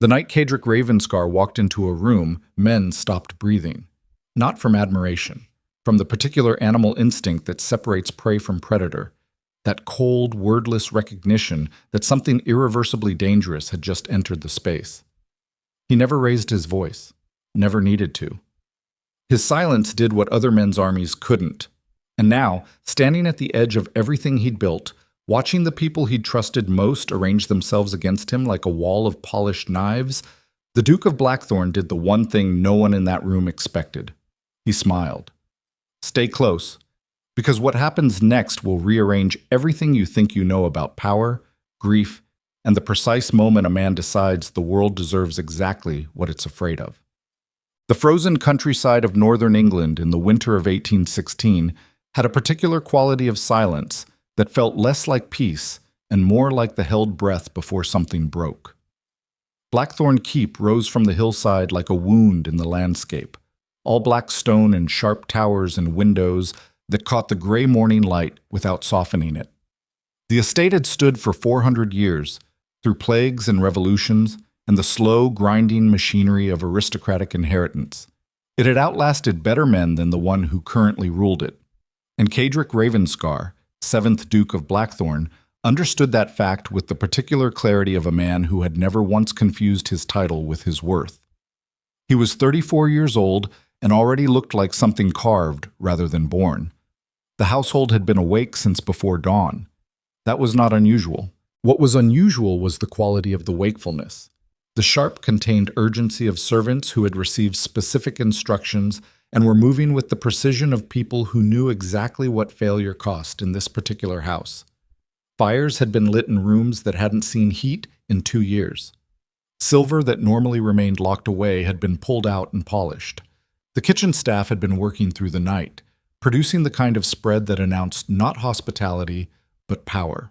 The night Cedric Ravenscar walked into a room, men stopped breathing. Not from admiration, from the particular animal instinct that separates prey from predator, that cold, wordless recognition that something irreversibly dangerous had just entered the space. He never raised his voice, never needed to. His silence did what other men's armies couldn't. And now, standing at the edge of everything he'd built, watching the people he'd trusted most arrange themselves against him like a wall of polished knives, the Duke of Blackthorne did the one thing no one in that room expected. He smiled. Stay close, because what happens next will rearrange everything you think you know about power, grief, and the precise moment a man decides the world deserves exactly what it's afraid of. The frozen countryside of northern England in the winter of 1816 had a particular quality of silence that felt less like peace and more like the held breath before something broke. Blackthorne Keep rose from the hillside like a wound in the landscape, all black stone and sharp towers and windows that caught the gray morning light without softening it. The estate had stood for 400 years, through plagues and revolutions, and the slow, grinding machinery of aristocratic inheritance. It had outlasted better men than the one who currently ruled it. And Cedric Ravenscar, 7th Duke of Blackthorne, understood that fact with the particular clarity of a man who had never once confused his title with his worth. He was 34 years old and already looked like something carved rather than born. The household had been awake since before dawn. That was not unusual. What was unusual was the quality of the wakefulness. The sharp, contained urgency of servants who had received specific instructions and were moving with the precision of people who knew exactly what failure cost in this particular house. Fires had been lit in rooms that hadn't seen heat in 2 years. Silver that normally remained locked away had been pulled out and polished. The kitchen staff had been working through the night, producing the kind of spread that announced not hospitality, but power.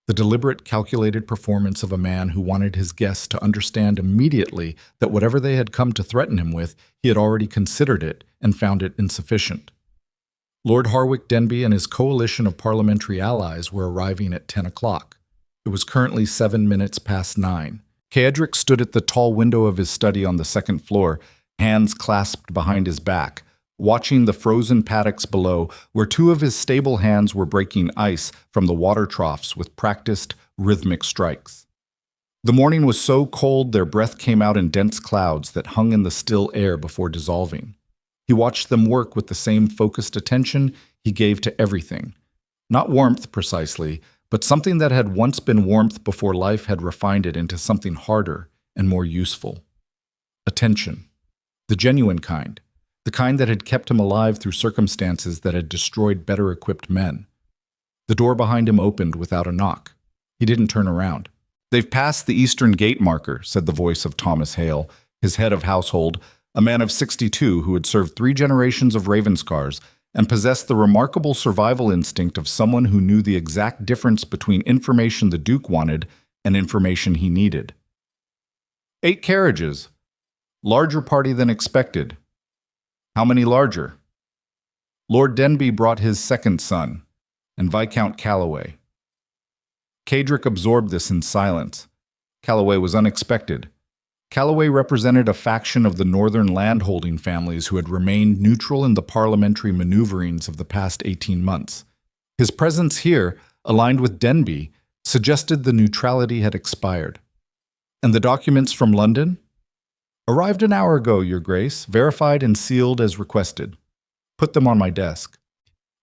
The deliberate, calculated performance of a man who wanted his guests to understand immediately that whatever they had come to threaten him with, he had already considered it and found it insufficient. Lord Harwick Denby and his coalition of parliamentary allies were arriving at 10 o'clock. It was currently 7 minutes past 9. Cedric stood at the tall window of his study on the second floor, hands clasped behind his back, watching the frozen paddocks below where 2 of his stable hands were breaking ice from the water troughs with practiced, rhythmic strikes. The morning was so cold their breath came out in dense clouds that hung in the still air before dissolving. He watched them work with the same focused attention he gave to everything. Not warmth precisely, but something that had once been warmth before life had refined it into something harder and more useful. Attention. The genuine kind. The kind that had kept him alive through circumstances that had destroyed better-equipped men. The door behind him opened without a knock. He didn't turn around. "They've passed the eastern gate marker," said the voice of Thomas Hale, his head of household, a man of 62 who had served 3 generations of Ravenscars and possessed the remarkable survival instinct of someone who knew the exact difference between information the Duke wanted and information he needed. 8 carriages. Larger party than expected. How many larger? Lord Denby brought his second son, and Viscount Calloway. Cedric absorbed this in silence. Calloway was unexpected. Calloway represented a faction of the northern landholding families who had remained neutral in the parliamentary maneuverings of the past 18 months. His presence here, aligned with Denby, suggested the neutrality had expired. And the documents from London? Arrived an hour ago, Your Grace, verified and sealed as requested. Put them on my desk.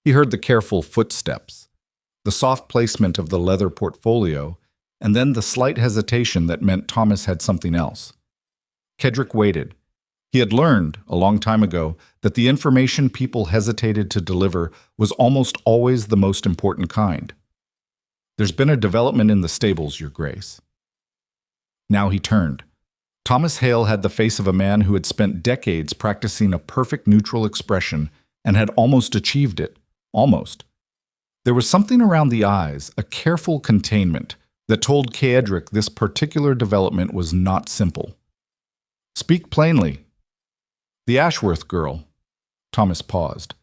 He heard the careful footsteps, the soft placement of the leather portfolio, and then the slight hesitation that meant Thomas had something else. Cedric waited. He had learned, a long time ago, that the information people hesitated to deliver was almost always the most important kind. There's been a development in the stables, Your Grace. Now he turned. Thomas Hale had the face of a man who had spent decades practicing a perfect neutral expression and had almost achieved it. Almost. There was something around the eyes, a careful containment, that told Cedric this particular development was not simple. Speak plainly. The Ashworth girl. Thomas paused.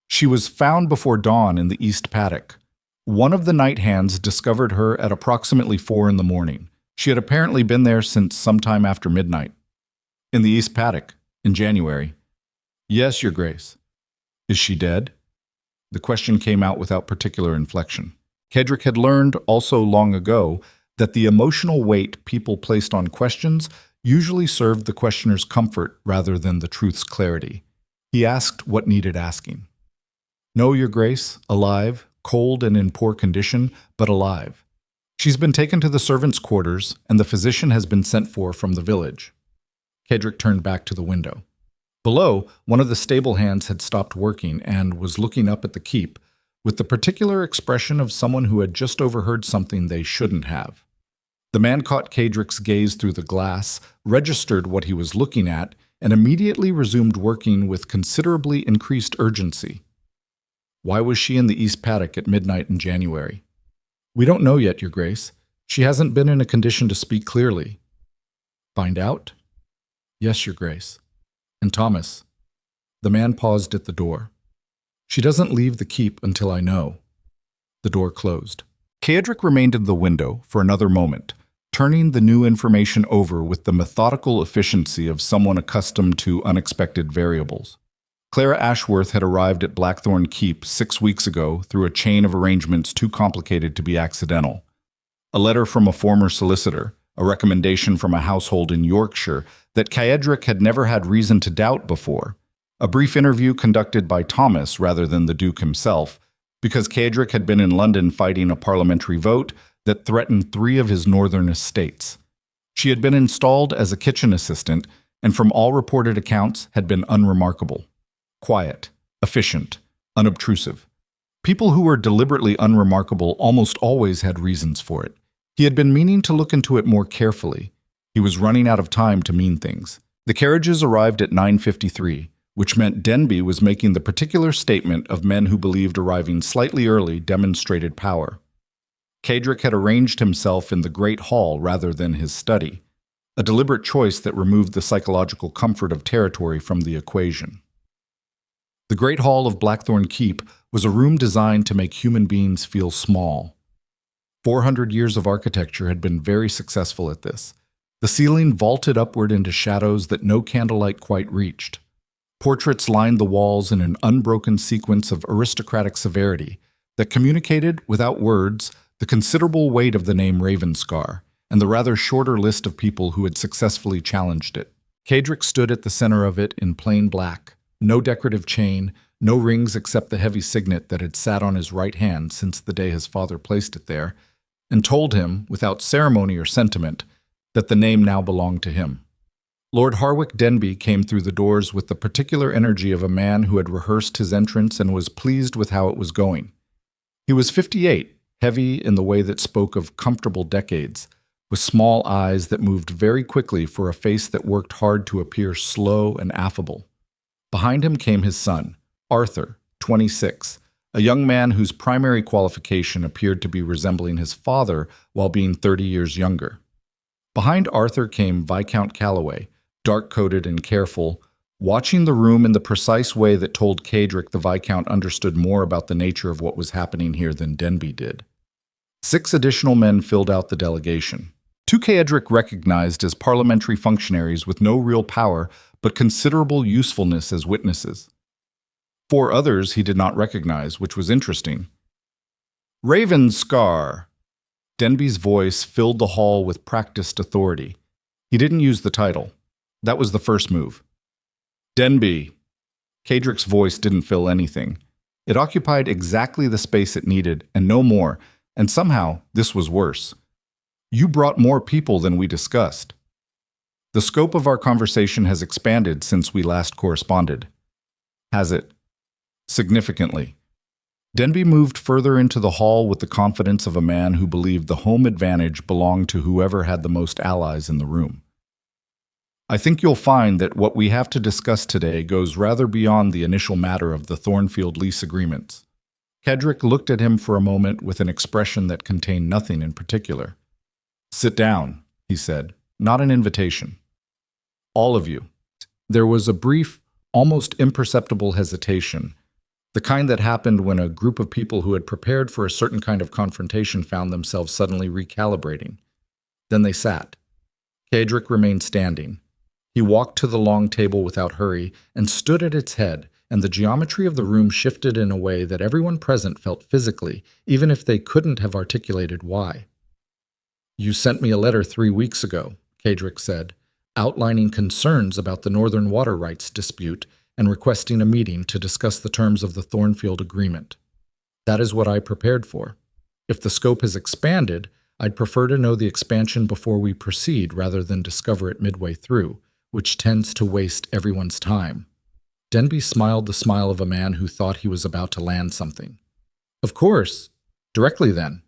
She was found before dawn in the east paddock. One of the night hands discovered her at approximately 4 in the morning. She had apparently been there since sometime after midnight. In the East Paddock, in January. Yes, Your Grace. Is she dead? The question came out without particular inflection. Kedrick had learned, also long ago, that the emotional weight people placed on questions usually served the questioner's comfort rather than the truth's clarity. He asked what needed asking. No, Your Grace, alive, cold and in poor condition, but alive. She's been taken to the servants' quarters, and the physician has been sent for from the village. Kedrick turned back to the window. Below, one of the stable hands had stopped working and was looking up at the keep, with the particular expression of someone who had just overheard something they shouldn't have. The man caught Kedrick's gaze through the glass, registered what he was looking at, and immediately resumed working with considerably increased urgency. Why was she in the East Paddock at midnight in January? We don't know yet, Your Grace. She hasn't been in a condition to speak clearly. Find out? Yes, Your Grace. And Thomas. The man paused at the door. She doesn't leave the keep until I know. The door closed. Kedrick remained in the window for another moment, turning the new information over with the methodical efficiency of someone accustomed to unexpected variables. Clara Ashworth had arrived at Blackthorne Keep 6 weeks ago through a chain of arrangements too complicated to be accidental. A letter from a former solicitor, a recommendation from a household in Yorkshire that Kedrick had never had reason to doubt before, a brief interview conducted by Thomas rather than the Duke himself, because Kedrick had been in London fighting a parliamentary vote that threatened 3 of his northern estates. She had been installed as a kitchen assistant and from all reported accounts had been unremarkable. Quiet, efficient, unobtrusive. People who were deliberately unremarkable almost always had reasons for it. He had been meaning to look into it more carefully. He was running out of time to mean things. The carriages arrived at 9:53, which meant Denby was making the particular statement of men who believed arriving slightly early demonstrated power. Kedrick had arranged himself in the great hall rather than his study, a deliberate choice that removed the psychological comfort of territory from the equation. The great hall of Blackthorne Keep was a room designed to make human beings feel small. 400 years of architecture had been very successful at this. The ceiling vaulted upward into shadows that no candlelight quite reached. Portraits lined the walls in an unbroken sequence of aristocratic severity that communicated, without words, the considerable weight of the name Ravenscar and the rather shorter list of people who had successfully challenged it. Kedrick stood at the center of it in plain black. No decorative chain, no rings except the heavy signet that had sat on his right hand since the day his father placed it there, and told him, without ceremony or sentiment, that the name now belonged to him. Lord Harwick Denby came through the doors with the particular energy of a man who had rehearsed his entrance and was pleased with how it was going. He was 58, heavy in the way that spoke of comfortable decades, with small eyes that moved very quickly for a face that worked hard to appear slow and affable. Behind him came his son, Arthur, 26, a young man whose primary qualification appeared to be resembling his father while being 30 years younger. Behind Arthur came Viscount Calloway, dark-coated and careful, watching the room in the precise way that told Kedrick the Viscount understood more about the nature of what was happening here than Denby did. 6 additional men filled out the delegation. 2 Kedrick recognized as parliamentary functionaries with no real power but considerable usefulness as witnesses. 4 others he did not recognize, which was interesting. Ravenscar! Denby's voice filled the hall with practiced authority. He didn't use the title. That was the first move. Denby. Kedrick's voice didn't fill anything. It occupied exactly the space it needed, and no more, and somehow this was worse. You brought more people than we discussed. The scope of our conversation has expanded since we last corresponded. Has it? Significantly. Denby moved further into the hall with the confidence of a man who believed the home advantage belonged to whoever had the most allies in the room. I think you'll find that what we have to discuss today goes rather beyond the initial matter of the Thornfield lease agreements. Kedrick looked at him for a moment with an expression that contained nothing in particular. Sit down, he said, not an invitation. All of you. There was a brief, almost imperceptible hesitation, the kind that happened when a group of people who had prepared for a certain kind of confrontation found themselves suddenly recalibrating. Then they sat. Cedric remained standing. He walked to the long table without hurry and stood at its head, and the geometry of the room shifted in a way that everyone present felt physically, even if they couldn't have articulated why. "You sent me a letter 3 weeks ago," Cedric said, outlining concerns about the Northern water rights dispute and requesting a meeting to discuss the terms of the Thornfield Agreement. "That is what I prepared for. If the scope is expanded, I'd prefer to know the expansion before we proceed rather than discover it midway through, which tends to waste everyone's time." Denby smiled the smile of a man who thought he was about to land something. "Of course. Directly then."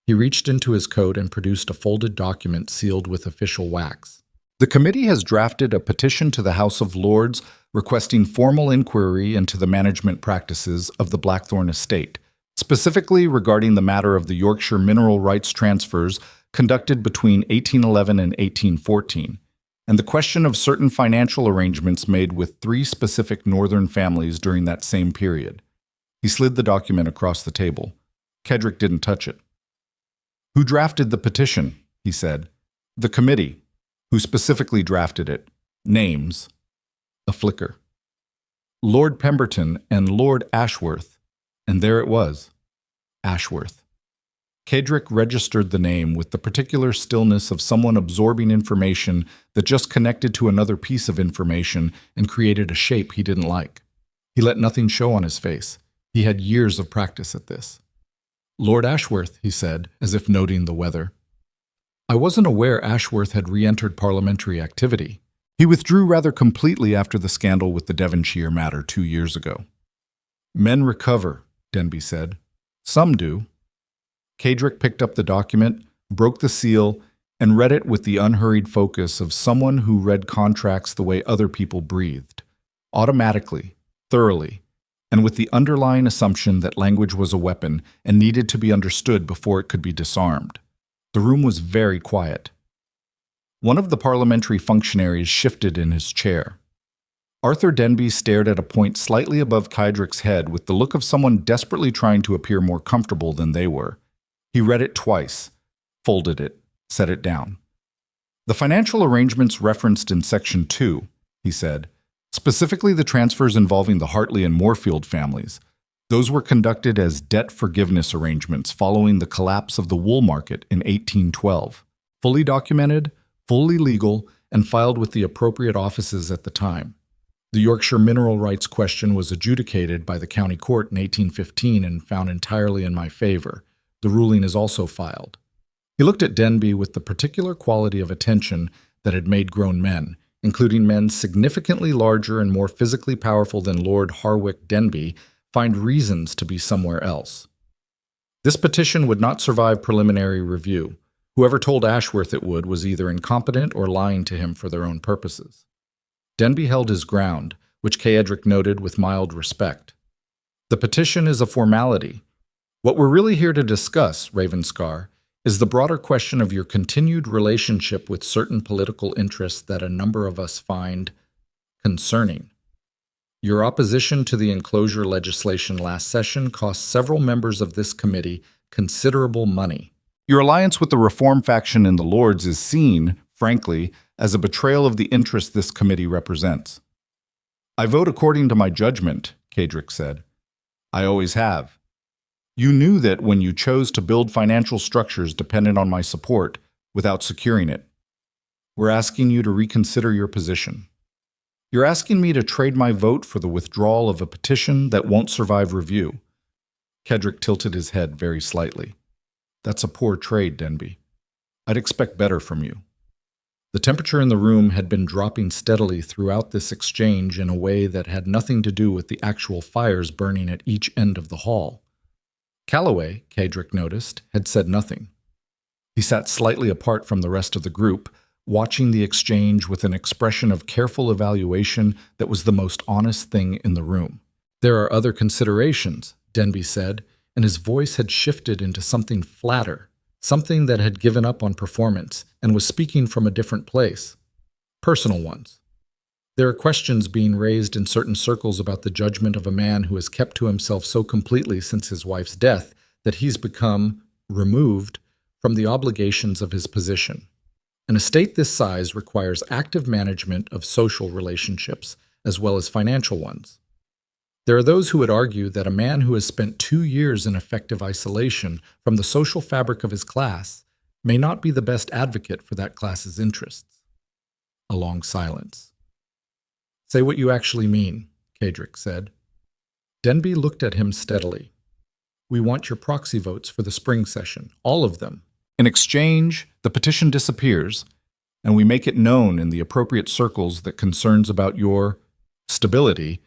He reached into his coat and produced a folded document sealed with official wax. "The committee has drafted a petition to the House of Lords requesting formal inquiry into the management practices of the Blackthorne estate, specifically regarding the matter of the Yorkshire mineral rights transfers conducted between 1811 and 1814, and the question of certain financial arrangements made with 3 specific northern families during that same period." He slid the document across the table. Cedric didn't touch it. "Who drafted the petition?" he said. "The committee. Who specifically drafted it? Names." A flicker. "Lord Pemberton and Lord Ashworth." And there it was. Ashworth. Cedric registered the name with the particular stillness of someone absorbing information that just connected to another piece of information and created a shape he didn't like. He let nothing show on his face. He had years of practice at this. "Lord Ashworth," he said, as if noting the weather. "I wasn't aware Ashworth had re-entered parliamentary activity. He withdrew rather completely after the scandal with the Devonshire matter 2 years ago." "Men recover," Denby said. "Some do." Cedric picked up the document, broke the seal, and read it with the unhurried focus of someone who read contracts the way other people breathed, automatically, thoroughly, and with the underlying assumption that language was a weapon and needed to be understood before it could be disarmed. The room was very quiet. One of the parliamentary functionaries shifted in his chair. Arthur Denby stared at a point slightly above Cedric's head with the look of someone desperately trying to appear more comfortable than they were. He read it twice, folded it, set it down. "The financial arrangements referenced in Section 2, he said, specifically the transfers involving the Hartley and Moorfield families. Those were conducted as debt forgiveness arrangements following the collapse of the wool market in 1812, fully documented, fully legal, and filed with the appropriate offices at the time. The Yorkshire mineral rights question was adjudicated by the county court in 1815 and found entirely in my favor. The ruling is also filed." He looked at Denby with the particular quality of attention that had made grown men, including men significantly larger and more physically powerful than Lord Harwick Denby, find reasons to be somewhere else. "This petition would not survive preliminary review. Whoever told Ashworth it would was either incompetent or lying to him for their own purposes." Denby held his ground, which Cedric noted with mild respect. "The petition is a formality. What we're really here to discuss, Ravenscar, is the broader question of your continued relationship with certain political interests that a number of us find concerning. Your opposition to the enclosure legislation last session cost several members of this committee considerable money. Your alliance with the Reform faction in the Lords is seen, frankly, as a betrayal of the interests this committee represents." "I vote according to my judgment," Cedric said. "I always have. You knew that when you chose to build financial structures dependent on my support without securing it. We're asking you to reconsider your position. You're asking me to trade my vote for the withdrawal of a petition that won't survive review." Cedric tilted his head very slightly. "That's a poor trade, Denby. I'd expect better from you." The temperature in the room had been dropping steadily throughout this exchange in a way that had nothing to do with the actual fires burning at each end of the hall. Calloway, Cedric noticed, had said nothing. He sat slightly apart from the rest of the group, watching the exchange with an expression of careful evaluation that was the most honest thing in the room. "There are other considerations," Denby said, and his voice had shifted into something flatter, something that had given up on performance and was speaking from a different place. Personal ones. There are questions being raised in certain circles about the judgment of a man who has kept to himself so completely since his wife's death that he's become removed from the obligations of his position. An estate this size requires active management of social relationships, as well as financial ones. There are those who would argue that a man who has spent 2 years in effective isolation from the social fabric of his class may not be the best advocate for that class's interests. A long silence. "Say what you actually mean," Kedrick said. Denby looked at him steadily. "We want your proxy votes for the spring session, all of them. In exchange, the petition disappears, and we make it known in the appropriate circles that concerns about your stability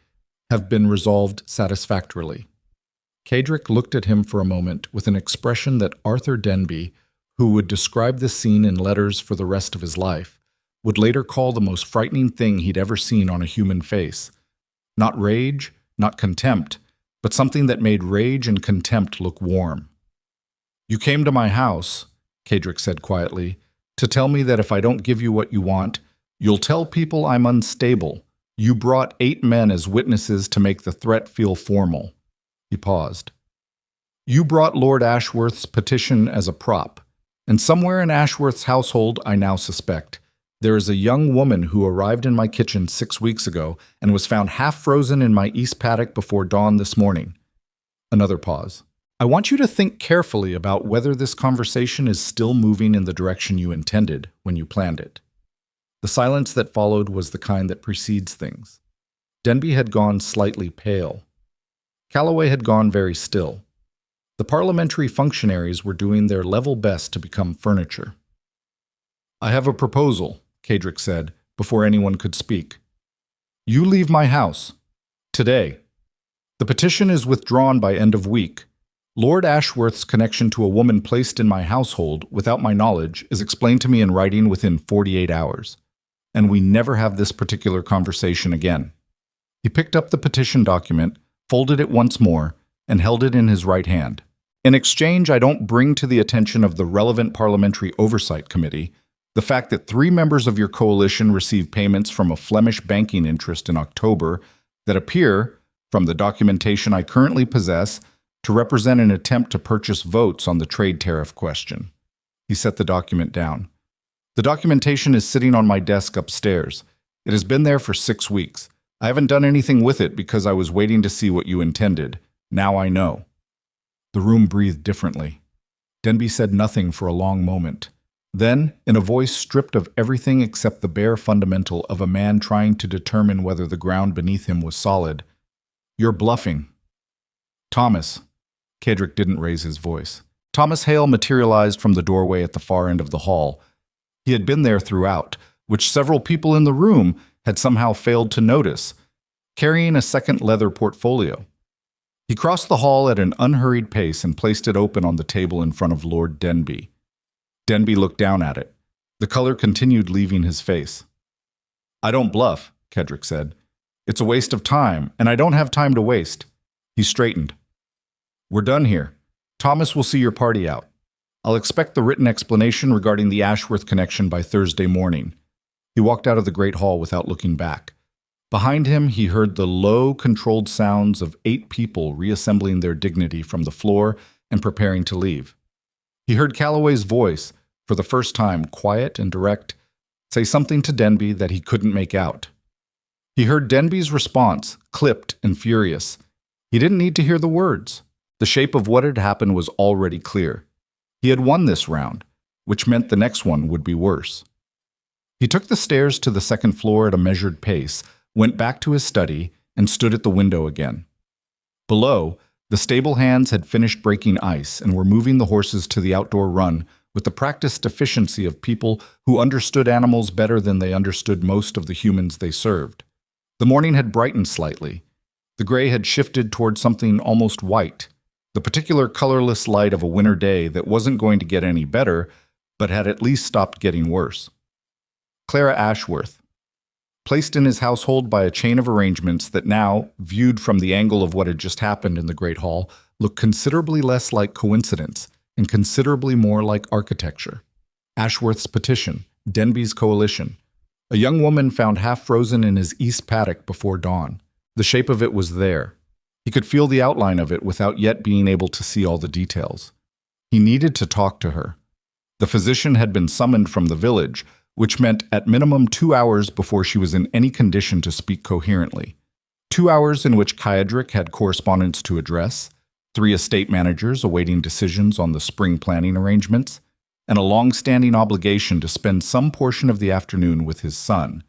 have been resolved satisfactorily." Kedrick looked at him for a moment with an expression that Arthur Denby, who would describe this scene in letters for the rest of his life, would later call the most frightening thing he'd ever seen on a human face. Not rage, not contempt, but something that made rage and contempt look warm. "You came to my house," Kedrick said quietly, "to tell me that if I don't give you what you want, you'll tell people I'm unstable. You brought 8 men as witnesses to make the threat feel formal." He paused. "You brought Lord Ashworth's petition as a prop, and somewhere in Ashworth's household, I now suspect, there is a young woman who arrived in my kitchen 6 weeks ago and was found half frozen in my east paddock before dawn this morning." Another pause. "I want you to think carefully about whether this conversation is still moving in the direction you intended when you planned it." The silence that followed was the kind that precedes things. Denby had gone slightly pale. Calloway had gone very still. The parliamentary functionaries were doing their level best to become furniture. "I have a proposal," Kedrick said, before anyone could speak. "You leave my house. Today. The petition is withdrawn by end of week. Lord Ashworth's connection to a woman placed in my household, without my knowledge, is explained to me in writing within 48 hours. And we never have this particular conversation again." He picked up the petition document, folded it once more, and held it in his right hand. "In exchange, I don't bring to the attention of the relevant Parliamentary Oversight Committee the fact that 3 members of your coalition received payments from a Flemish banking interest in October that appear, from the documentation I currently possess, to represent an attempt to purchase votes on the trade tariff question." He set the document down. "The documentation is sitting on my desk upstairs. It has been there for 6 weeks. I haven't done anything with it because I was waiting to see what you intended. Now I know." The room breathed differently. Denby said nothing for a long moment. Then, in a voice stripped of everything except the bare fundamental of a man trying to determine whether the ground beneath him was solid, "You're bluffing." "Thomas." Kedrick didn't raise his voice. Thomas Hale materialized from the doorway at the far end of the hall. He had been there throughout, which several people in the room had somehow failed to notice, carrying a second leather portfolio. He crossed the hall at an unhurried pace and placed it open on the table in front of Lord Denby. Denby looked down at it. The color continued leaving his face. "I don't bluff," Kedrick said. "It's a waste of time, and I don't have time to waste." He straightened. "We're done here. Thomas will see your party out. I'll expect the written explanation regarding the Ashworth connection by Thursday morning." He walked out of the great hall without looking back. Behind him, he heard the low, controlled sounds of 8 people reassembling their dignity from the floor and preparing to leave. He heard Calloway's voice, for the first time quiet and direct, say something to Denby that he couldn't make out. He heard Denby's response, clipped and furious. He didn't need to hear the words. The shape of what had happened was already clear. He had won this round, which meant the next one would be worse. He took the stairs to the second floor at a measured pace, went back to his study, and stood at the window again. Below, the stable hands had finished breaking ice and were moving the horses to the outdoor run with the practiced efficiency of people who understood animals better than they understood most of the humans they served. The morning had brightened slightly. The gray had shifted toward something almost white, the particular colorless light of a winter day that wasn't going to get any better, but had at least stopped getting worse. Clara Ashworth, placed in his household by a chain of arrangements that now, viewed from the angle of what had just happened in the Great Hall, looked considerably less like coincidence and considerably more like architecture. Ashworth's petition, Denby's coalition. A young woman found half frozen in his east paddock before dawn. The shape of it was there. He could feel the outline of it without yet being able to see all the details. He needed to talk to her. The physician had been summoned from the village, which meant at minimum 2 hours before she was in any condition to speak coherently. 2 hours in which Kaedric had correspondence to address, 3 estate managers awaiting decisions on the spring planning arrangements, and a long-standing obligation to spend some portion of the afternoon with his son,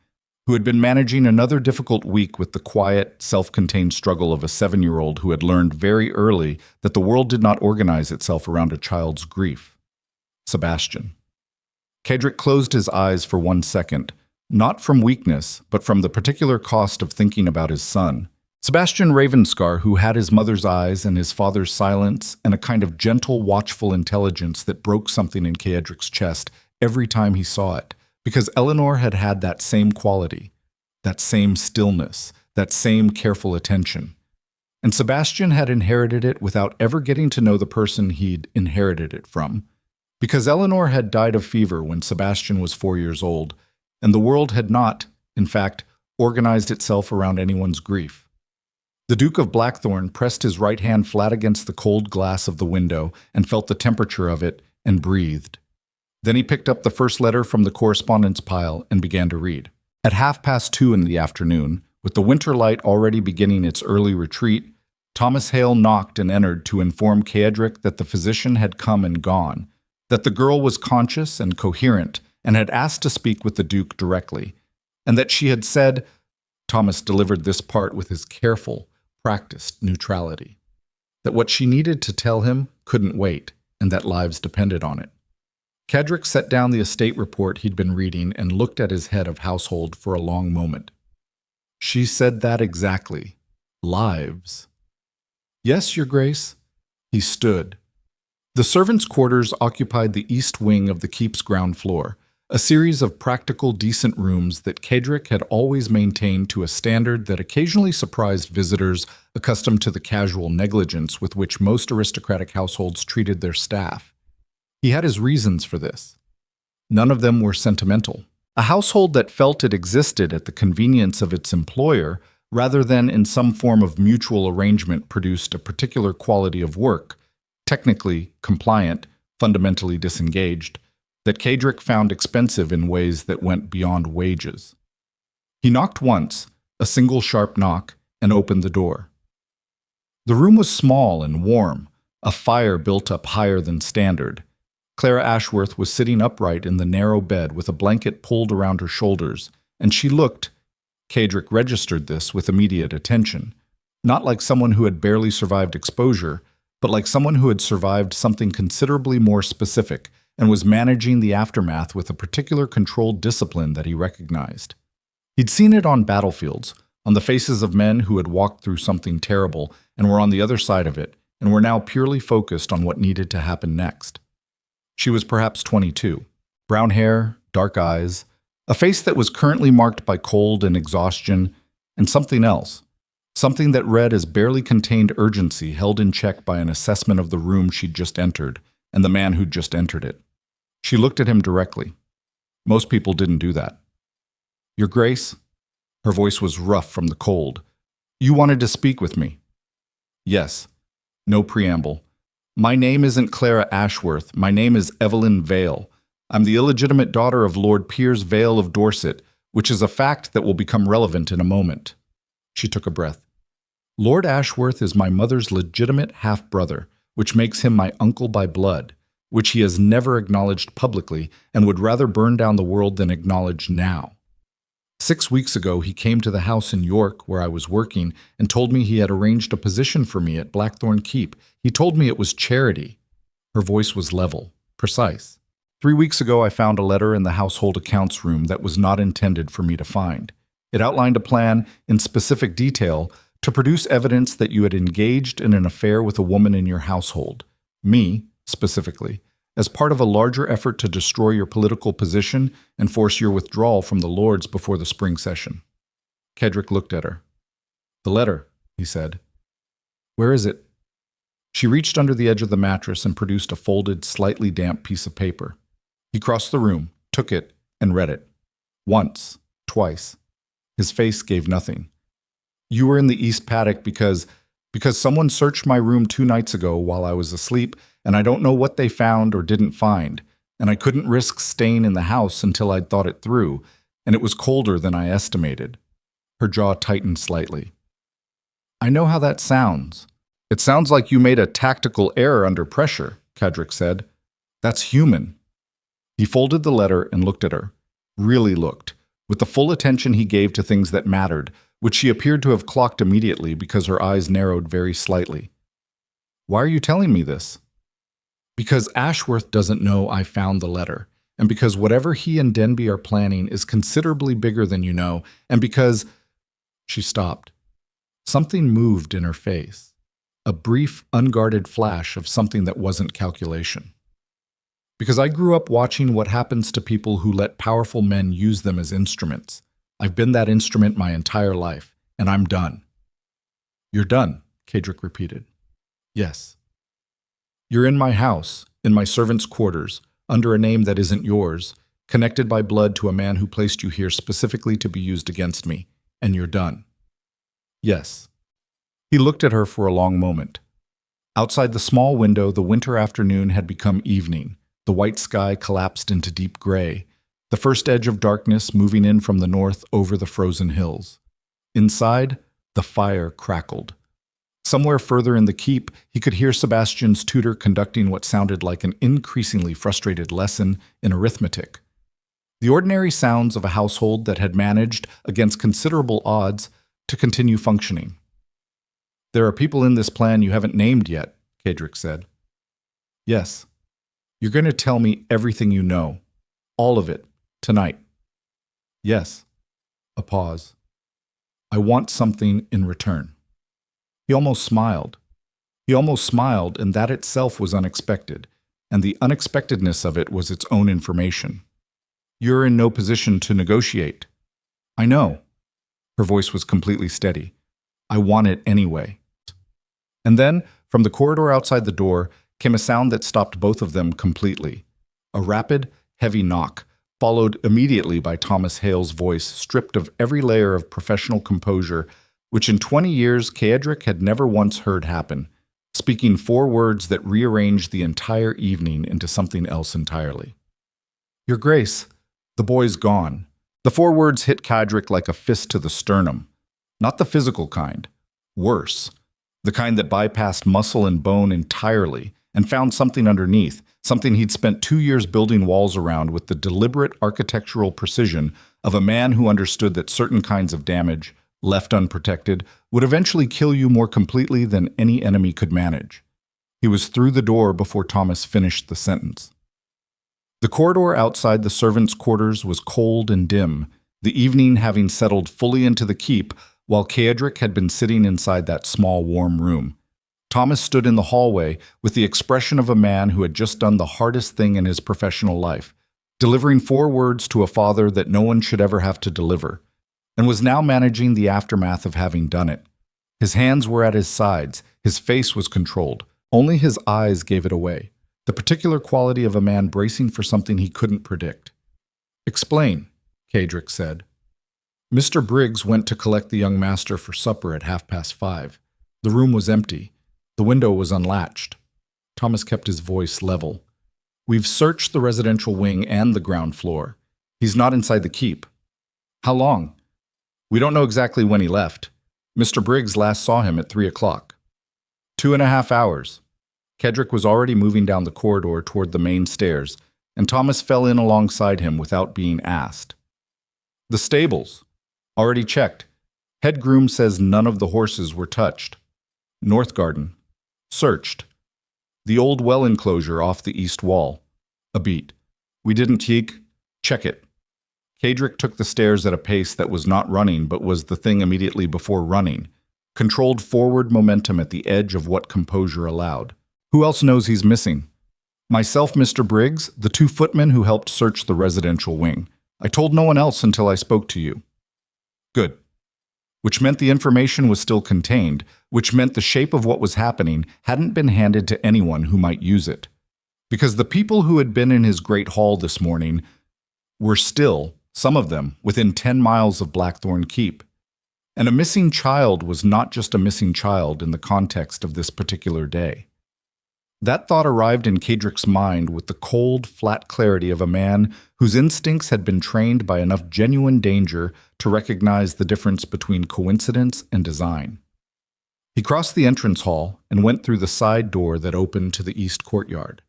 who had been managing another difficult week with the quiet, self-contained struggle of a 7-year-old who had learned very early that the world did not organize itself around a child's grief. Sebastian. Kaedric closed his eyes for 1 second, not from weakness, but from the particular cost of thinking about his son. Sebastian Ravenscar, who had his mother's eyes and his father's silence and a kind of gentle, watchful intelligence that broke something in Kaedric's chest every time he saw it, because Eleanor had had that same quality, that same stillness, that same careful attention. And Sebastian had inherited it without ever getting to know the person he'd inherited it from, because Eleanor had died of fever when Sebastian was 4 years old, and the world had not, in fact, organized itself around anyone's grief. The Duke of Blackthorne pressed his right hand flat against the cold glass of the window and felt the temperature of it and breathed. Then he picked up the first letter from the correspondence pile and began to read. At 2:30 in the afternoon, with the winter light already beginning its early retreat, Thomas Hale knocked and entered to inform Kaedric that the physician had come and gone, that the girl was conscious and coherent and had asked to speak with the Duke directly, and that she had said, Thomas delivered this part with his careful, practiced neutrality, that what she needed to tell him couldn't wait, and that lives depended on it. Kaedric set down the estate report he'd been reading and looked at his head of household for a long moment. She said that exactly. Lives. Yes, Your Grace. He stood. The servants' quarters occupied the east wing of the keep's ground floor, a series of practical, decent rooms that Kaedric had always maintained to a standard that occasionally surprised visitors accustomed to the casual negligence with which most aristocratic households treated their staff. He had his reasons for this. None of them were sentimental. A household that felt it existed at the convenience of its employer rather than in some form of mutual arrangement produced a particular quality of work, technically compliant, fundamentally disengaged, that Kaedric found expensive in ways that went beyond wages. He knocked once, a single sharp knock, and opened the door. The room was small and warm, a fire built up higher than standard. Clara Ashworth was sitting upright in the narrow bed with a blanket pulled around her shoulders, and she looked, Kaedric registered this with immediate attention, not like someone who had barely survived exposure, but like someone who had survived something considerably more specific and was managing the aftermath with a particular controlled discipline that he recognized. He'd seen it on battlefields, on the faces of men who had walked through something terrible and were on the other side of it, and were now purely focused on what needed to happen next. She was perhaps 22. Brown hair, dark eyes, a face that was currently marked by cold and exhaustion, and something else. Something that read as barely contained urgency held in check by an assessment of the room she'd just entered and the man who'd just entered it. She looked at him directly. Most people didn't do that. Your Grace? Her voice was rough from the cold. You wanted to speak with me? Yes. No preamble. My name isn't Clara Ashworth. My name is Evelyn Vale. I'm the illegitimate daughter of Lord Piers Vale of Dorset, which is a fact that will become relevant in a moment. She took a breath. Lord Ashworth is my mother's legitimate half-brother, which makes him my uncle by blood, which he has never acknowledged publicly and would rather burn down the world than acknowledge now. 6 weeks ago, he came to the house in York where I was working and told me he had arranged a position for me at Blackthorne Keep. He told me it was charity. Her voice was level, precise. 3 weeks ago, I found a letter in the household accounts room that was not intended for me to find. It outlined a plan, in specific detail, to produce evidence that you had engaged in an affair with a woman in your household, me, specifically, as part of a larger effort to destroy your political position and force your withdrawal from the Lords before the spring session. Kaedric looked at her. The letter, he said. Where is it? She reached under the edge of the mattress and produced a folded, slightly damp piece of paper. He crossed the room, took it, and read it. Once, twice. His face gave nothing. You were in the East Paddock because someone searched my room 2 nights ago while I was asleep, and I don't know what they found or didn't find, and I couldn't risk staying in the house until I'd thought it through, and it was colder than I estimated. Her jaw tightened slightly. I know how that sounds. It sounds like you made a tactical error under pressure, Cadric said. That's human. He folded the letter and looked at her. Really looked, with the full attention he gave to things that mattered, which she appeared to have clocked immediately because her eyes narrowed very slightly. Why are you telling me this? Because Ashworth doesn't know I found the letter, and because whatever he and Denby are planning is considerably bigger than you know, and because… She stopped. Something moved in her face. A brief, unguarded flash of something that wasn't calculation. Because I grew up watching what happens to people who let powerful men use them as instruments. I've been that instrument my entire life, and I'm done. You're done, Cadric repeated. Yes. You're in my house, in my servant's quarters, under a name that isn't yours, connected by blood to a man who placed you here specifically to be used against me, and you're done. Yes. He looked at her for a long moment. Outside the small window, the winter afternoon had become evening. The white sky collapsed into deep gray, the first edge of darkness moving in from the north over the frozen hills. Inside, the fire crackled. Somewhere further in the keep, he could hear Sebastian's tutor conducting what sounded like an increasingly frustrated lesson in arithmetic. The ordinary sounds of a household that had managed, against considerable odds, to continue functioning. There are people in this plan you haven't named yet, Cadric said. Yes. You're going to tell me everything you know. All of it. Tonight. Yes. A pause. I want something in return. He almost smiled. And that itself was unexpected, and the unexpectedness of it was its own information. You're in no position to negotiate. I know. Her voice was completely steady. I want it anyway. And then, from the corridor outside the door, came a sound that stopped both of them completely. A rapid, heavy knock, followed immediately by Thomas Hale's voice, stripped of every layer of professional composure, which in 20 years Cadric had never once heard happen, speaking 4 words that rearranged the entire evening into something else entirely. Your Grace, the boy's gone. The 4 words hit Cadric like a fist to the sternum. Not the physical kind. Worse. The kind that bypassed muscle and bone entirely and found something underneath, something he'd spent 2 years building walls around with the deliberate architectural precision of a man who understood that certain kinds of damage, left unprotected, would eventually kill you more completely than any enemy could manage. He was through the door before Thomas finished the sentence. The corridor outside the servants' quarters was cold and dim, the evening having settled fully into the keep, while Cadric had been sitting inside that small, warm room. Thomas stood in the hallway with the expression of a man who had just done the hardest thing in his professional life, delivering 4 words to a father that no one should ever have to deliver, and was now managing the aftermath of having done it. His hands were at his sides, his face was controlled, only his eyes gave it away, the particular quality of a man bracing for something he couldn't predict. Explain, Cadric said. Mr. Briggs went to collect the young master for supper at 5:30. The room was empty. The window was unlatched. Thomas kept his voice level. We've searched the residential wing and the ground floor. He's not inside the keep. How long? We don't know exactly when he left. Mr. Briggs last saw him at 3 o'clock. 2.5 hours. Cadric was already moving down the corridor toward the main stairs, and Thomas fell in alongside him without being asked. The stables. Already checked. Head groom says none of the horses were touched. North garden. Searched. The old well enclosure off the east wall. A beat. We didn't check it. Cadric took the stairs at a pace that was not running but was the thing immediately before running. Controlled forward momentum at the edge of what composure allowed. Who else knows he's missing? Myself, Mr. Briggs, the 2 footmen who helped search the residential wing. I told no one else until I spoke to you. Good. Which meant the information was still contained, which meant the shape of what was happening hadn't been handed to anyone who might use it. Because the people who had been in his great hall this morning were still, some of them, within 10 miles of Blackthorne Keep. And a missing child was not just a missing child in the context of this particular day. That thought arrived in Kadrick's mind with the cold, flat clarity of a man whose instincts had been trained by enough genuine danger to recognize the difference between coincidence and design. He crossed the entrance hall and went through the side door that opened to the east courtyard.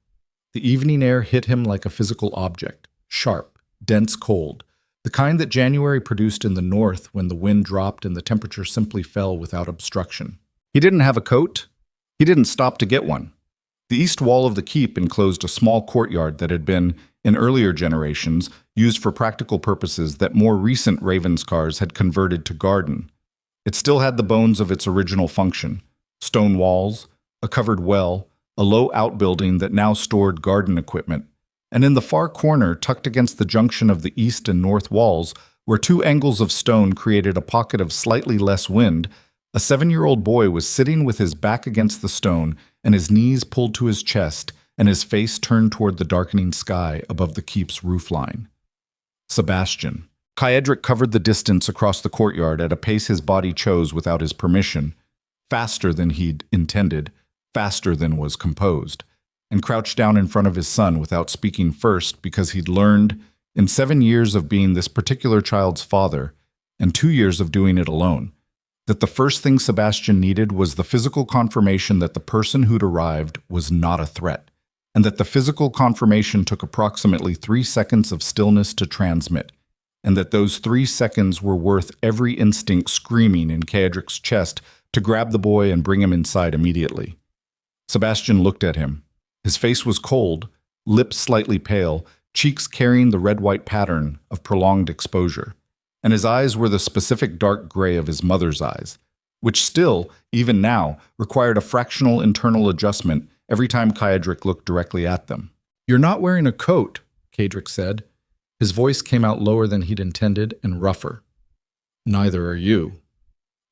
The evening air hit him like a physical object, sharp, dense cold, the kind that January produced in the north when the wind dropped and the temperature simply fell without obstruction. He didn't have a coat. He didn't stop to get one. The east wall of the keep enclosed a small courtyard that had been, in earlier generations, used for practical purposes that more recent Ravenscars had converted to garden. It still had the bones of its original function: stone walls, a covered well, a low outbuilding that now stored garden equipment, and in the far corner, tucked against the junction of the east and north walls, where two angles of stone created a pocket of slightly less wind, a 7-year-old boy was sitting with his back against the stone and his knees pulled to his chest and his face turned toward the darkening sky above the keep's roofline. Sebastian. Kaedric covered the distance across the courtyard at a pace his body chose without his permission, faster than he'd intended, faster than was composed, and crouched down in front of his son without speaking first because he'd learned, in 7 years of being this particular child's father, and 2 years of doing it alone, that the first thing Sebastian needed was the physical confirmation that the person who'd arrived was not a threat, and that the physical confirmation took approximately 3 seconds of stillness to transmit, and that those 3 seconds were worth every instinct screaming in Kaedric's chest to grab the boy and bring him inside immediately. Sebastian looked at him. His face was cold, lips slightly pale, cheeks carrying the red-white pattern of prolonged exposure, and his eyes were the specific dark gray of his mother's eyes, which still, even now, required a fractional internal adjustment every time Kaedric looked directly at them. "You're not wearing a coat," Kaedric said. His voice came out lower than he'd intended and rougher. "Neither are you."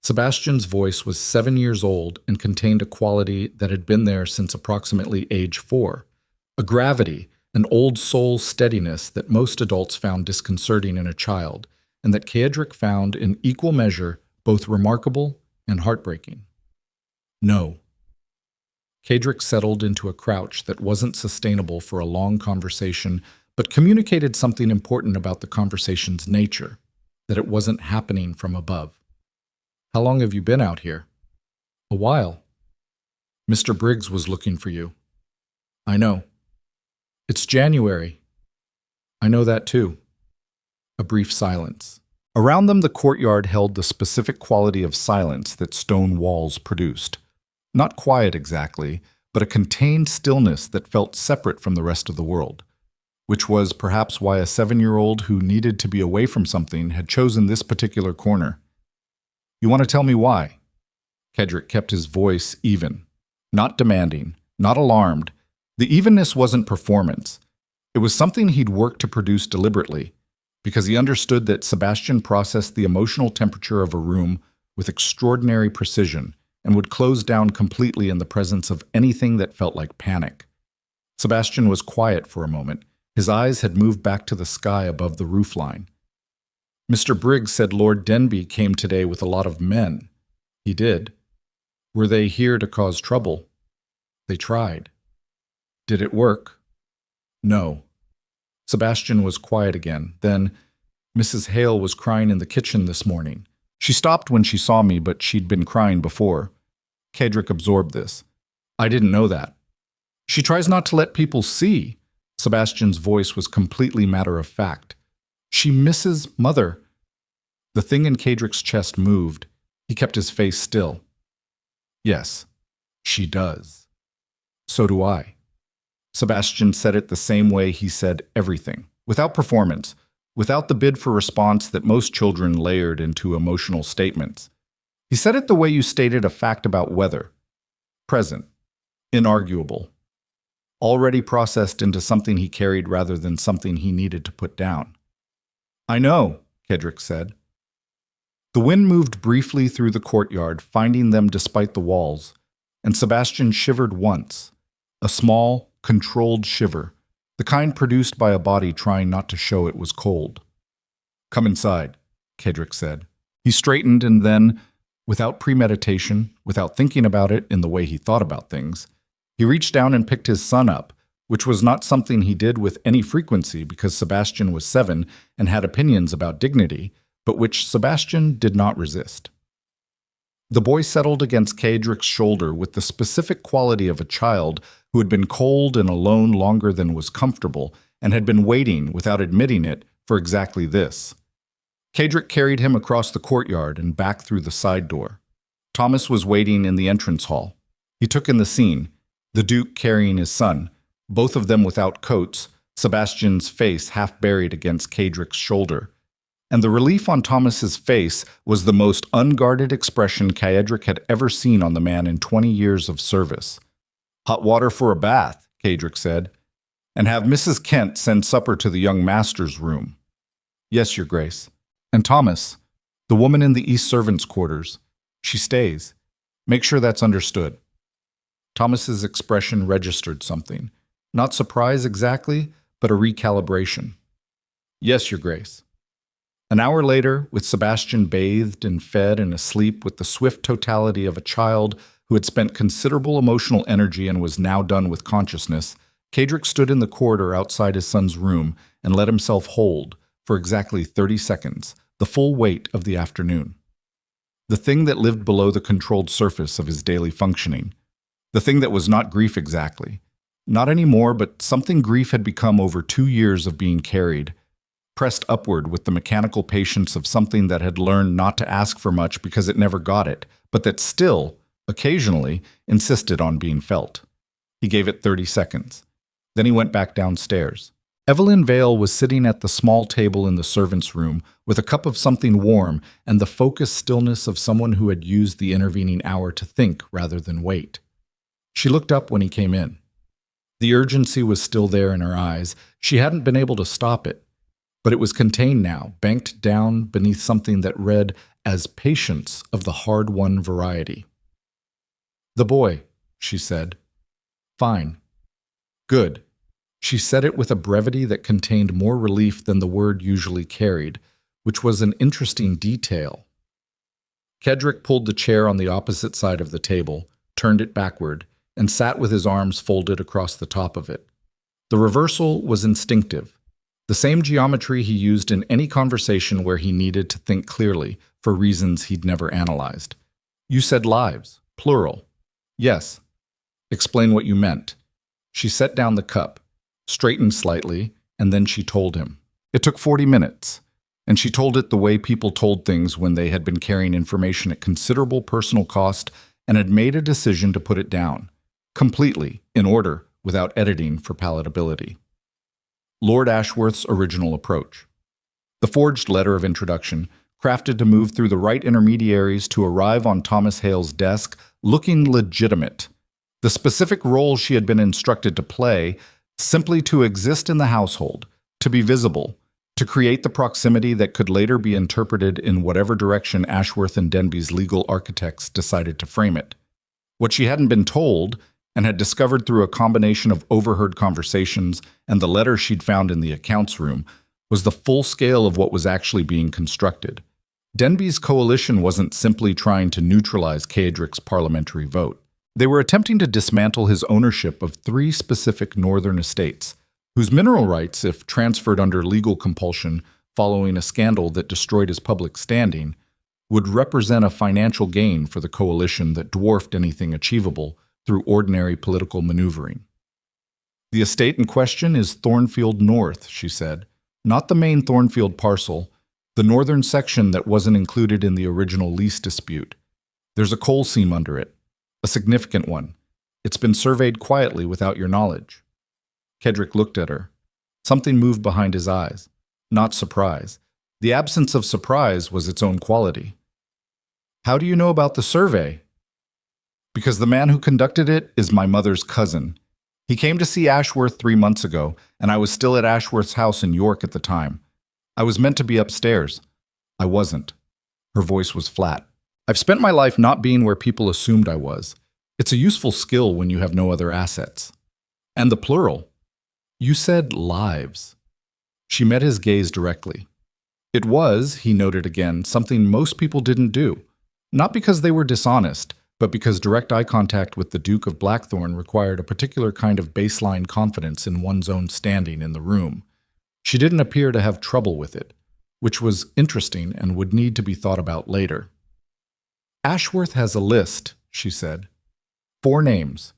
Sebastian's voice was 7 years old and contained a quality that had been there since approximately age 4, a gravity, an old soul steadiness that most adults found disconcerting in a child, and that Kaedric found in equal measure both remarkable and heartbreaking. "No." Kaedric settled into a crouch that wasn't sustainable for a long conversation, but communicated something important about the conversation's nature, that it wasn't happening from above. "How long have you been out here?" "A while." "Mr. Briggs was looking for you." "I know." "It's January." "I know that too." A brief silence. Around them, the courtyard held the specific quality of silence that stone walls produced. Not quiet exactly, but a contained stillness that felt separate from the rest of the world, which was perhaps why a 7-year-old who needed to be away from something had chosen this particular corner. "You want to tell me why?" Kaedric kept his voice even, not demanding, not alarmed. The evenness wasn't performance. It was something he'd worked to produce deliberately, because he understood that Sebastian processed the emotional temperature of a room with extraordinary precision and would close down completely in the presence of anything that felt like panic. Sebastian was quiet for a moment. His eyes had moved back to the sky above the roofline. "Mr. Briggs said Lord Denby came today with a lot of men." "He did." "Were they here to cause trouble?" "They tried." "Did it work?" "No." Sebastian was quiet again. Then, "Mrs. Hale was crying in the kitchen this morning. She stopped when she saw me, but she'd been crying before." Kaedric absorbed this. "I didn't know that." "She tries not to let people see." Sebastian's voice was completely matter-of-fact. "She misses Mother." The thing in Kaedric's chest moved. He kept his face still. "Yes, she does. So do I." Sebastian said it the same way he said everything, without performance, without the bid for response that most children layered into emotional statements. He said it the way you stated a fact about weather. Present. Inarguable. Already processed into something he carried rather than something he needed to put down. "I know," Kaedric said. The wind moved briefly through the courtyard, finding them despite the walls, and Sebastian shivered once, a small, controlled shiver, the kind produced by a body trying not to show it was cold. "Come inside," Kaedric said. He straightened and then, without premeditation, without thinking about it in the way he thought about things, He reached down and picked his son up, which was not something he did with any frequency because Sebastian was 7 and had opinions about dignity, but which Sebastian did not resist. The boy settled against Cedric's shoulder with the specific quality of a child who had been cold and alone longer than was comfortable and had been waiting, without admitting it, for exactly this. Cedric carried him across the courtyard and back through the side door. Thomas was waiting in the entrance hall. He took in the scene, the Duke carrying his son, both of them without coats, Sebastian's face half buried against Cedric's shoulder. And the relief on Thomas's face was the most unguarded expression Cedric had ever seen on the man in 20 years of service. "Hot water for a bath," Cedric said, "and have Mrs. Kent send supper to the young master's room." "Yes, Your Grace." "And Thomas, the woman in the East servants' quarters, she stays. Make sure that's understood." Thomas's expression registered something. Not surprise exactly, but a recalibration. "Yes, Your Grace." An hour later, with Sebastian bathed and fed and asleep with the swift totality of a child who had spent considerable emotional energy and was now done with consciousness, Cedric stood in the corridor outside his son's room and let himself hold, for exactly 30 seconds, the full weight of the afternoon. The thing that lived below the controlled surface of his daily functioning. The thing that was not grief exactly. Not anymore, but something grief had become over 2 years of being carried, pressed upward with the mechanical patience of something that had learned not to ask for much because it never got it, but that still, occasionally, insisted on being felt. He gave it 30 seconds. Then he went back downstairs. Evelyn Vale was sitting at the small table in the servants' room with a cup of something warm and the focused stillness of someone who had used the intervening hour to think rather than wait. She looked up when he came in. The urgency was still there in her eyes. She hadn't been able to stop it. But it was contained now, banked down beneath something that read as patience of the hard-won variety. "The boy," she said. "Fine. Good." She said it with a brevity that contained more relief than the word usually carried, which was an interesting detail. Cedric pulled the chair on the opposite side of the table, turned it backward, and sat with his arms folded across the top of it. The reversal was instinctive. The same geometry he used in any conversation where he needed to think clearly, for reasons he'd never analyzed. "You said lives, plural." "Yes." "Explain what you meant." She set down the cup, straightened slightly, and then she told him. It took 40 minutes, and she told it the way people told things when they had been carrying information at considerable personal cost and had made a decision to put it down, completely, in order, without editing for palatability. Lord Ashworth's original approach. The forged letter of introduction, crafted to move through the right intermediaries to arrive on Thomas Hale's desk, looking legitimate. The specific role she had been instructed to play, simply to exist in the household, to be visible, to create the proximity that could later be interpreted in whatever direction Ashworth and Denby's legal architects decided to frame it. What she hadn't been told, and had discovered through a combination of overheard conversations and the letter she'd found in the accounts room, was the full scale of what was actually being constructed. Denby's coalition wasn't simply trying to neutralize Cedric's parliamentary vote. They were attempting to dismantle his ownership of 3 specific northern estates, whose mineral rights, if transferred under legal compulsion following a scandal that destroyed his public standing, would represent a financial gain for the coalition that dwarfed anything achievable through ordinary political maneuvering. "The estate in question is Thornfield North," she said. "Not the main Thornfield parcel, the northern section that wasn't included in the original lease dispute. There's a coal seam under it, a significant one. It's been surveyed quietly without your knowledge." Cedric looked at her. Something moved behind his eyes. Not surprise. The absence of surprise was its own quality. "How do you know about the survey?" "Because the man who conducted it is my mother's cousin. He came to see Ashworth 3 months ago, and I was still at Ashworth's house in York at the time. I was meant to be upstairs. I wasn't." Her voice was flat. "I've spent my life not being where people assumed I was. It's a useful skill when you have no other assets." "And the plural." "You said lives." She met his gaze directly. It was, he noted again, something most people didn't do. Not because they were dishonest, but because direct eye contact with the Duke of Blackthorne required a particular kind of baseline confidence in one's own standing in the room. She didn't appear to have trouble with it, which was interesting and would need to be thought about later. Ashworth has a list, she said. 4 names.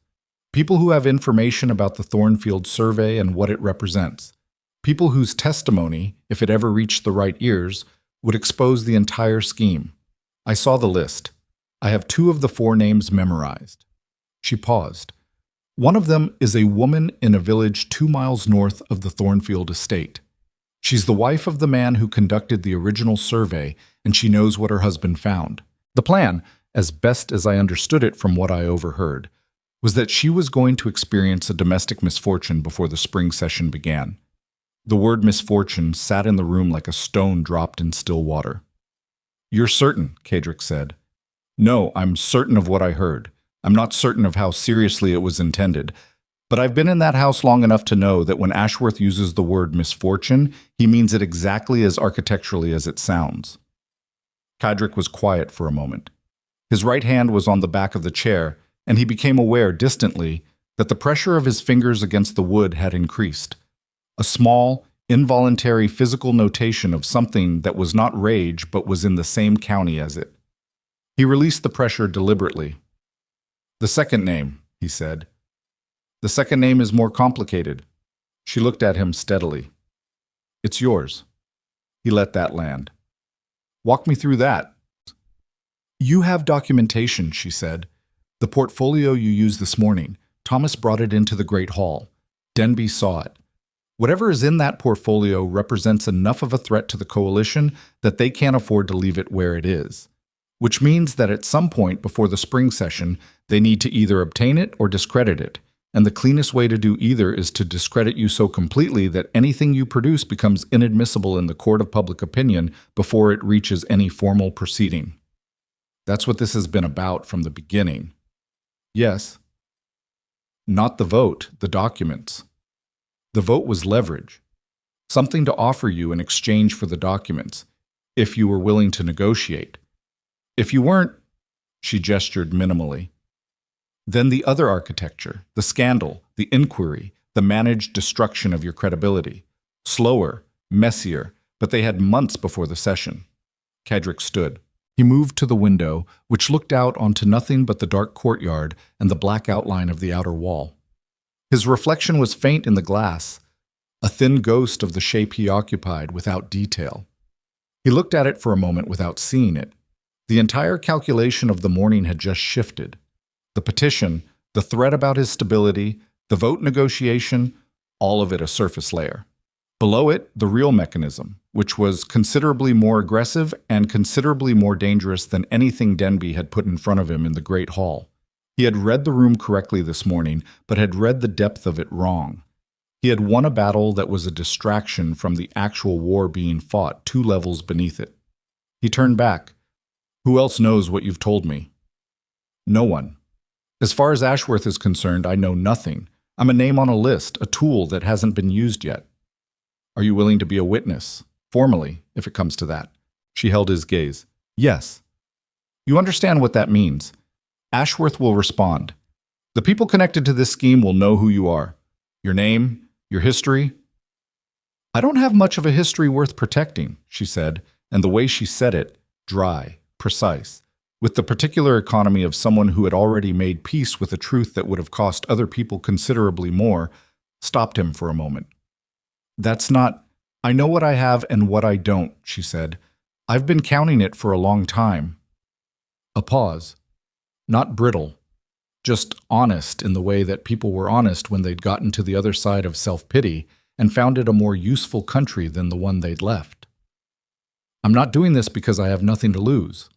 People who have information about the Thornfield survey and what it represents. People whose testimony, if it ever reached the right ears, would expose the entire scheme. I saw the list. I have 2 of the 4 names memorized. She paused. One of them is a woman in a village 2 miles north of the Thornfield estate. She's the wife of the man who conducted the original survey, and she knows what her husband found. The plan, as best as I understood it from what I overheard, was that she was going to experience a domestic misfortune before the spring session began. The word misfortune sat in the room like a stone dropped in still water. "You're certain," Kadrick said. "No, I'm certain of what I heard. I'm not certain of how seriously it was intended. But I've been in that house long enough to know that when Ashworth uses the word misfortune, he means it exactly as architecturally as it sounds." Kadrick was quiet for a moment. His right hand was on the back of the chair, and he became aware distantly that the pressure of his fingers against the wood had increased. A small, involuntary physical notation of something that was not rage but was in the same county as it. He released the pressure deliberately. "The second name," he said. "The second name is more complicated." She looked at him steadily. "It's yours." He let that land. "Walk me through that." "You have documentation," she said. "The portfolio you used this morning. Thomas brought it into the Great Hall. Denby saw it. Whatever is in that portfolio represents enough of a threat to the coalition that they can't afford to leave it where it is. Which means that at some point before the spring session, they need to either obtain it or discredit it. And the cleanest way to do either is to discredit you so completely that anything you produce becomes inadmissible in the court of public opinion before it reaches any formal proceeding. That's what this has been about from the beginning." "Yes." "Not the vote, the documents. The vote was leverage, something to offer you in exchange for the documents, if you were willing to negotiate. If you weren't," she gestured minimally, "then the other architecture, the scandal, the inquiry, the managed destruction of your credibility. Slower, messier, but they had months before the session." Kadrick stood. He moved to the window, which looked out onto nothing but the dark courtyard and the black outline of the outer wall. His reflection was faint in the glass, a thin ghost of the shape he occupied without detail. He looked at it for a moment without seeing it. The entire calculation of the morning had just shifted. The petition, the threat about his stability, the vote negotiation, all of it a surface layer. Below it, the real mechanism, which was considerably more aggressive and considerably more dangerous than anything Denby had put in front of him in the Great Hall. He had read the room correctly this morning, but had read the depth of it wrong. He had won a battle that was a distraction from the actual war being fought 2 levels beneath it. He turned back. "Who else knows what you've told me?" "No one. As far as Ashworth is concerned, I know nothing. I'm a name on a list, a tool that hasn't been used yet." "Are you willing to be a witness? Formally, if it comes to that." She held his gaze. "Yes." "You understand what that means. Ashworth will respond. The people connected to this scheme will know who you are. Your name, your history." "I don't have much of a history worth protecting," she said, and the way she said it, dry, precise, with the particular economy of someone who had already made peace with a truth that would have cost other people considerably more, stopped him for a moment. "That's not— I know what I have and what I don't," she said. "I've been counting it for a long time." A pause. Not brittle, just honest in the way that people were honest when they'd gotten to the other side of self-pity and found it a more useful country than the one they'd left. "I'm not doing this because I have nothing to lose.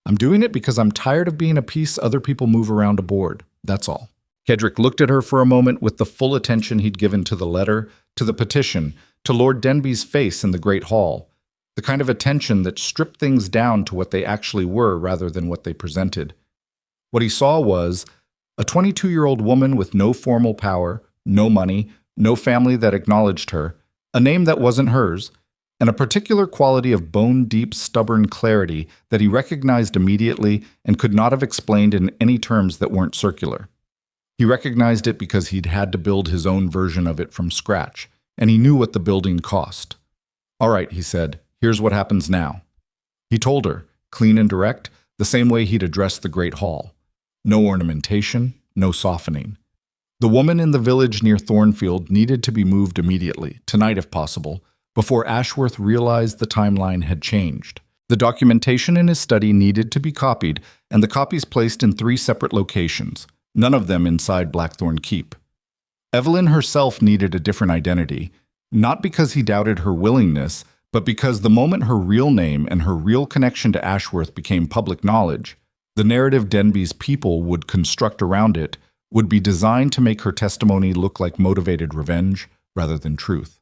I'm doing it because I'm tired of being a piece other people move around a board. That's all." Kadrick looked at her for a moment with the full attention he'd given to the letter, to the petition, to Lord Denby's face in the Great Hall, the kind of attention that stripped things down to what they actually were rather than what they presented. What he saw was a 22-year-old woman with no formal power, no money, no family that acknowledged her, a name that wasn't hers, and a particular quality of bone-deep, stubborn clarity that he recognized immediately and could not have explained in any terms that weren't circular. He recognized it because he'd had to build his own version of it from scratch, and he knew what the building cost. "All right," he said, "here's what happens now." He told her, clean and direct, the same way he'd addressed the Great Hall. No ornamentation, no softening. The woman in the village near Thornfield needed to be moved immediately, tonight if possible, before Ashworth realized the timeline had changed. The documentation in his study needed to be copied, and the copies placed in 3 separate locations, none of them inside Blackthorne Keep. Evelyn herself needed a different identity, not because he doubted her willingness, but because the moment her real name and her real connection to Ashworth became public knowledge, the narrative Denby's people would construct around it would be designed to make her testimony look like motivated revenge rather than truth.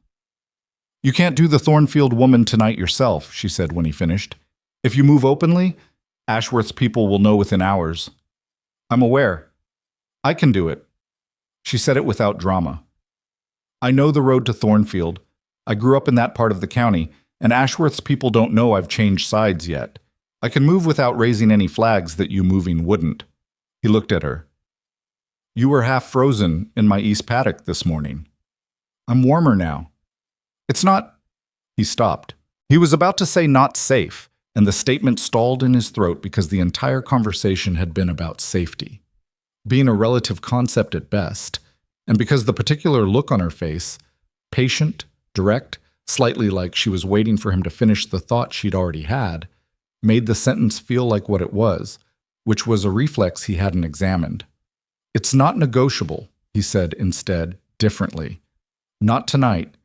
"You can't do the Thornfield woman tonight yourself," she said when he finished. "If you move openly, Ashworth's people will know within hours." "I'm aware. I can do it." She said it without drama. "I know the road to Thornfield. I grew up in that part of the county, and Ashworth's people don't know I've changed sides yet. I can move without raising any flags that you moving wouldn't." He looked at her. "You were half frozen in my east paddock this morning. I'm warmer now. It's not—" He stopped. He was about to say "not safe," and the statement stalled in his throat because the entire conversation had been about safety, being a relative concept at best, and because the particular look on her face, patient, direct, slightly like she was waiting for him to finish the thought she'd already had, made the sentence feel like what it was, which was a reflex he hadn't examined. "It's not negotiable," he said instead, differently. "Not tonight.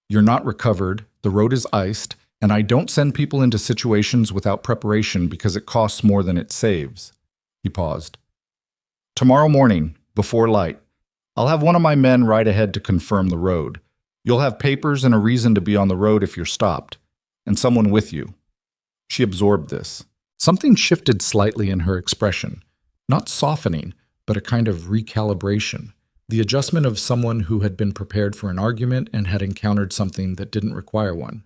You're not recovered, the road is iced, and I don't send people into situations without preparation because it costs more than it saves." He paused. "Tomorrow morning, before light, I'll have one of my men ride ahead to confirm the road. You'll have papers and a reason to be on the road if you're stopped, and someone with you." She absorbed this. Something shifted slightly in her expression, not softening, but a kind of recalibration, the adjustment of someone who had been prepared for an argument and had encountered something that didn't require one.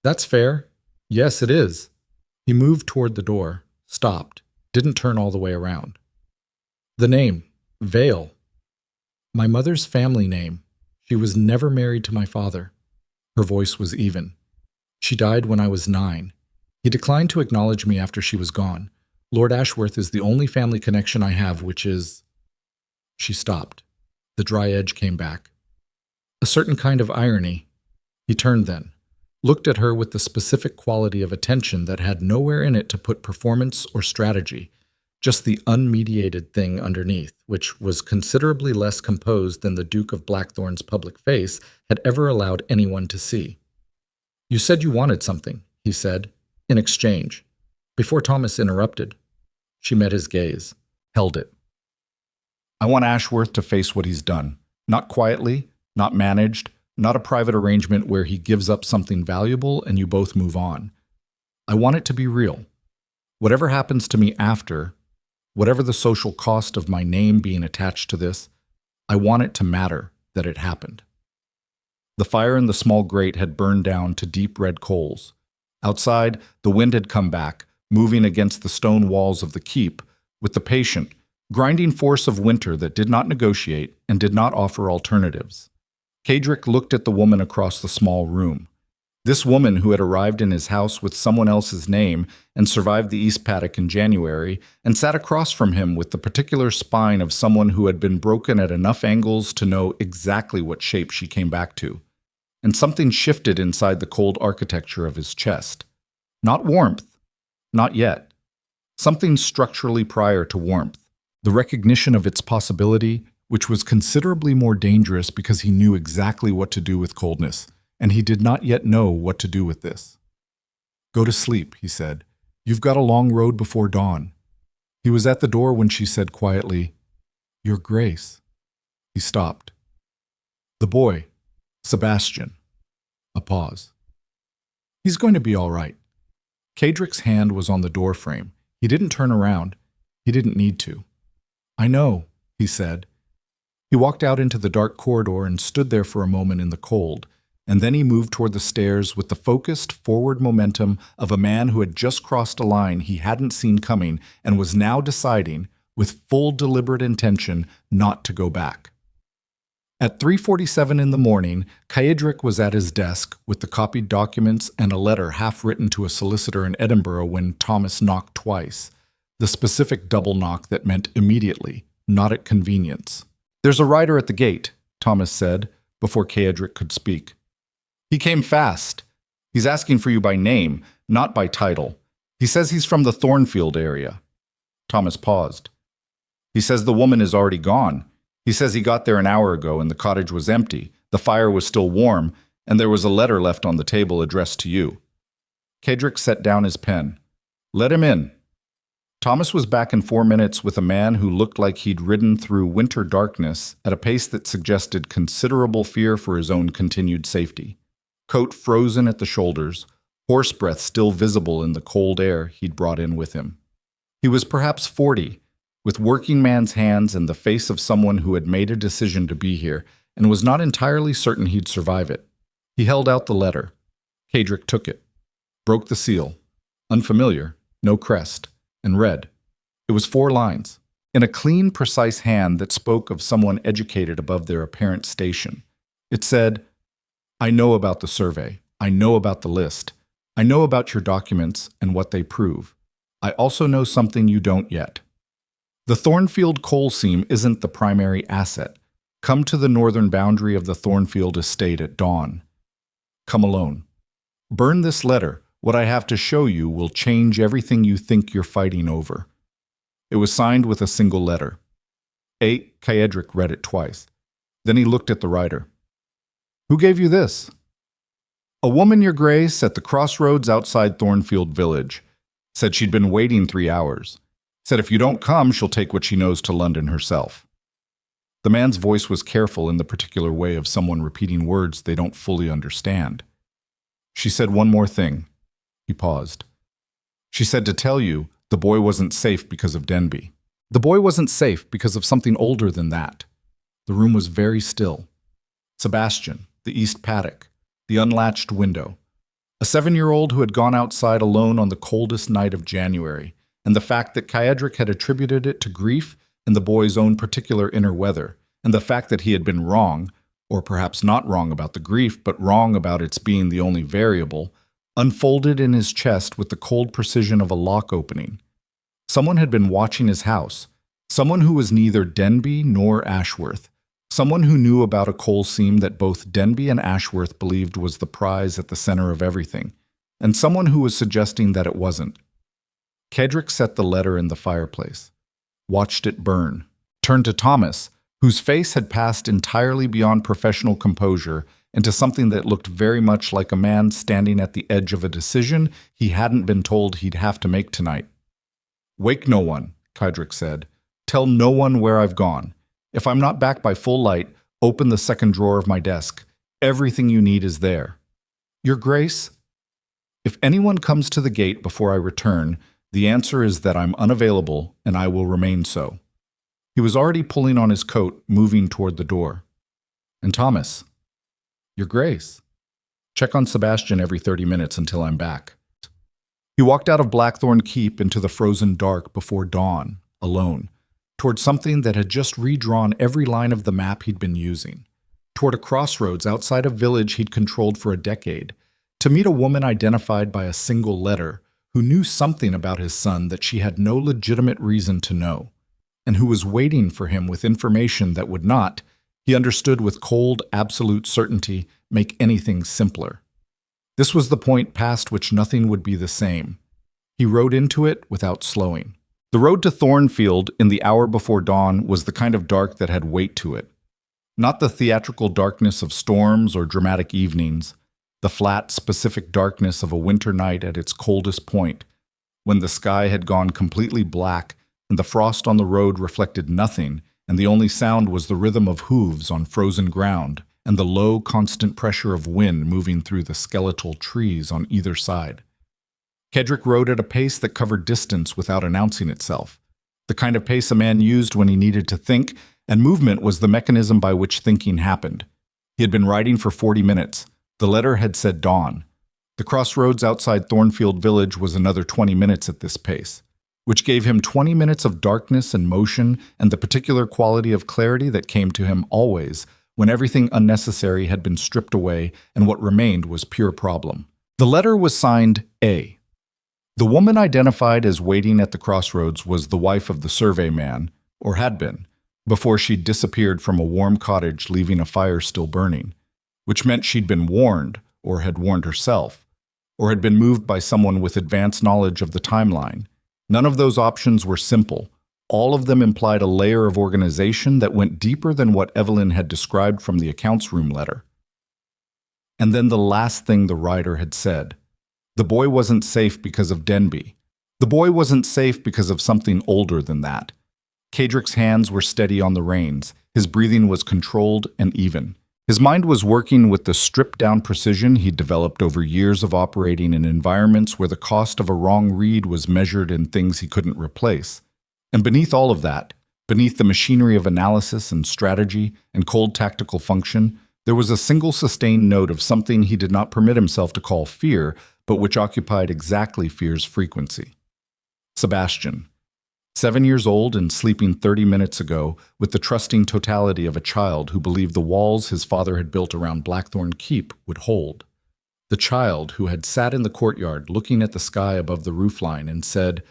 "That's fair. Yes, it is." He moved toward the door, stopped, didn't turn all the way around. "The name, Vale. My mother's family name. She was never married to my father." Her voice was even. "She died when I was 9. He declined to acknowledge me after she was gone. Lord Ashworth is the only family connection I have, which is—" She stopped. The dry edge came back. A certain kind of irony. He turned then, looked at her with the specific quality of attention that had nowhere in it to put performance or strategy, just the unmediated thing underneath, which was considerably less composed than the Duke of Blackthorne's public face had ever allowed anyone to see. "You said you wanted something," he said, "in exchange." Before Thomas interrupted, she met his gaze, held it. "I want Ashworth to face what he's done. Not quietly, not managed, not a private arrangement where he gives up something valuable and you both move on. I want it to be real. Whatever happens to me after, whatever the social cost of my name being attached to this, I want it to matter that it happened." The fire in the small grate had burned down to deep red coals. Outside, the wind had come back, moving against the stone walls of the keep, with the patient, grinding force of winter that did not negotiate and did not offer alternatives. Cadric looked at the woman across the small room. This woman who had arrived in his house with someone else's name and survived the East Paddock in January and sat across from him with the particular spine of someone who had been broken at enough angles to know exactly what shape she came back to. And something shifted inside the cold architecture of his chest. Not warmth. Not yet. Something structurally prior to warmth. The recognition of its possibility, which was considerably more dangerous because he knew exactly what to do with coldness, and he did not yet know what to do with this. "Go to sleep," he said. "You've got a long road before dawn." He was at the door when she said quietly, "Your Grace." He stopped. "The boy, Sebastian." A pause. "He's going to be all right." Cadric's hand was on the door frame. He didn't turn around. He didn't need to. "I know," he said. He walked out into the dark corridor and stood there for a moment in the cold, and then he moved toward the stairs with the focused, forward momentum of a man who had just crossed a line he hadn't seen coming and was now deciding, with full deliberate intention, not to go back. At 3:47 in the morning, Caedric was at his desk with the copied documents and a letter half written to a solicitor in Edinburgh when Thomas knocked twice, the specific double knock that meant immediately, not at convenience. "There's a rider at the gate," Thomas said, before Caedric could speak. "He came fast. He's asking for you by name, not by title. He says he's from the Thornfield area." Thomas paused. "He says the woman is already gone. He says he got there an hour ago and the cottage was empty, the fire was still warm, and there was a letter left on the table addressed to you." Caedric set down his pen. "Let him in." Thomas was back in 4 minutes with a man who looked like he'd ridden through winter darkness at a pace that suggested considerable fear for his own continued safety. Coat frozen at the shoulders, horse breath still visible in the cold air he'd brought in with him. He was perhaps 40, with working man's hands and the face of someone who had made a decision to be here and was not entirely certain he'd survive it. He held out the letter. Caedric took it, broke the seal, unfamiliar, no crest, and read. It was 4 lines, in a clean, precise hand that spoke of someone educated above their apparent station. It said, "I know about the survey. I know about the list. I know about your documents and what they prove. I also know something you don't yet. The Thornfield coal seam isn't the primary asset. Come to the northern boundary of the Thornfield estate at dawn. Come alone. Burn this letter. What I have to show you will change everything you think you're fighting over." It was signed with a single letter. Caedric read it twice. Then he looked at the writer. "Who gave you this?" "A woman, Your Grace, at the crossroads outside Thornfield Village. Said she'd been waiting 3 hours. Said if you don't come, she'll take what she knows to London herself." The man's voice was careful in the particular way of someone repeating words they don't fully understand. "She said one more thing." He paused. "She said to tell you the boy wasn't safe because of Denby. The boy wasn't safe because of something older than that." The room was very still. Sebastian, the east paddock, the unlatched window. A 7-year-old who had gone outside alone on the coldest night of January, and the fact that Caedric had attributed it to grief and the boy's own particular inner weather, and the fact that he had been wrong, or perhaps not wrong about the grief, but wrong about its being the only variable, unfolded in his chest with the cold precision of a lock opening. Someone had been watching his house, someone who was neither Denby nor Ashworth, someone who knew about a coal seam that both Denby and Ashworth believed was the prize at the center of everything, and someone who was suggesting that it wasn't. Caedric set the letter in the fireplace, watched it burn, turned to Thomas, whose face had passed entirely beyond professional composure into something that looked very much like a man standing at the edge of a decision he hadn't been told he'd have to make tonight. "Wake no one," Caedric said. "Tell no one where I've gone. If I'm not back by full light, open the second drawer of my desk. Everything you need is there. Your Grace, if anyone comes to the gate before I return, the answer is that I'm unavailable and I will remain so." He was already pulling on his coat, moving toward the door. "And Thomas, Your Grace, check on Sebastian every 30 minutes until I'm back." He walked out of Blackthorne Keep into the frozen dark before dawn, alone, toward something that had just redrawn every line of the map he'd been using, toward a crossroads outside a village he'd controlled for a decade, to meet a woman identified by a single letter who knew something about his son that she had no legitimate reason to know, and who was waiting for him with information that would not, he understood with cold, absolute certainty, make anything simpler. This was the point past which nothing would be the same. He rode into it without slowing. The road to Thornfield in the hour before dawn was the kind of dark that had weight to it. Not the theatrical darkness of storms or dramatic evenings, the flat, specific darkness of a winter night at its coldest point, when the sky had gone completely black and the frost on the road reflected nothing, and the only sound was the rhythm of hooves on frozen ground and the low, constant pressure of wind moving through the skeletal trees on either side. Caedric rode at a pace that covered distance without announcing itself, the kind of pace a man used when he needed to think, and movement was the mechanism by which thinking happened. He had been riding for 40 minutes, The letter had said dawn. The crossroads outside Thornfield Village was another 20 minutes at this pace, which gave him 20 minutes of darkness and motion and the particular quality of clarity that came to him always when everything unnecessary had been stripped away and what remained was pure problem. The letter was signed A. The woman identified as waiting at the crossroads was the wife of the survey man, or had been, before she'd disappeared from a warm cottage leaving a fire still burning, which meant she'd been warned, or had warned herself, or had been moved by someone with advanced knowledge of the timeline. None of those options were simple. All of them implied a layer of organization that went deeper than what Evelyn had described from the accounts room letter. And then the last thing the writer had said. The boy wasn't safe because of Denby. The boy wasn't safe because of something older than that. Cadrick's hands were steady on the reins. His breathing was controlled and even. His mind was working with the stripped-down precision he'd developed over years of operating in environments where the cost of a wrong read was measured in things he couldn't replace. And beneath all of that, beneath the machinery of analysis and strategy and cold tactical function, there was a single sustained note of something he did not permit himself to call fear, but which occupied exactly fear's frequency. Sebastian. 7 years old and sleeping 30 minutes ago with the trusting totality of a child who believed the walls his father had built around Blackthorne Keep would hold. The child who had sat in the courtyard looking at the sky above the roofline and said,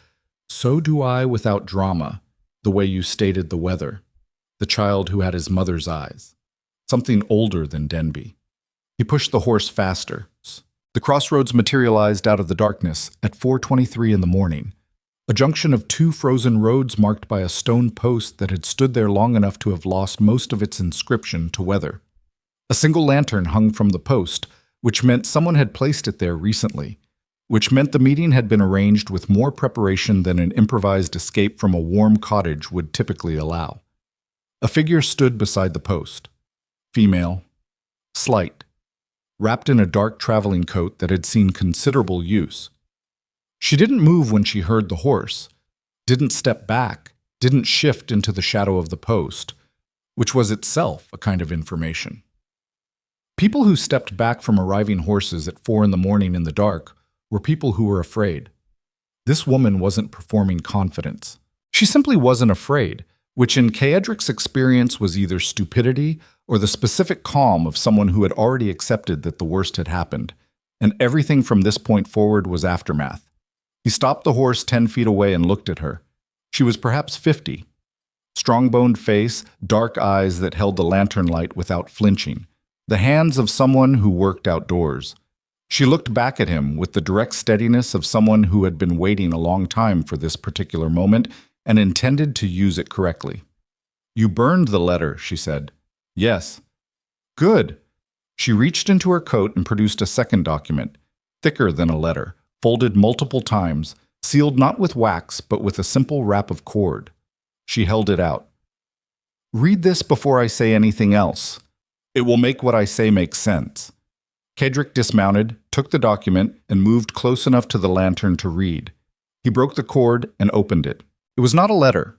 "So do I without drama, the way you stated the weather." The child who had his mother's eyes. Something older than Denby. He pushed the horse faster. The crossroads materialized out of the darkness at 4:23 in the morning. A junction of two frozen roads marked by a stone post that had stood there long enough to have lost most of its inscription to weather. A single lantern hung from the post, which meant someone had placed it there recently, which meant the meeting had been arranged with more preparation than an improvised escape from a warm cottage would typically allow. A figure stood beside the post. Female. Slight. Wrapped in a dark traveling coat that had seen considerable use. She didn't move when she heard the horse, didn't step back, didn't shift into the shadow of the post, which was itself a kind of information. People who stepped back from arriving horses at 4 in the morning in the dark were people who were afraid. This woman wasn't performing confidence. She simply wasn't afraid, which in Keedrick's experience was either stupidity or the specific calm of someone who had already accepted that the worst had happened, and everything from this point forward was aftermath. He stopped the horse 10 feet away and looked at her. She was perhaps 50. Strong-boned face, dark eyes that held the lantern light without flinching. The hands of someone who worked outdoors. She looked back at him with the direct steadiness of someone who had been waiting a long time for this particular moment and intended to use it correctly. "You burned the letter," she said. "Yes." "Good." She reached into her coat and produced a second document, thicker than a letter, folded multiple times, sealed not with wax but with a simple wrap of cord. She held it out. "Read this before I say anything else. It will make what I say make sense." Keedrick dismounted, took the document, and moved close enough to the lantern to read. He broke the cord and opened it. It was not a letter.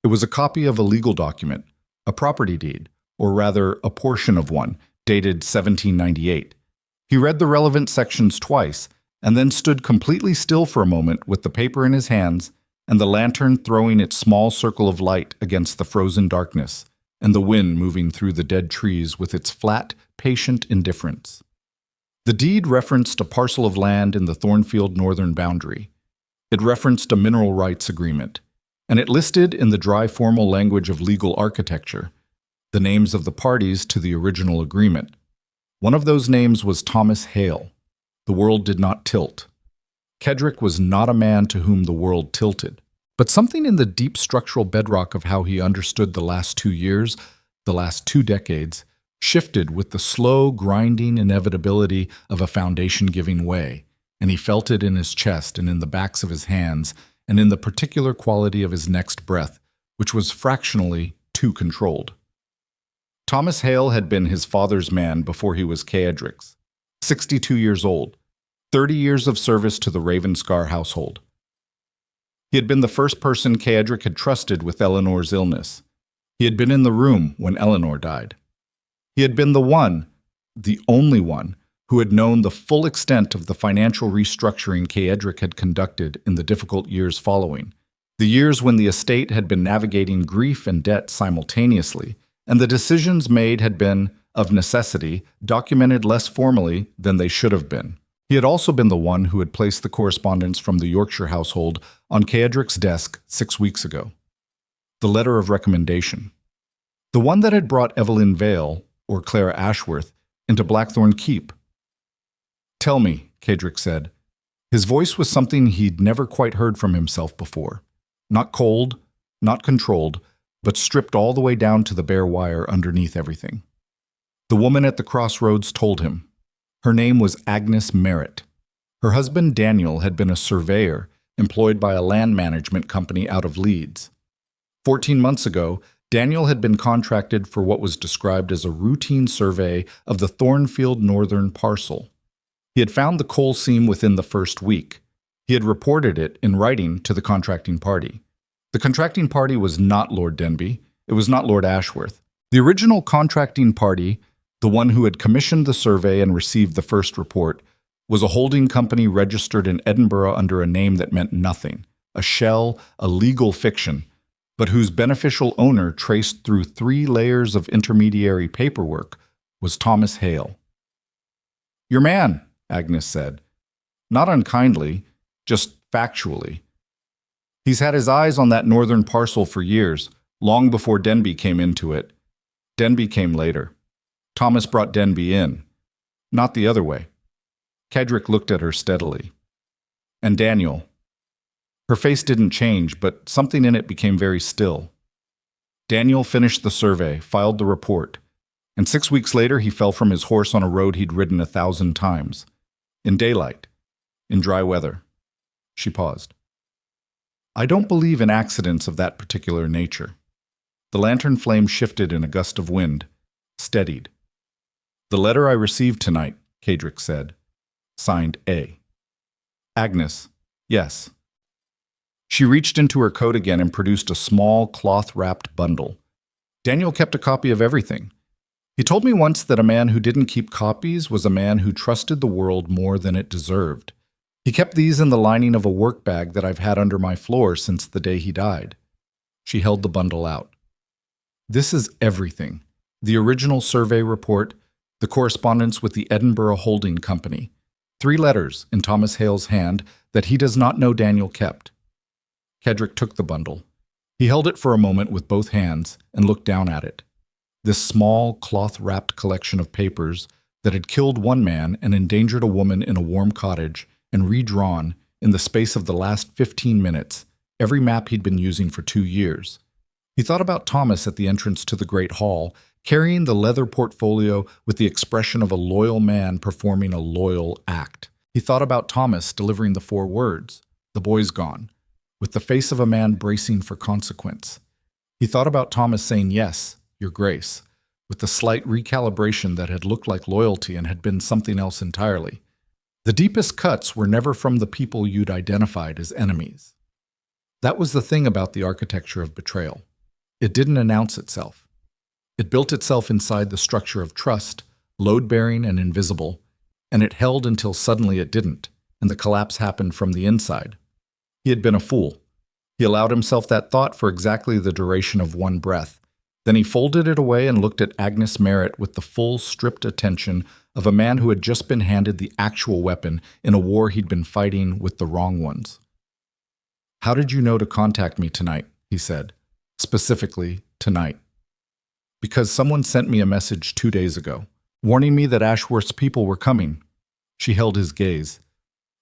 It was a copy of a legal document, a property deed, or rather a portion of one, dated 1798. He read the relevant sections twice, and then stood completely still for a moment with the paper in his hands and the lantern throwing its small circle of light against the frozen darkness, and the wind moving through the dead trees with its flat, patient indifference. The deed referenced a parcel of land in the Thornfield northern boundary. It referenced a mineral rights agreement, and it listed in the dry formal language of legal architecture the names of the parties to the original agreement. One of those names was Thomas Hale. The world did not tilt. Keedrick was not a man to whom the world tilted, but something in the deep structural bedrock of how he understood the last 2 years, the last 2 decades, shifted with the slow, grinding inevitability of a foundation giving way, and he felt it in his chest and in the backs of his hands and in the particular quality of his next breath, which was fractionally too controlled. Thomas Hale had been his father's man before he was Keedrick's. 62 years old, 30 years of service to the Ravenscar household. He had been the first person Keedrick had trusted with Eleanor's illness. He had been in the room when Eleanor died. He had been the one, the only one, who had known the full extent of the financial restructuring Keedric had conducted in the difficult years following, the years when the estate had been navigating grief and debt simultaneously, and the decisions made had been, of necessity, documented less formally than they should have been. He had also been the one who had placed the correspondence from the Yorkshire household on Keedric's desk 6 weeks ago. The letter of recommendation. The one that had brought Evelyn Vale, or Clara Ashworth, into Blackthorne Keep. "Tell me," Keedric said. His voice was something he'd never quite heard from himself before. Not cold, not controlled, but stripped all the way down to the bare wire underneath everything. The woman at the crossroads told him. Her name was Agnes Merritt. Her husband Daniel had been a surveyor employed by a land management company out of Leeds. 14 months ago, Daniel had been contracted for what was described as a routine survey of the Thornfield Northern parcel. He had found the coal seam within the first week. He had reported it in writing to the contracting party. The contracting party was not Lord Denby. It was not Lord Ashworth. The original contracting party, the one who had commissioned the survey and received the first report, was a holding company registered in Edinburgh under a name that meant nothing, a shell, a legal fiction, but whose beneficial owner, traced through 3 layers of intermediary paperwork, was Thomas Hale. "Your man," Agnes said. Not unkindly, just factually. "He's had his eyes on that northern parcel for years, long before Denby came into it. Denby came later. Thomas brought Denby in. Not the other way." Keedric looked at her steadily. "And Daniel." Her face didn't change, but something in it became very still. "Daniel finished the survey, filed the report, and 6 weeks later he fell from his horse on a road he'd ridden 1,000 times. In daylight. In dry weather." She paused. "I don't believe in accidents of that particular nature." The lantern flame shifted in a gust of wind, steadied. "The letter I received tonight," Keedric said. Signed A. "Agnes, yes." She reached into her coat again and produced a small, cloth-wrapped bundle. "Daniel kept a copy of everything. He told me once that a man who didn't keep copies was a man who trusted the world more than it deserved. He kept these in the lining of a work bag that I've had under my floor since the day he died." She held the bundle out. "This is everything. The original survey report, the correspondence with the Edinburgh Holding Company, 3 letters in Thomas Hale's hand that he does not know Daniel kept." Keedric took the bundle. He held it for a moment with both hands and looked down at it. This small, cloth-wrapped collection of papers that had killed one man and endangered a woman in a warm cottage and redrawn, in the space of the last 15 minutes, every map he'd been using for 2 years. He thought about Thomas at the entrance to the great hall, carrying the leather portfolio with the expression of a loyal man performing a loyal act. He thought about Thomas delivering the 4 words, "The boy's gone," with the face of a man bracing for consequence. He thought about Thomas saying, "Yes, Your Grace," with the slight recalibration that had looked like loyalty and had been something else entirely. The deepest cuts were never from the people you'd identified as enemies. That was the thing about the architecture of betrayal. It didn't announce itself. It built itself inside the structure of trust, load-bearing and invisible, and it held until suddenly it didn't, and the collapse happened from the inside. He had been a fool. He allowed himself that thought for exactly the duration of 1 breath. Then he folded it away and looked at Agnes Merritt with the full, stripped attention of a man who had just been handed the actual weapon in a war he'd been fighting with the wrong ones. "How did you know to contact me tonight?" he said. "Specifically, tonight." "Because someone sent me a message 2 days ago, warning me that Ashworth's people were coming." She held his gaze.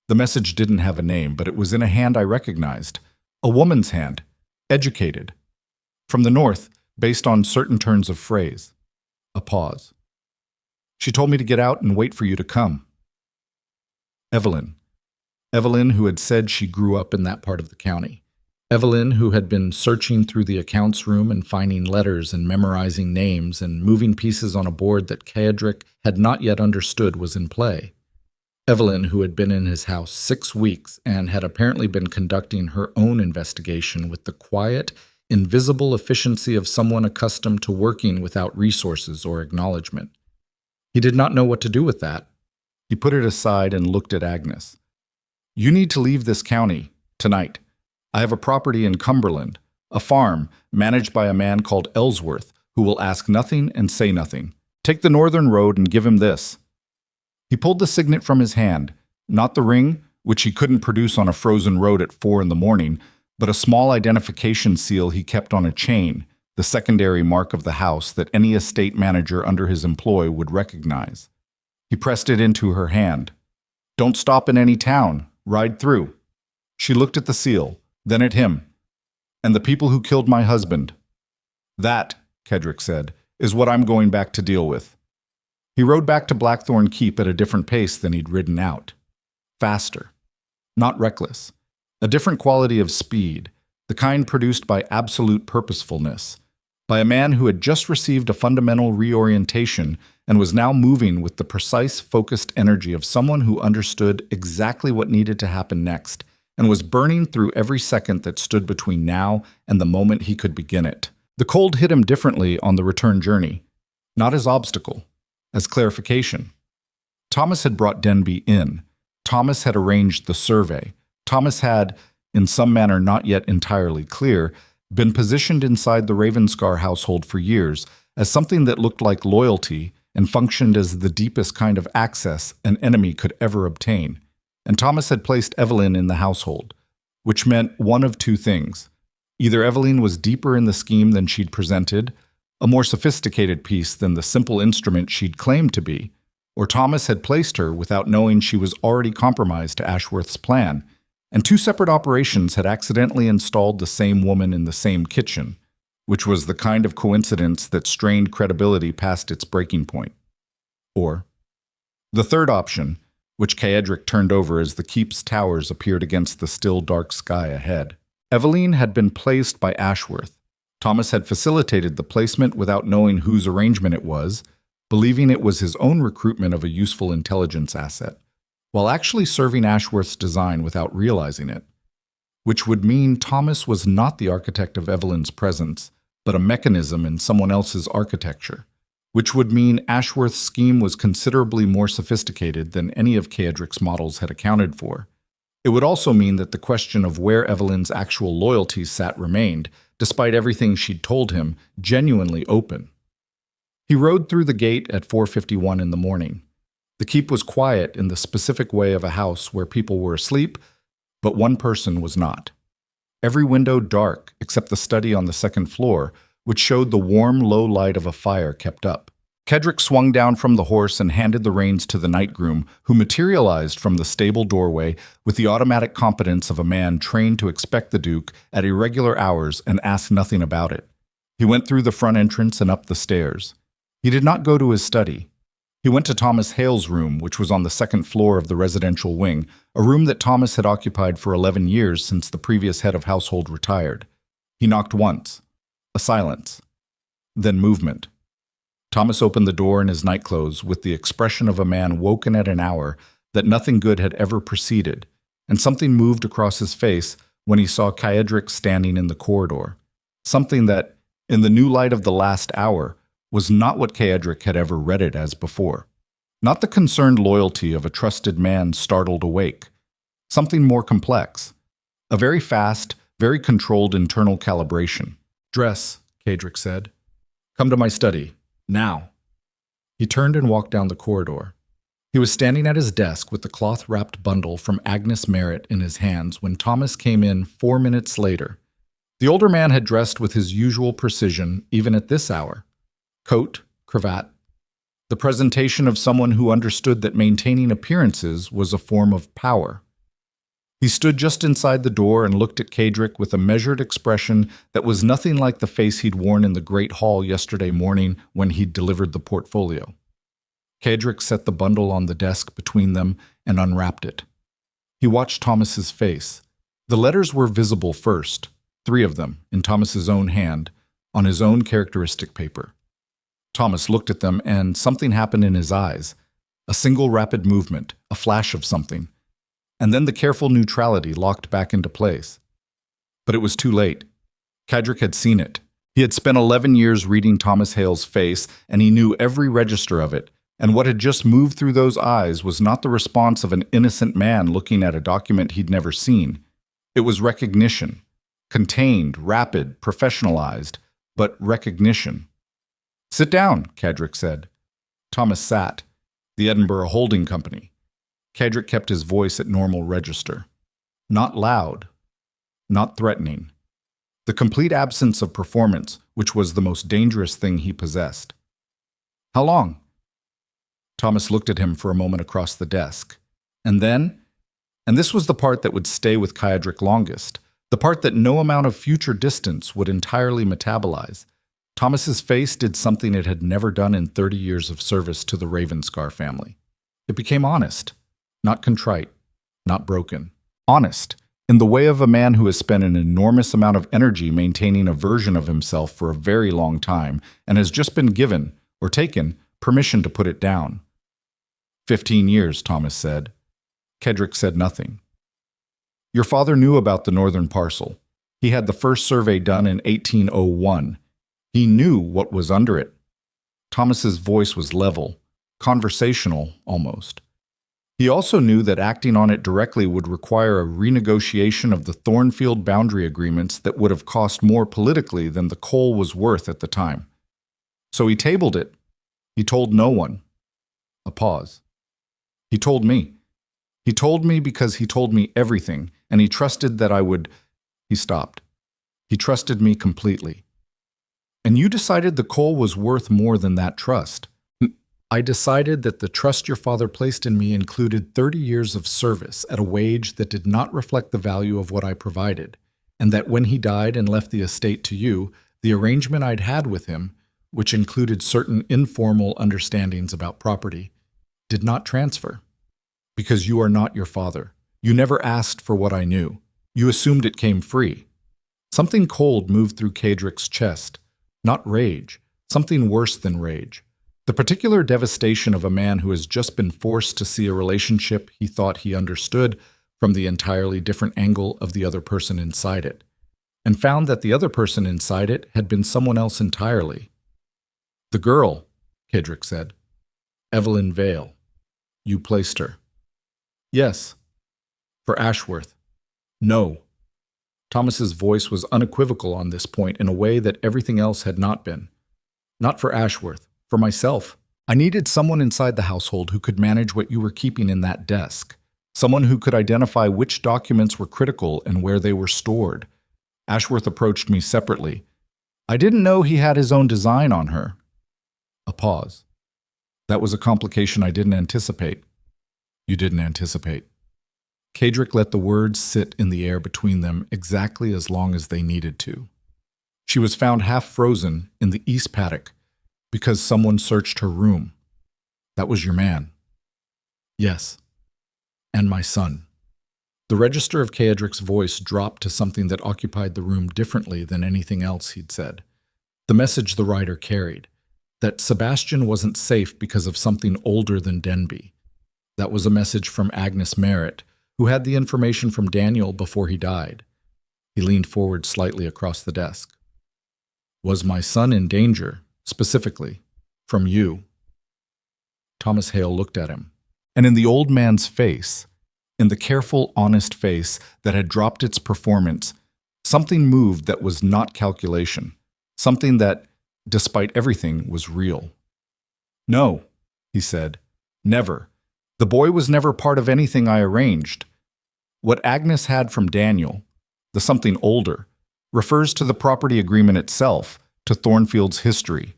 The message didn't have a name, but it was in a hand I recognized. A woman's hand, educated. From the north, based on certain turns of phrase. A pause. "She told me to get out and wait for you to come." Evelyn. Evelyn, who had said she grew up in that part of the county. Evelyn, who had been searching through the accounts room and finding letters and memorizing names and moving pieces on a board that Keedric had not yet understood was in play. Evelyn, who had been in his house 6 weeks and had apparently been conducting her own investigation with the quiet, invisible efficiency of someone accustomed to working without resources or acknowledgement. He did not know what to do with that. He put it aside and looked at Agnes. "You need to leave this county, tonight. I have a property in Cumberland, a farm managed by a man called Ellsworth, who will ask nothing and say nothing. Take the northern road and give him this." He pulled the signet from his hand, not the ring, which he couldn't produce on a frozen road at 4 in the morning, but a small identification seal he kept on a chain, the secondary mark of the house that any estate manager under his employ would recognize. He pressed it into her hand. "Don't stop in any town. Ride through." She looked at the seal, then at him. "And the people who killed my husband." "That," Kedrick said, "is what I'm going back to deal with." He rode back to Blackthorne Keep at a different pace than he'd ridden out. Faster. Not reckless. A different quality of speed, the kind produced by absolute purposefulness, by a man who had just received a fundamental reorientation and was now moving with the precise, focused energy of someone who understood exactly what needed to happen next and was burning through every second that stood between now and the moment he could begin it. The cold hit him differently on the return journey, not as obstacle, as clarification. Thomas had brought Denby in. Thomas had arranged the survey. Thomas had, in some manner not yet entirely clear, been positioned inside the Ravenscar household for years as something that looked like loyalty and functioned as the deepest kind of access an enemy could ever obtain. And Thomas had placed Evelyn in the household, which meant one of two things. Either Evelyn was deeper in the scheme than she'd presented, a more sophisticated piece than the simple instrument she'd claimed to be, or Thomas had placed her without knowing she was already compromised to Ashworth's plan, and two separate operations had accidentally installed the same woman in the same kitchen, which was the kind of coincidence that strained credibility past its breaking point. Or the third option, which Kaedric turned over as the keep's towers appeared against the still dark sky ahead. Evelyn had been placed by Ashworth. Thomas had facilitated the placement without knowing whose arrangement it was, believing it was his own recruitment of a useful intelligence asset, while actually serving Ashworth's design without realizing it, which would mean Thomas was not the architect of Evelyn's presence, but a mechanism in someone else's architecture, which would mean Ashworth's scheme was considerably more sophisticated than any of Kaedric's models had accounted for. It would also mean that the question of where Evelyn's actual loyalties sat remained, despite everything she'd told him, genuinely open. He rode through the gate at 4:51 in the morning. The keep was quiet in the specific way of a house where people were asleep, but one person was not. Every window dark except the study on the second floor, which showed the warm, low light of a fire kept up. Kedrick swung down from the horse and handed the reins to the night groom, who materialized from the stable doorway with the automatic competence of a man trained to expect the Duke at irregular hours and ask nothing about it. He went through the front entrance and up the stairs. He did not go to his study. He went to Thomas Hale's room, which was on the second floor of the residential wing, a room that Thomas had occupied for 11 years since the previous head of household retired. He knocked once. A silence. Then movement. Thomas opened the door in his nightclothes with the expression of a man woken at an hour that nothing good had ever preceded, and something moved across his face when he saw Kaedric standing in the corridor. Something that, in the new light of the last hour, was not what Kaedric had ever read it as before. Not the concerned loyalty of a trusted man startled awake. Something more complex. A very fast, very controlled internal calibration. "Dress," Kaedric said. "Come to my study. Now." He turned and walked down the corridor. He was standing at his desk with the cloth-wrapped bundle from Agnes Merritt in his hands when Thomas came in 4 minutes later. The older man had dressed with his usual precision, even at this hour. Coat, cravat. The presentation of someone who understood that maintaining appearances was a form of power. He stood just inside the door and looked at Kaedric with a measured expression that was nothing like the face he'd worn in the great hall yesterday morning when he'd delivered the portfolio. Kaedric set the bundle on the desk between them and unwrapped it. He watched Thomas's face. The letters were visible first, 3 of them, in Thomas's own hand, on his own characteristic paper. Thomas looked at them, and something happened in his eyes. A single rapid movement, a flash of something. And then the careful neutrality locked back into place. But it was too late. Kaedric had seen it. He had spent 11 years reading Thomas Hale's face, and he knew every register of it, And what had just moved through those eyes was not the response of an innocent man looking at a document he'd never seen. It was recognition. Contained, rapid, professionalized, but recognition. "Sit down," Cadric said. Thomas sat. The Edinburgh Holding Company. Cadric kept his voice at normal register. Not loud. Not threatening. The complete absence of performance, which was the most dangerous thing he possessed. "How long?" Thomas looked at him for a moment across the desk. And then, and this was the part that would stay with Cadric longest, the part that no amount of future distance would entirely metabolize, Thomas's face did something it had never done in 30 years of service to the Ravenscar family. It became honest, not contrite, not broken. Honest, in the way of a man who has spent an enormous amount of energy maintaining a version of himself for a very long time and has just been given, or taken, permission to put it down. 15 years, Thomas said. Cadric said nothing. Your father knew about the northern parcel. He had the first survey done in 1801. He knew what was under it. Thomas's voice was level, conversational almost. He also knew that acting on it directly would require a renegotiation of the Thornfield boundary agreements that would have cost more politically than the coal was worth at the time. So he tabled it. He told no one. A pause. He told me. He told me because he told me everything, and he trusted that I would... He stopped. He trusted me completely. And you decided the coal was worth more than that trust. I decided that the trust your father placed in me included 30 years of service at a wage that did not reflect the value of what I provided, and that when he died and left the estate to you, the arrangement I'd had with him, which included certain informal understandings about property, did not transfer. Because you are not your father. You never asked for what I knew. You assumed it came free. Something cold moved through Cadric's chest. Not rage. Something worse than rage. The particular devastation of a man who has just been forced to see a relationship he thought he understood from the entirely different angle of the other person inside it, and found that the other person inside it had been someone else entirely. The girl, Cadric said. Evelyn Vale. You placed her. Yes. For Ashworth. No. Thomas's voice was unequivocal on this point in a way that everything else had not been. Not for Ashworth. For myself. I needed someone inside the household who could manage what you were keeping in that desk. Someone who could identify which documents were critical and where they were stored. Ashworth approached me separately. I didn't know he had his own design on her. A pause. That was a complication I didn't anticipate. You didn't anticipate. Cadric let the words sit in the air between them exactly as long as they needed to. She was found half frozen in the east paddock because someone searched her room. That was your man. Yes. And my son. The register of Cadric's voice dropped to something that occupied the room differently than anything else he'd said. The message the writer carried. That Sebastian wasn't safe because of something older than Denby. That was a message from Agnes Merritt, who had the information from Daniel before he died. He leaned forward slightly across the desk. Was my son in danger, specifically, from you? Thomas Hale looked at him, and in the old man's face, in the careful, honest face that had dropped its performance, something moved that was not calculation, something that, despite everything, was real. No, he said, never. The boy was never part of anything I arranged. What Agnes had from Daniel, the something older, refers to the property agreement itself, to Thornfield's history,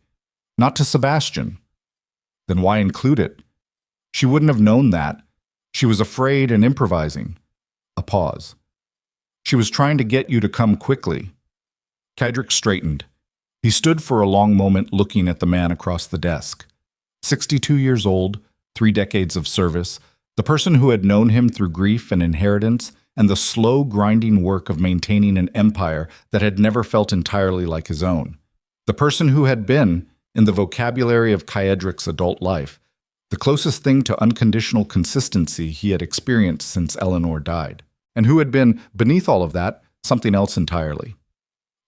not to Sebastian. Then why include it? She wouldn't have known that. She was afraid and improvising. A pause. She was trying to get you to come quickly. Cadric straightened. He stood for a long moment looking at the man across the desk. 62 years old, 3 decades of service, the person who had known him through grief and inheritance, and the slow, grinding work of maintaining an empire that had never felt entirely like his own. The person who had been, in the vocabulary of Cadric's adult life, the closest thing to unconditional consistency he had experienced since Eleanor died, and who had been, beneath all of that, something else entirely.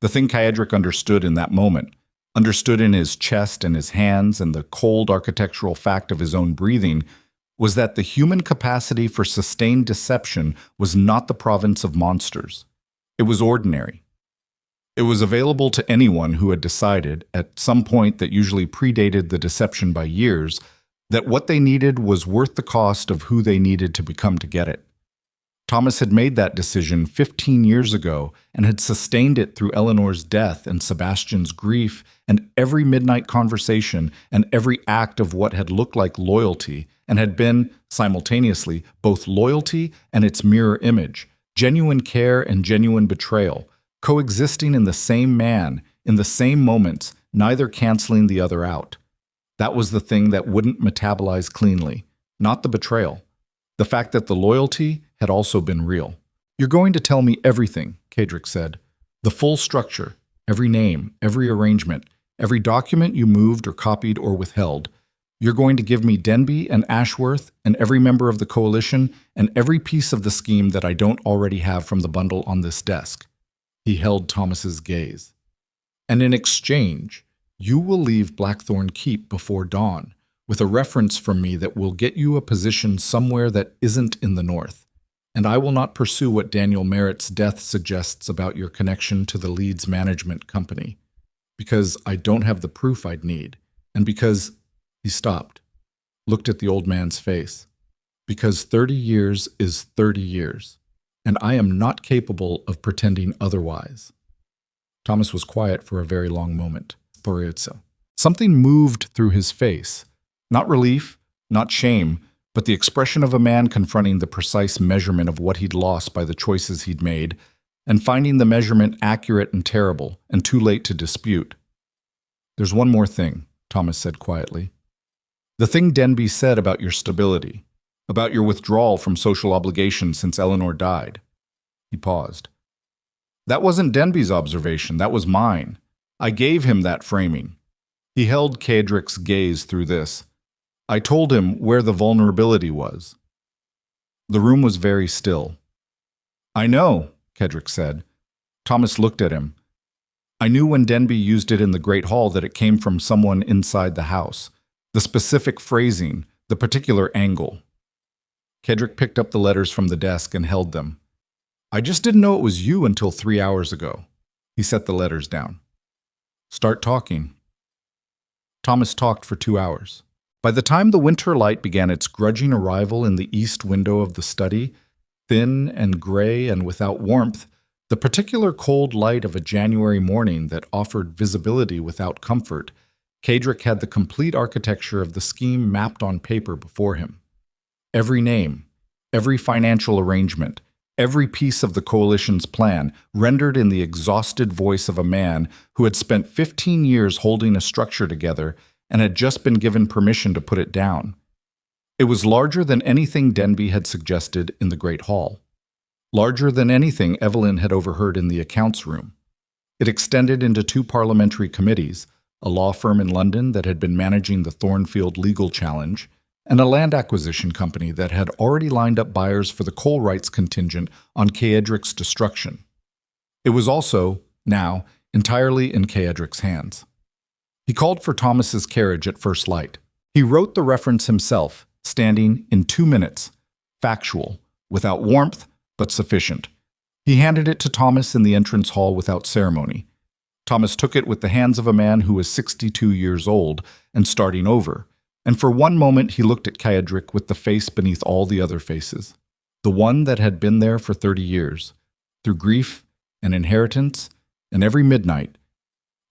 The thing Cadric understood in that moment, understood in his chest and his hands and the cold architectural fact of his own breathing, was that the human capacity for sustained deception was not the province of monsters. It was ordinary. It was available to anyone who had decided, at some point that usually predated the deception by years, that what they needed was worth the cost of who they needed to become to get it. Thomas had made that decision 15 years ago and had sustained it through Eleanor's death and Sebastian's grief and every midnight conversation and every act of what had looked like loyalty and had been, simultaneously, both loyalty and its mirror image, genuine care and genuine betrayal, coexisting in the same man, in the same moments, neither canceling the other out. That was the thing that wouldn't metabolize cleanly, not the betrayal. The fact that the loyalty had also been real. "You're going to tell me everything," Cedric said. "The full structure, every name, every arrangement, every document you moved or copied or withheld. You're going to give me Denby and Ashworth and every member of the coalition and every piece of the scheme that I don't already have from the bundle on this desk." He held Thomas's gaze. "And in exchange, you will leave Blackthorne Keep before dawn, with a reference from me that will get you a position somewhere that isn't in the north. And I will not pursue what Daniel Merritt's death suggests about your connection to the Leeds management company, because I don't have the proof I'd need, and because—" He stopped, looked at the old man's face. "Because 30 years is 30 years, and I am not capable of pretending otherwise." Thomas was quiet for a very long moment. Something moved through his face. Not relief, not shame, but the expression of a man confronting the precise measurement of what he'd lost by the choices he'd made, and finding the measurement accurate and terrible, and too late to dispute. "There's one more thing," Thomas said quietly. "The thing Denby said about your stability, about your withdrawal from social obligations since Eleanor died." He paused. "That wasn't Denby's observation, that was mine. I gave him that framing." He held Cedric's gaze through this. "I told him where the vulnerability was." The room was very still. "I know," Cedric said. Thomas looked at him. "I knew when Denby used it in the Great Hall that it came from someone inside the house. The specific phrasing, the particular angle." Cedric picked up the letters from the desk and held them. "I just didn't know it was you until 3 hours ago." He set the letters down. "Start talking." Thomas talked for 2 hours. By the time the winter light began its grudging arrival in the east window of the study, thin and gray and without warmth, the particular cold light of a January morning that offered visibility without comfort, Cedric had the complete architecture of the scheme mapped on paper before him. Every name, every financial arrangement, every piece of the coalition's plan, rendered in the exhausted voice of a man who had spent 15 years holding a structure together and had just been given permission to put it down. It was larger than anything Denby had suggested in the Great Hall, larger than anything Evelyn had overheard in the accounts room. It extended into 2 parliamentary committees, a law firm in London that had been managing the Thornfield legal challenge, and a land acquisition company that had already lined up buyers for the coal rights contingent on Cedric's destruction. It was also, now, entirely in Cedric's hands. He called for Thomas's carriage at first light. He wrote the reference himself, standing in 2 minutes, factual, without warmth, but sufficient. He handed it to Thomas in the entrance hall without ceremony. Thomas took it with the hands of a man who was 62 years old and starting over, and for one moment he looked at Cedric with the face beneath all the other faces, the one that had been there for 30 years, through grief and inheritance and every midnight,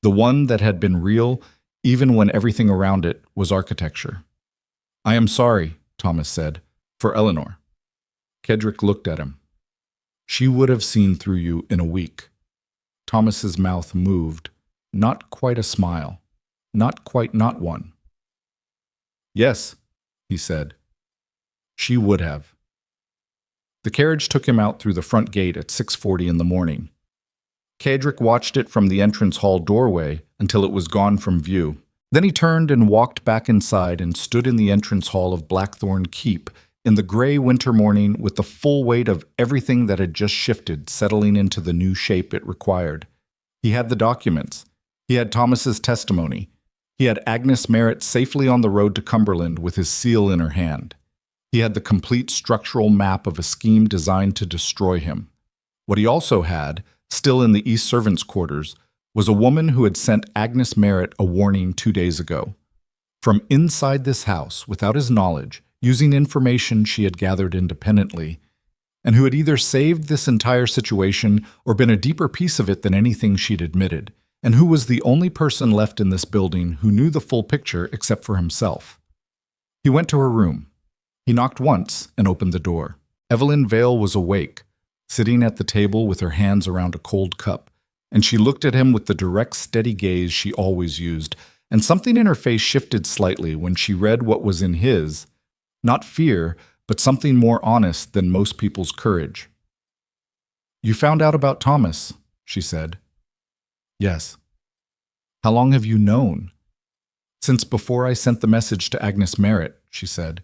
the one that had been real even when everything around it was architecture. "I am sorry," Thomas said, "for Eleanor." Cedric looked at him. "She would have seen through you in a week." Thomas's mouth moved, not quite a smile, not quite not one. "Yes," he said, "she would have." The carriage took him out through the front gate at 6:40 in the morning. Cedric watched it from the entrance hall doorway until it was gone from view. Then he turned and walked back inside and stood in the entrance hall of Blackthorne Keep in the gray winter morning with the full weight of everything that had just shifted settling into the new shape it required. He had the documents. He had Thomas's testimony. He had Agnes Merritt safely on the road to Cumberland with his seal in her hand. He had the complete structural map of a scheme designed to destroy him. What he also had, still in the East Servants' quarters, was a woman who had sent Agnes Merritt a warning 2 days ago. From inside this house, without his knowledge, using information she had gathered independently, and who had either saved this entire situation or been a deeper piece of it than anything she'd admitted, and who was the only person left in this building who knew the full picture except for himself. He went to her room. He knocked once and opened the door. Evelyn Vale was awake, sitting at the table with her hands around a cold cup, and she looked at him with the direct, steady gaze she always used, and something in her face shifted slightly when she read what was in his, not fear, but something more honest than most people's courage. "You found out about Thomas," she said. "Yes." "How long have you known?" "Since before I sent the message to Agnes Merritt," she said.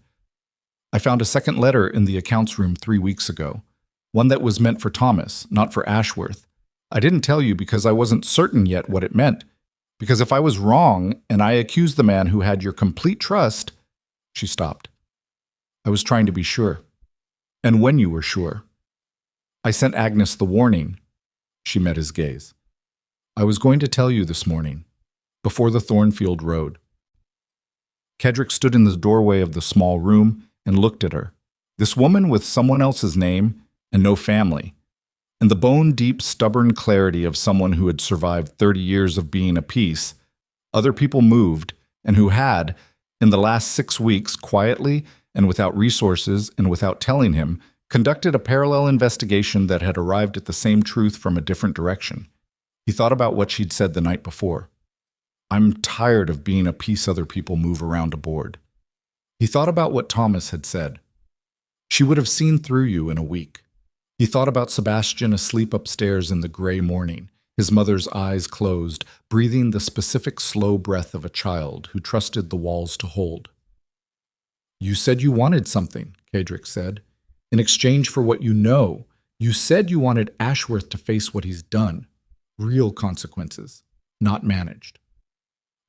"I found a second letter in the accounts room 3 weeks ago, one that was meant for Thomas, not for Ashworth. I didn't tell you because I wasn't certain yet what it meant, because if I was wrong and I accused the man who had your complete trust—" She stopped. "I was trying to be sure." "And when you were sure?" "I sent Agnes the warning." She met his gaze. "I was going to tell you this morning, before the Thornfield Road." Kedrick stood in the doorway of the small room and looked at her. This woman with someone else's name and no family, and the bone-deep, stubborn clarity of someone who had survived 30 years of being a piece, other people moved, and who had, in the last 6 weeks, quietly and without resources and without telling him, conducted a parallel investigation that had arrived at the same truth from a different direction. He thought about what she'd said the night before. "I'm tired of being a piece other people move around aboard." He thought about what Thomas had said. "She would have seen through you in a week." He thought about Sebastian asleep upstairs in the gray morning, his mother's eyes closed, breathing the specific slow breath of a child who trusted the walls to hold. "You said you wanted something," Kedrick said. "In exchange for what you know, you said you wanted Ashworth to face what he's done. Real consequences, not managed."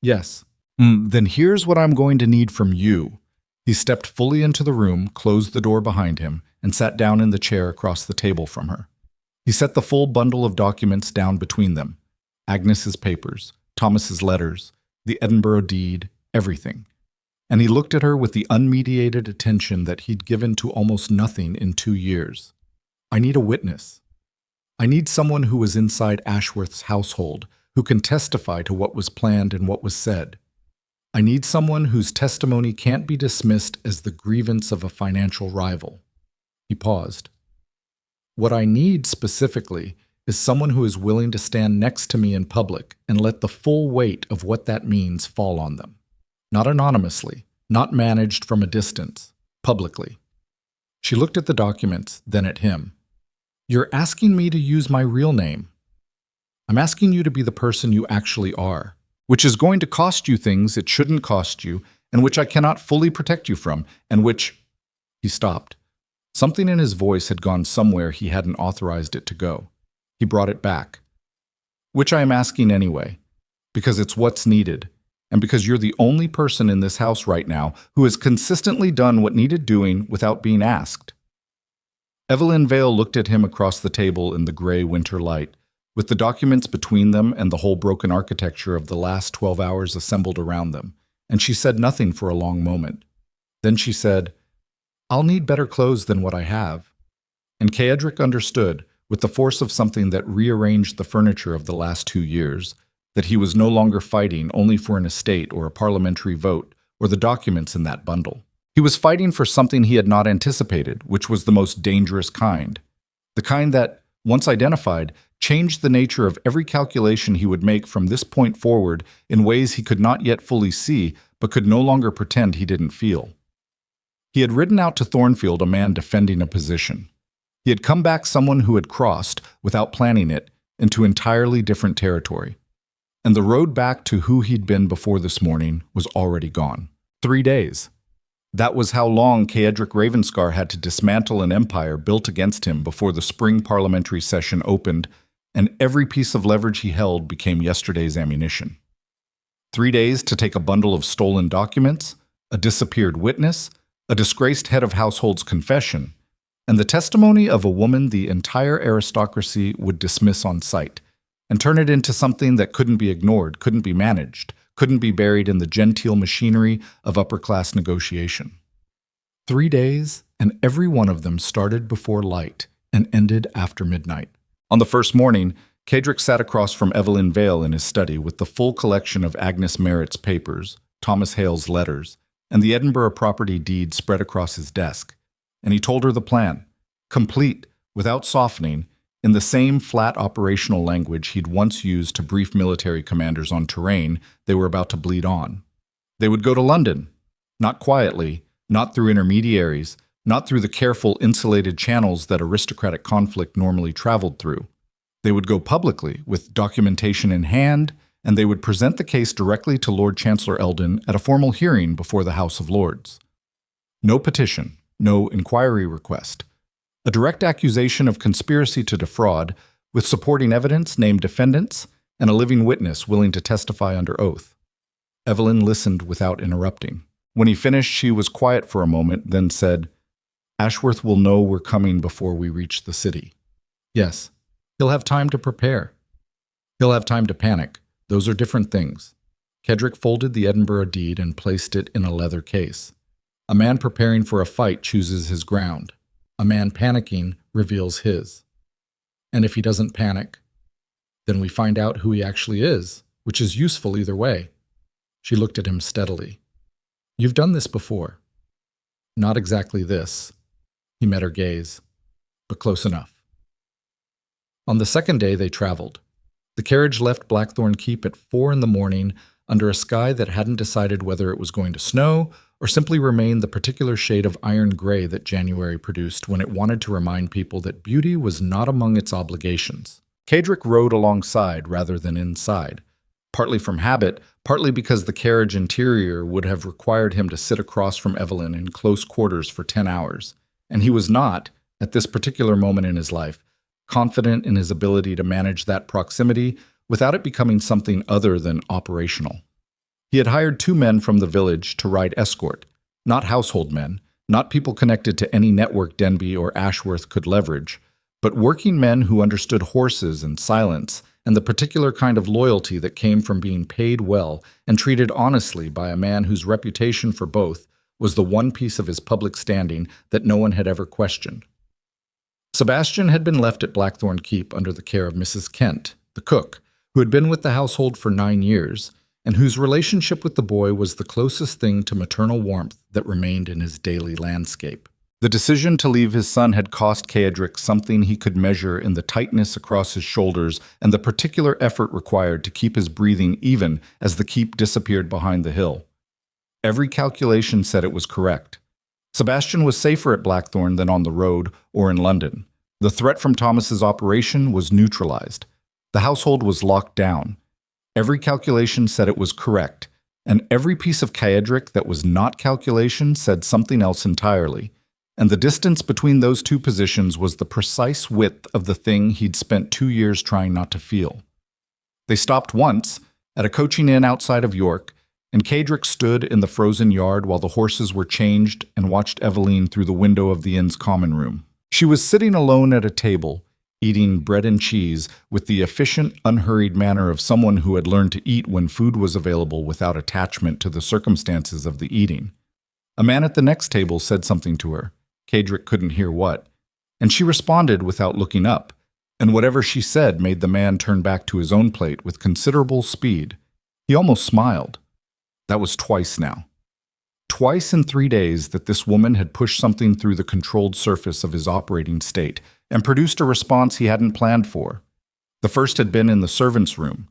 "Yes." Then here's what I'm going to need from you." He stepped fully into the room, closed the door behind him, and sat down in the chair across the table from her. He set the full bundle of documents down between them. Agnes's papers, Thomas's letters, the Edinburgh deed, everything. And he looked at her with the unmediated attention that he'd given to almost nothing in 2 years. "I need a witness. I need someone who was inside Ashworth's household, who can testify to what was planned and what was said. I need someone whose testimony can't be dismissed as the grievance of a financial rival." He paused. "What I need specifically is someone who is willing to stand next to me in public and let the full weight of what that means fall on them. Not anonymously, not managed from a distance, publicly." She looked at the documents, then at him. "You're asking me to use my real name. I'm asking you to be the person you actually are, which is going to cost you things it shouldn't cost you, and which I cannot fully protect you from, and which—" He stopped. Something in his voice had gone somewhere he hadn't authorized it to go. He brought it back. "Which I am asking anyway, because it's what's needed, and because you're the only person in this house right now who has consistently done what needed doing without being asked." Evelyn Vale looked at him across the table in the gray winter light, with the documents between them and the whole broken architecture of the last 12 hours assembled around them, and she said nothing for a long moment. Then she said, "I'll need better clothes than what I have." And Kedrick understood, with the force of something that rearranged the furniture of the last 2 years, that he was no longer fighting only for an estate or a parliamentary vote or the documents in that bundle. He was fighting for something he had not anticipated, which was the most dangerous kind. The kind that, once identified, changed the nature of every calculation he would make from this point forward in ways he could not yet fully see, but could no longer pretend he didn't feel. He had ridden out to Thornfield a man defending a position. He had come back someone who had crossed, without planning it, into entirely different territory. And the road back to who he'd been before this morning was already gone. 3 days. That was how long Kedrick Ravenscar had to dismantle an empire built against him before the spring parliamentary session opened and every piece of leverage he held became yesterday's ammunition. 3 days to take a bundle of stolen documents, a disappeared witness, a disgraced head of household's confession, and the testimony of a woman the entire aristocracy would dismiss on sight, and turn it into something that couldn't be ignored, couldn't be managed, couldn't be buried in the genteel machinery of upper-class negotiation. 3 days, and every one of them started before light and ended after midnight. On the first morning, Cedric sat across from Evelyn Vale in his study with the full collection of Agnes Merritt's papers, Thomas Hale's letters, and the Edinburgh property deed spread across his desk. And he told her the plan, complete, without softening, in the same flat operational language he'd once used to brief military commanders on terrain they were about to bleed on. They would go to London, not quietly, not through intermediaries, not through the careful, insulated channels that aristocratic conflict normally traveled through. They would go publicly, with documentation in hand, and they would present the case directly to Lord Chancellor Eldon at a formal hearing before the House of Lords. No petition, no inquiry request. A direct accusation of conspiracy to defraud, with supporting evidence, named defendants, and a living witness willing to testify under oath. Evelyn listened without interrupting. When he finished, she was quiet for a moment, then said, "Ashworth will know we're coming before we reach the city." "Yes. He'll have time to prepare. He'll have time to panic. Those are different things." Cedric folded the Edinburgh deed and placed it in a leather case. A man preparing for a fight chooses his ground. A man panicking reveals his. And if he doesn't panic, then we find out who he actually is, which is useful either way. She looked at him steadily. "You've done this before." "Not exactly this." He met her gaze, but close enough. On the second day they traveled. The carriage left Blackthorne Keep at 4 a.m. under a sky that hadn't decided whether it was going to snow or simply remain the particular shade of iron gray that January produced when it wanted to remind people that beauty was not among its obligations. Cedric rode alongside rather than inside, partly from habit, partly because the carriage interior would have required him to sit across from Evelyn in close quarters for 10 hours, and he was not, at this particular moment in his life, confident in his ability to manage that proximity without it becoming something other than operational. He had hired 2 men from the village to ride escort, not household men, not people connected to any network Denby or Ashworth could leverage, but working men who understood horses and silence and the particular kind of loyalty that came from being paid well and treated honestly by a man whose reputation for both was the one piece of his public standing that no one had ever questioned. Sebastian had been left at Blackthorne Keep under the care of Mrs. Kent, the cook, who had been with the household for 9 years, and whose relationship with the boy was the closest thing to maternal warmth that remained in his daily landscape. The decision to leave his son had cost Cedric something he could measure in the tightness across his shoulders and the particular effort required to keep his breathing even as the keep disappeared behind the hill. Every calculation said it was correct. Sebastian was safer at Blackthorne than on the road or in London. The threat from Thomas's operation was neutralized. The household was locked down. Every calculation said it was correct, and every piece of Cedric that was not calculation said something else entirely. And the distance between those two positions was the precise width of the thing he'd spent 2 years trying not to feel. They stopped once, at a coaching inn outside of York, and Cedric stood in the frozen yard while the horses were changed and watched Eveline through the window of the inn's common room. She was sitting alone at a table, eating bread and cheese with the efficient, unhurried manner of someone who had learned to eat when food was available without attachment to the circumstances of the eating. A man at the next table said something to her. Cedric couldn't hear what, and she responded without looking up, and whatever she said made the man turn back to his own plate with considerable speed. He almost smiled. That was twice now. Twice in 3 days that this woman had pushed something through the controlled surface of his operating state and produced a response he hadn't planned for. The first had been in the servants' room.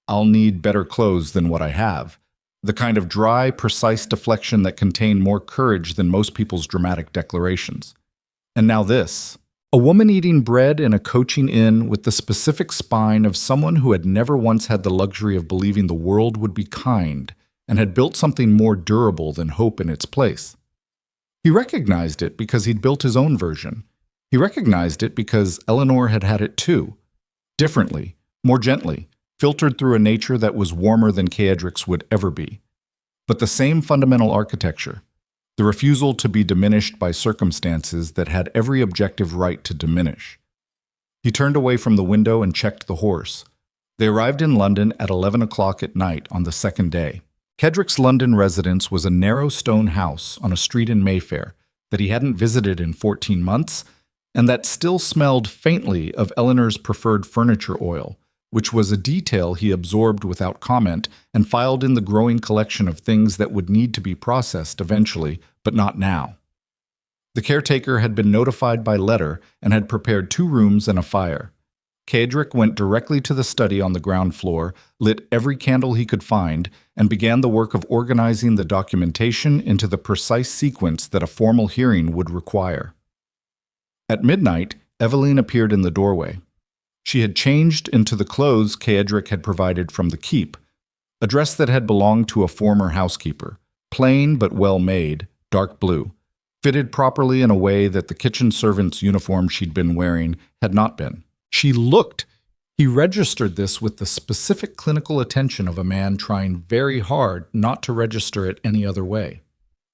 "I'll need better clothes than what I have." The kind of dry, precise deflection that contained more courage than most people's dramatic declarations. And now this. A woman eating bread in a coaching inn with the specific spine of someone who had never once had the luxury of believing the world would be kind and had built something more durable than hope in its place. He recognized it because he'd built his own version. He recognized it because Eleanor had had it too. Differently, more gently, filtered through a nature that was warmer than Kaedric's would ever be. But the same fundamental architecture, the refusal to be diminished by circumstances that had every objective right to diminish. He turned away from the window and checked the horse. They arrived in London at 11 o'clock at night on the second day. Kaedric's London residence was a narrow stone house on a street in Mayfair that he hadn't visited in 14 months, and that still smelled faintly of Eleanor's preferred furniture oil, which was a detail he absorbed without comment and filed in the growing collection of things that would need to be processed eventually, but not now. The caretaker had been notified by letter and had prepared 2 rooms and a fire. Kaedric went directly to the study on the ground floor, lit every candle he could find, and began the work of organizing the documentation into the precise sequence that a formal hearing would require. At midnight, Eveline appeared in the doorway. She had changed into the clothes Kaedric had provided from the keep, a dress that had belonged to a former housekeeper, plain but well made, dark blue, fitted properly in a way that the kitchen servant's uniform she'd been wearing had not been. She looked. He registered this with the specific clinical attention of a man trying very hard not to register it any other way.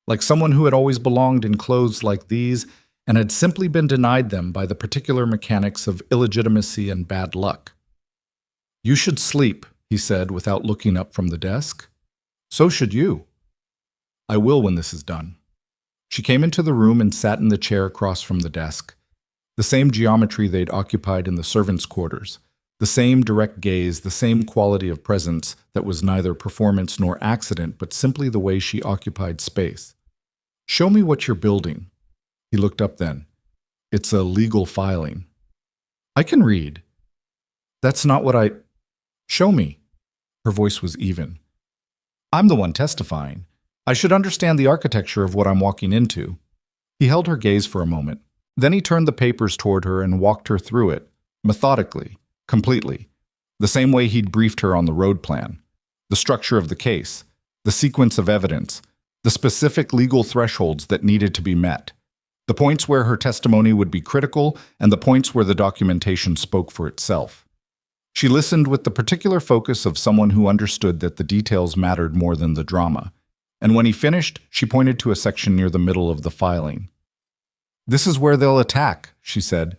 Like someone who had always belonged in clothes like these and had simply been denied them by the particular mechanics of illegitimacy and bad luck. "You should sleep," he said without looking up from the desk. "So should you." "I will when this is done." She came into the room and sat in the chair across from the desk. The same geometry they'd occupied in the servants' quarters, the same direct gaze, the same quality of presence that was neither performance nor accident, but simply the way she occupied space. "Show me what you're building." He looked up then. "It's a legal filing." "I can read." "That's not what I—" "Show me." Her voice was even. "I'm the one testifying. I should understand the architecture of what I'm walking into." He held her gaze for a moment. Then he turned the papers toward her and walked her through it, methodically, completely, the same way he'd briefed her on the road plan, the structure of the case, the sequence of evidence, the specific legal thresholds that needed to be met, the points where her testimony would be critical and the points where the documentation spoke for itself. She listened with the particular focus of someone who understood that the details mattered more than the drama, and when he finished, she pointed to a section near the middle of the filing. "This is where they'll attack," she said.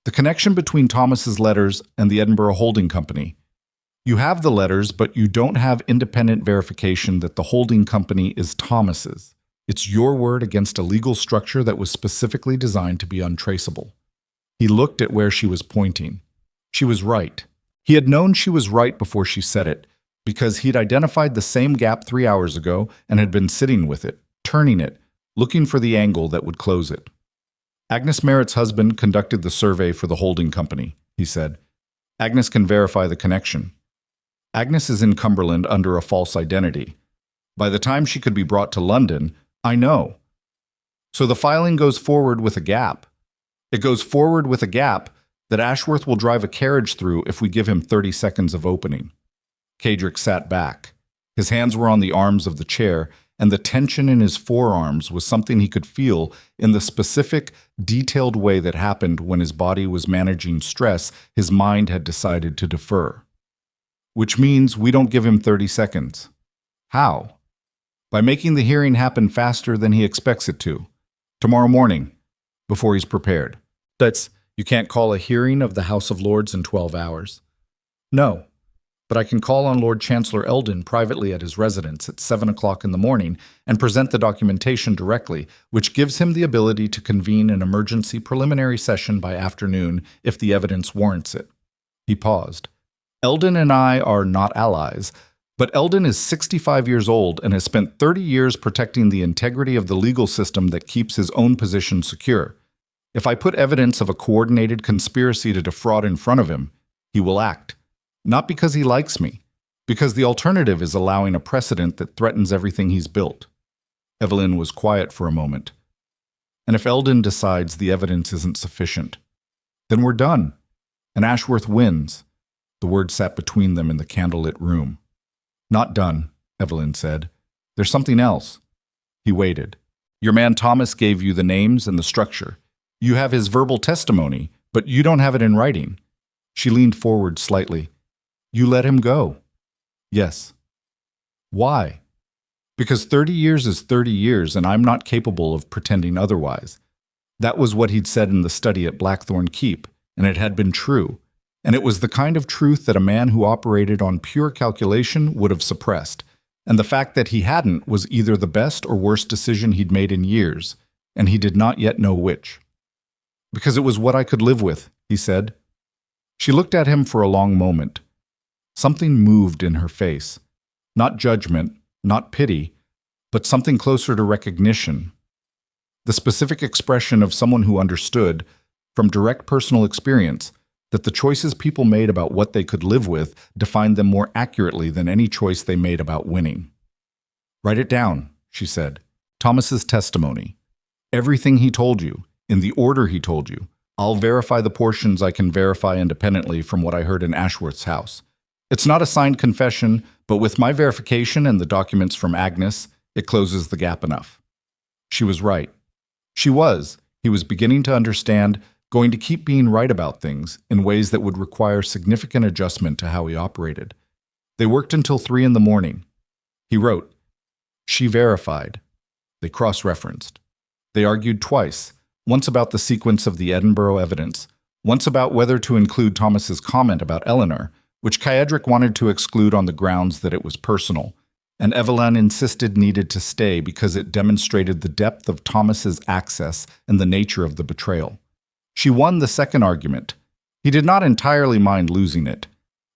"The connection between Thomas's letters and the Edinburgh Holding Company. You have the letters, but you don't have independent verification that the holding company is Thomas's. It's your word against a legal structure that was specifically designed to be untraceable." He looked at where she was pointing. She was right. He had known she was right before she said it, because he'd identified the same gap 3 hours ago and had been sitting with it, turning it, looking for the angle that would close it. "Agnes Merritt's husband conducted the survey for the holding company," he said. "Agnes can verify the connection. Agnes is in Cumberland under a false identity. By the time she could be brought to London, I know. So the filing goes forward with a gap. It goes forward with a gap that Ashworth will drive a carriage through if we give him 30 seconds of opening." Kaedric sat back. His hands were on the arms of the chair, and the tension in his forearms was something he could feel in the specific, detailed way that happened when his body was managing stress his mind had decided to defer. "Which means we don't give him 30 seconds. How? By making the hearing happen faster than he expects it to. Tomorrow morning, before he's prepared. You can't call a hearing of the House of Lords in 12 hours. No. But I can call on Lord Chancellor Eldon privately at his residence at 7 o'clock in the morning and present the documentation directly, which gives him the ability to convene an emergency preliminary session by afternoon if the evidence warrants it." He paused. "Eldon and I are not allies, but Eldon is 65 years old and has spent 30 years protecting the integrity of the legal system that keeps his own position secure. If I put evidence of a coordinated conspiracy to defraud in front of him, he will act. Not because he likes me, because the alternative is allowing a precedent that threatens everything he's built." Eveline was quiet for a moment. "And if Eldon decides the evidence isn't sufficient, then we're done, and Ashworth wins." The word sat between them in the candlelit room. "Not done," Eveline said. "There's something else." He waited. "Your man Thomas gave you the names and the structure. You have his verbal testimony, but you don't have it in writing." She leaned forward slightly. You let him go? Yes. Why? Because 30 years is 30 years, and I'm not capable of pretending otherwise. That was what he'd said in the study at Blackthorne Keep, and it had been true. And it was the kind of truth that a man who operated on pure calculation would have suppressed. And the fact that he hadn't was either the best or worst decision he'd made in years, and he did not yet know which. Because it was what I could live with, he said. She looked at him for a long moment. Something moved in her face. Not judgment, not pity, but something closer to recognition. The specific expression of someone who understood, from direct personal experience, that the choices people made about what they could live with defined them more accurately than any choice they made about winning. Write it down, she said. Thomas's testimony. Everything he told you, in the order he told you. I'll verify the portions I can verify independently from what I heard in Ashworth's house. It's not a signed confession, but with my verification and the documents from Agnes, it closes the gap enough. She was right. She was, he was beginning to understand, going to keep being right about things in ways that would require significant adjustment to how he operated. They worked until 3 a.m. He wrote. She verified. They cross-referenced. They argued twice, once about the sequence of the Edinburgh evidence, once about whether to include Thomas's comment about Eleanor, which Kaedric wanted to exclude on the grounds that it was personal, and Evelyn insisted needed to stay because it demonstrated the depth of Thomas's access and the nature of the betrayal. She won the second argument. He did not entirely mind losing it.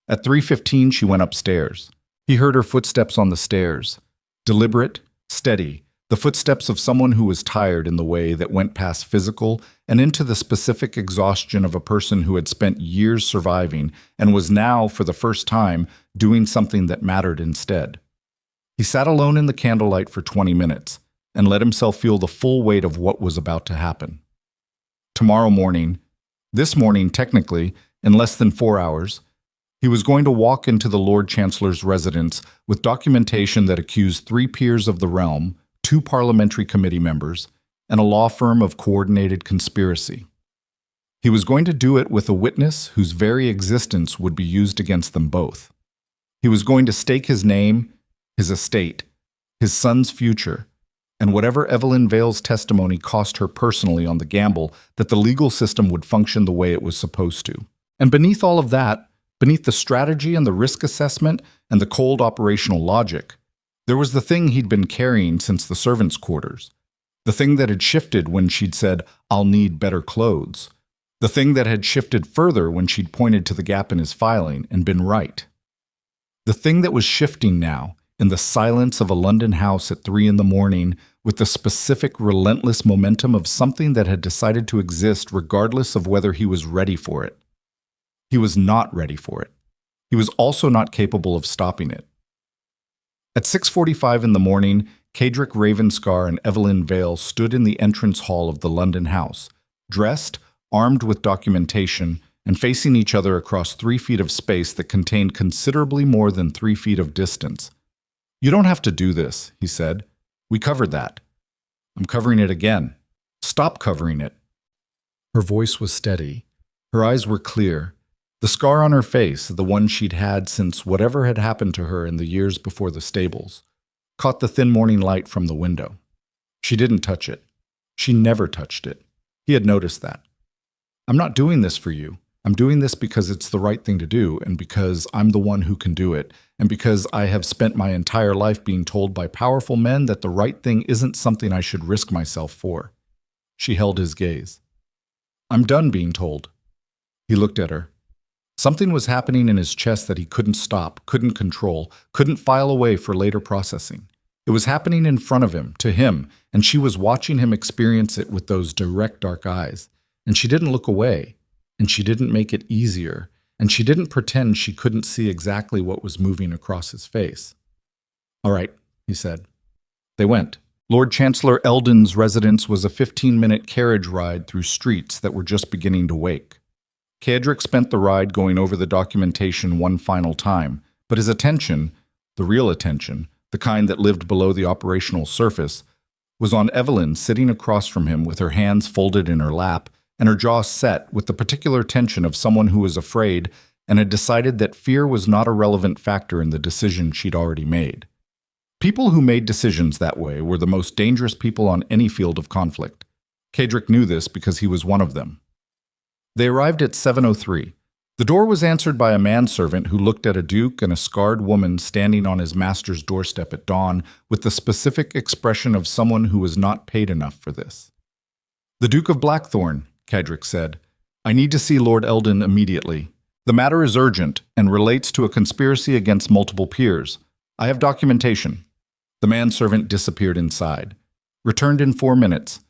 At 3:15 she went upstairs. He heard her footsteps on the stairs. Deliberate, steady, the footsteps of someone who was tired in the way that went past physical and into the specific exhaustion of a person who had spent years surviving and was now, for the first time, doing something that mattered instead. He sat alone in the candlelight for 20 minutes and let himself feel the full weight of what was about to happen. Tomorrow morning, this morning technically, in less than 4 hours, he was going to walk into the Lord Chancellor's residence with documentation that accused 3 peers of the realm, 2 parliamentary committee members, and a law firm of coordinated conspiracy. He was going to do it with a witness whose very existence would be used against them both. He was going to stake his name, his estate, his son's future, and whatever Evelyn Vale's testimony cost her personally on the gamble that the legal system would function the way it was supposed to. And beneath all of that, beneath the strategy and the risk assessment and the cold operational logic, there was the thing he'd been carrying since the servants' quarters. The thing that had shifted when she'd said, "I'll need better clothes." The thing that had shifted further when she'd pointed to the gap in his filing and been right. The thing that was shifting now, in the silence of a London house at 3 a.m, with the specific, relentless momentum of something that had decided to exist regardless of whether he was ready for it. He was not ready for it. He was also not capable of stopping it. At 6:45 in the morning, Kaedric Ravenscar and Evelyn Vale stood in the entrance hall of the London house, dressed, armed with documentation, and facing each other across 3 feet of space that contained considerably more than 3 feet of distance. "You don't have to do this," he said. "We covered that." "I'm covering it again." "Stop covering it." Her voice was steady. Her eyes were clear. The scar on her face, the one she'd had since whatever had happened to her in the years before the stables, caught the thin morning light from the window. She didn't touch it. She never touched it. He had noticed that. "I'm not doing this for you. I'm doing this because it's the right thing to do, and because I'm the one who can do it, and because I have spent my entire life being told by powerful men that the right thing isn't something I should risk myself for." She held his gaze. "I'm done being told." He looked at her. Something was happening in his chest that he couldn't stop, couldn't control, couldn't file away for later processing. It was happening in front of him, to him, and she was watching him experience it with those direct dark eyes. And she didn't look away, and she didn't make it easier, and she didn't pretend she couldn't see exactly what was moving across his face. "All right," he said. They went. Lord Chancellor Eldon's residence was a 15-minute carriage ride through streets that were just beginning to wake. Kaedric spent the ride going over the documentation one final time, but his attention, the real attention, the kind that lived below the operational surface, was on Evelyn sitting across from him with her hands folded in her lap and her jaw set with the particular tension of someone who was afraid and had decided that fear was not a relevant factor in the decision she'd already made. People who made decisions that way were the most dangerous people on any field of conflict. Cedric knew this because he was one of them. They arrived at 7:03. The door was answered by a manservant who looked at a duke and a scarred woman standing on his master's doorstep at dawn with the specific expression of someone who was not paid enough for this. "The Duke of Blackthorne," Cedric said. "I need to see Lord Eldon immediately. The matter is urgent and relates to a conspiracy against multiple peers. I have documentation." The manservant disappeared inside, returned in 4 minutes,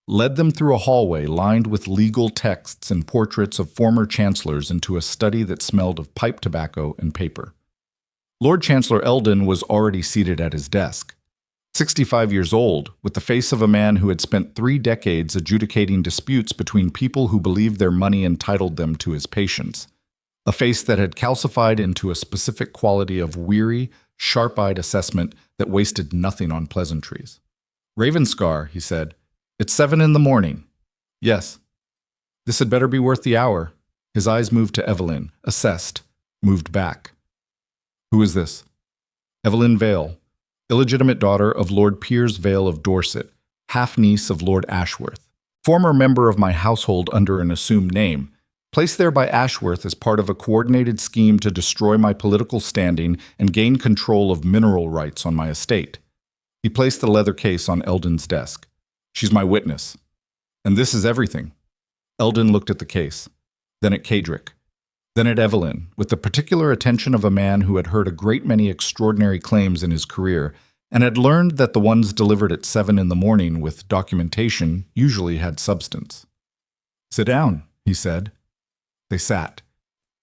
led them through a hallway lined with legal texts and portraits of former chancellors into a study that smelled of pipe tobacco and paper. Lord Chancellor Eldon was already seated at his desk. 65 years old, with the face of a man who had spent 3 decades adjudicating disputes between people who believed their money entitled them to his patience. A face that had calcified into a specific quality of weary, sharp-eyed assessment that wasted nothing on pleasantries. "Ravenscar," he said. "It's 7 in the morning." "Yes." "This had better be worth the hour." His eyes moved to Evelyn, assessed, moved back. "Who is this?" "Evelyn Vale, illegitimate daughter of Lord Piers Vale of Dorset, half-niece of Lord Ashworth. Former member of my household under an assumed name, placed there by Ashworth as part of a coordinated scheme to destroy my political standing and gain control of mineral rights on my estate." He placed the leather case on Eldon's desk. "She's my witness. And this is everything." Eldon looked at the case, then at Cedric, then at Evelyn, with the particular attention of a man who had heard a great many extraordinary claims in his career and had learned that the ones delivered at 7 in the morning with documentation usually had substance. "Sit down," he said. They sat.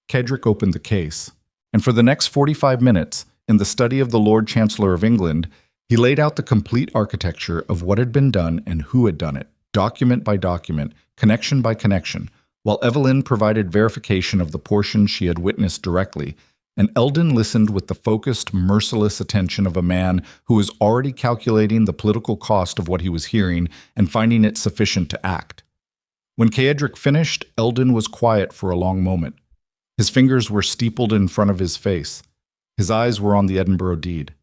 Cedric opened the case, and for the next 45 minutes, in the study of the Lord Chancellor of England, he laid out the complete architecture of what had been done and who had done it, document by document, connection by connection, while Evelyn provided verification of the portion she had witnessed directly, and Eldon listened with the focused, merciless attention of a man who was already calculating the political cost of what he was hearing and finding it sufficient to act. When Cedric finished, Eldon was quiet for a long moment. His fingers were steepled in front of his face. His eyes were on the Edinburgh deed.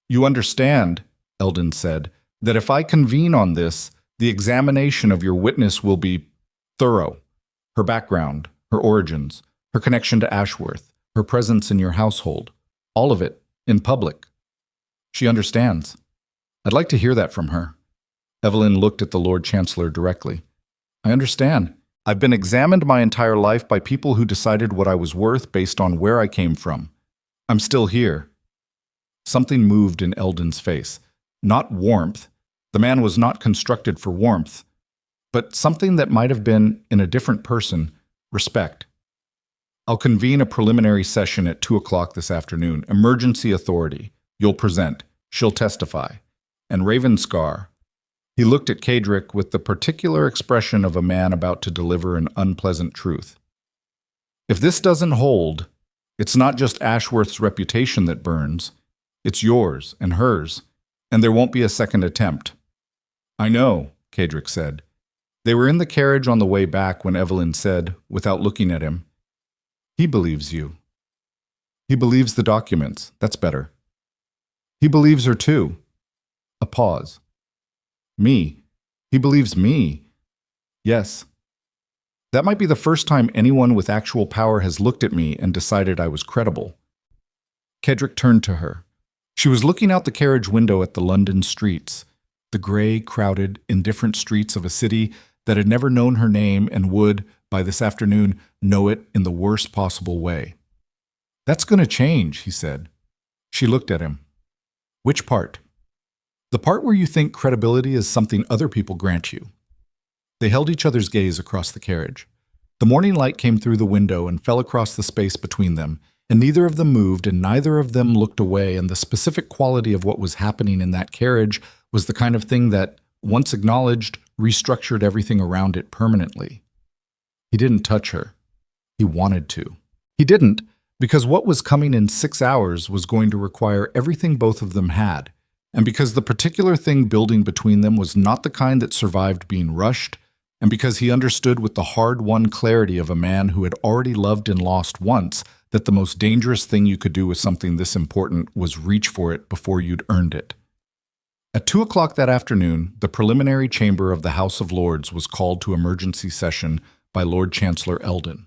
"You understand," Eldon said, "that if I convene on this, the examination of your witness will be thorough. Her background, her origins, her connection to Ashworth, her presence in your household, all of it, in public." "She understands." "I'd like to hear that from her." Evelyn looked at the Lord Chancellor directly. "I understand. I've been examined my entire life by people who decided what I was worth based on where I came from. I'm still here." Something moved in Eldon's face. Not warmth. The man was not constructed for warmth. But something that might have been, in a different person, respect. "I'll convene a preliminary session at 2 o'clock this afternoon. Emergency authority. You'll present. She'll testify. And Ravenscar." He looked at Cedric with the particular expression of a man about to deliver an unpleasant truth. "If this doesn't hold, it's not just Ashworth's reputation that burns. It's yours and hers, and there won't be a second attempt." "I know," Cedric said. They were in the carriage on the way back when Evelyn said, without looking at him, "He believes you." "He believes the documents. That's better." "He believes her too." A pause. "Me? He believes me?" "Yes." "That might be the first time anyone with actual power has looked at me and decided I was credible." Cedric turned to her. She was looking out the carriage window at the London streets, the gray, crowded, indifferent streets of a city that had never known her name and would, by this afternoon, know it in the worst possible way. "That's going to change," he said. She looked at him. "Which part?" "The part where you think credibility is something other people grant you." They held each other's gaze across the carriage. The morning light came through the window and fell across the space between them, and neither of them moved and neither of them looked away, and the specific quality of what was happening in that carriage was the kind of thing that, once acknowledged, restructured everything around it permanently. He didn't touch her. He wanted to. He didn't, because what was coming in 6 hours was going to require everything both of them had, and because the particular thing building between them was not the kind that survived being rushed, and because he understood with the hard-won clarity of a man who had already loved and lost once that the most dangerous thing you could do with something this important was reach for it before you'd earned it. At 2 o'clock that afternoon, the preliminary chamber of the House of Lords was called to emergency session by Lord Chancellor Eldon.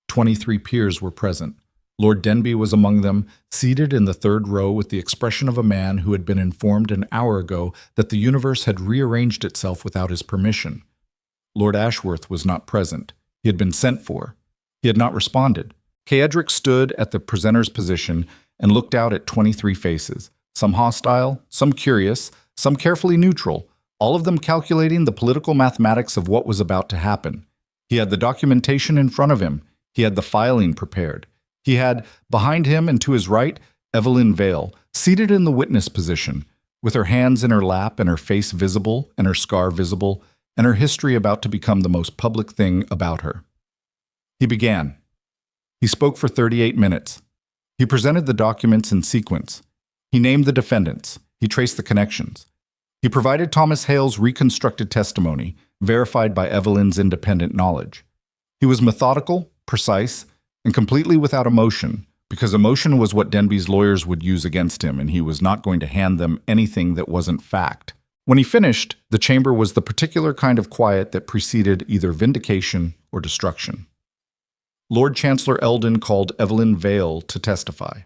23 peers were present. Lord Denby was among them, seated in the third row with the expression of a man who had been informed an hour ago that the universe had rearranged itself without his permission. Lord Ashworth was not present. He had been sent for. He had not responded. Ceadric stood at the presenter's position and looked out at 23 faces, some hostile, some curious, some carefully neutral, all of them calculating the political mathematics of what was about to happen. He had the documentation in front of him. He had the filing prepared. He had, behind him and to his right, Evelyn Vale, seated in the witness position, with her hands in her lap and her face visible and her scar visible, and her history about to become the most public thing about her. He began. He spoke for 38 minutes. He presented the documents in sequence. He named the defendants. He traced the connections. He provided Thomas Hale's reconstructed testimony, verified by Evelyn's independent knowledge. He was methodical, precise, and completely without emotion, because emotion was what Denby's lawyers would use against him, and he was not going to hand them anything that wasn't fact. When he finished, the chamber was the particular kind of quiet that preceded either vindication or destruction. Lord Chancellor Eldon called Evelyn Vale to testify.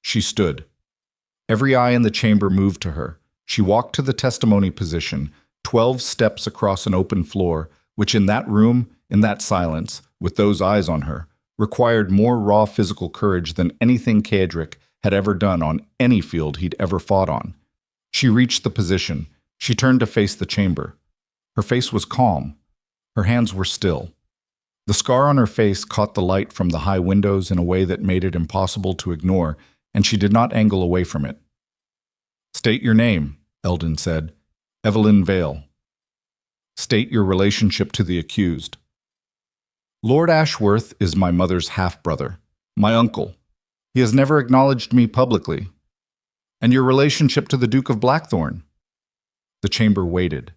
She stood. Every eye in the chamber moved to her. She walked to the testimony position, 12 steps across an open floor, which in that room, in that silence, with those eyes on her, required more raw physical courage than anything Ceadric had ever done on any field he'd ever fought on. She reached the position. She turned to face the chamber. Her face was calm. Her hands were still. The scar on her face caught the light from the high windows in a way that made it impossible to ignore, and she did not angle away from it. "State your name," Eldon said. "Evelyn Vale." "State your relationship to the accused." "Lord Ashworth is my mother's half-brother, my uncle. He has never acknowledged me publicly." "And your relationship to the Duke of Blackthorne?" The chamber waited.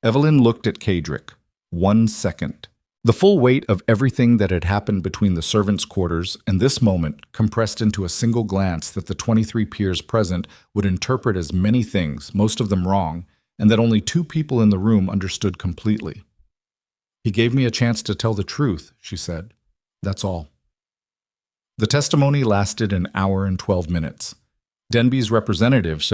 Evelyn looked at Ceadric. 1 second. The full weight of everything that had happened between the servants' quarters and this moment compressed into a single glance that the 23 peers present would interpret as many things, most of them wrong, and that only 2 people in the room understood completely. "He gave me a chance to tell the truth," she said. "That's all." The testimony lasted an hour and 12 minutes. Denby's representative,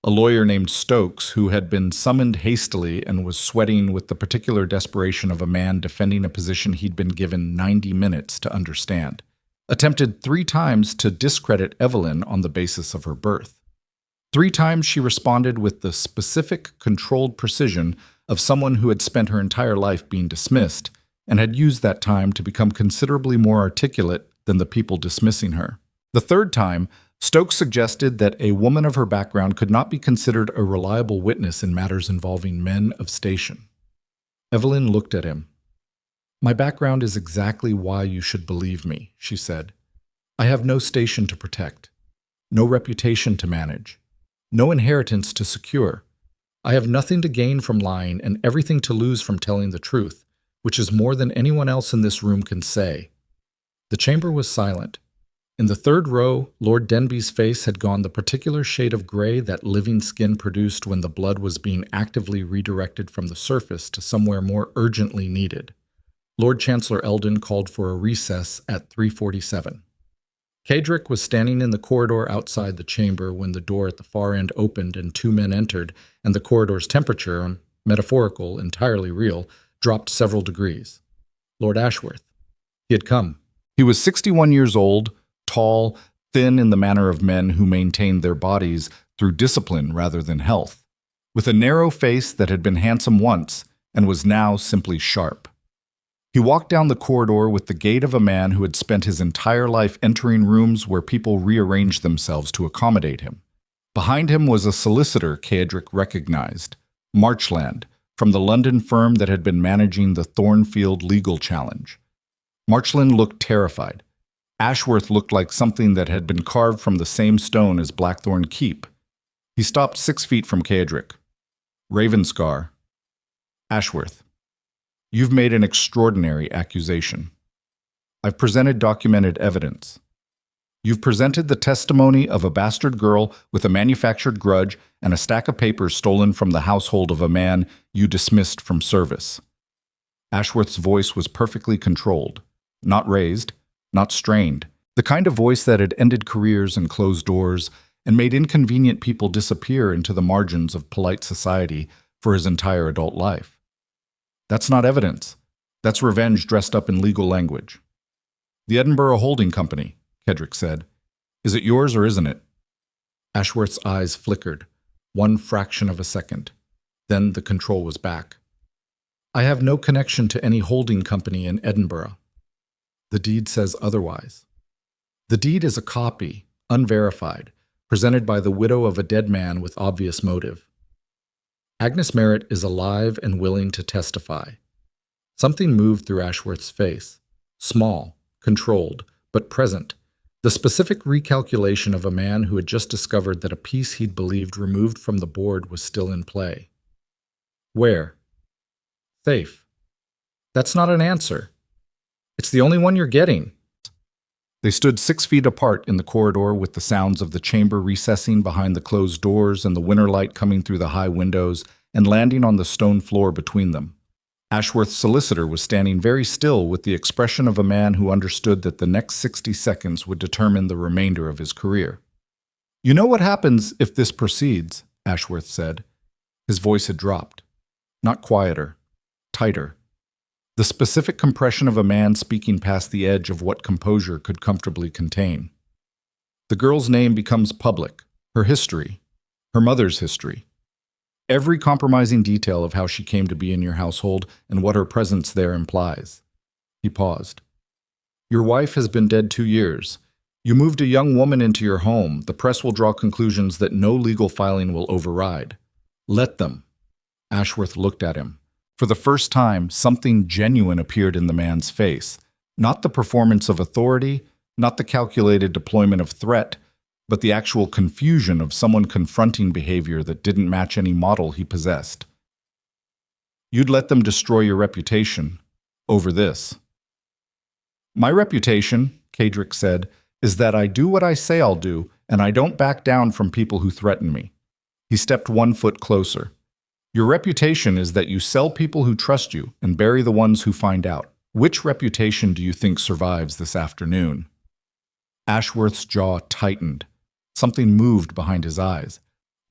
a lawyer named Stokes, who had been summoned hastily and was sweating with the particular desperation of a man defending a position he'd been given 90 minutes to understand, attempted 3 times to discredit Evelyn on the basis of her birth. 3 times she responded with the specific, controlled precision of someone who had spent her entire life being dismissed and had used that time to become considerably more articulate than the people dismissing her. The 3rd time, Stokes suggested that a woman of her background could not be considered a reliable witness in matters involving men of station. Evelyn looked at him. "My background is exactly why you should believe me," she said. "I have no station to protect, no reputation to manage, no inheritance to secure. I have nothing to gain from lying and everything to lose from telling the truth, which is more than anyone else in this room can say." The chamber was silent. In the 3rd row, Lord Denby's face had gone the particular shade of gray that living skin produced when the blood was being actively redirected from the surface to somewhere more urgently needed. Lord Chancellor Eldon called for a recess at 3:47. Ceadric was standing in the corridor outside the chamber when the door at the far end opened and 2 men entered, and the corridor's temperature, metaphorical, entirely real, dropped several degrees. Lord Ashworth. He had come. He was 61 years old, tall, thin in the manner of men who maintained their bodies through discipline rather than health, with a narrow face that had been handsome once and was now simply sharp. He walked down the corridor with the gait of a man who had spent his entire life entering rooms where people rearranged themselves to accommodate him. Behind him was a solicitor Ceadric recognized, Marchland, from the London firm that had been managing the Thornfield legal challenge. Marchland looked terrified. Ashworth looked like something that had been carved from the same stone as Blackthorne Keep. He stopped 6 feet from Ceadric. "Ravenscar." "Ashworth." You've made an extraordinary accusation. I've presented documented evidence. You've presented the testimony of a bastard girl with a manufactured grudge and a stack of papers stolen from the household of a man you dismissed from service. Ashworth's voice was perfectly controlled, not raised, not strained, the kind of voice that had ended careers and closed doors and made inconvenient people disappear into the margins of polite society for his entire adult life. That's not evidence. That's revenge dressed up in legal language. The Edinburgh Holding Company, Kedrick said. Is it yours or isn't it? Ashworth's eyes flickered, one fraction of a second. Then the control was back. I have no connection to any holding company in Edinburgh. The deed says otherwise. The deed is a copy, unverified, presented by the widow of a dead man with obvious motive. Agnes Merritt is alive and willing to testify. Something moved through Ashworth's face. Small, controlled, but present. The specific recalculation of a man who had just discovered that a piece he'd believed removed from the board was still in play. Where? Safe. That's not an answer. It's the only one you're getting. They stood 6 feet apart in the corridor with the sounds of the chamber recessing behind the closed doors and the winter light coming through the high windows and landing on the stone floor between them. Ashworth's solicitor was standing very still with the expression of a man who understood that the next 60 seconds would determine the remainder of his career. You know what happens if this proceeds, Ashworth said. His voice had dropped. Not quieter, tighter. The specific compression of a man speaking past the edge of what composure could comfortably contain. The girl's name becomes public, her history, her mother's history. Every compromising detail of how she came to be in your household and what her presence there implies. He paused. Your wife has been dead 2 years. You moved a young woman into your home. The press will draw conclusions that no legal filing will override. Let them. Ashworth looked at him. For the first time, something genuine appeared in the man's face. Not the performance of authority, not the calculated deployment of threat, but the actual confusion of someone confronting behavior that didn't match any model he possessed. You'd let them destroy your reputation over this. My reputation, Kedrick said, is that I do what I say I'll do, and I don't back down from people who threaten me. He stepped 1 foot closer. Your reputation is that you sell people who trust you and bury the ones who find out. Which reputation do you think survives this afternoon? Ashworth's jaw tightened. Something moved behind his eyes.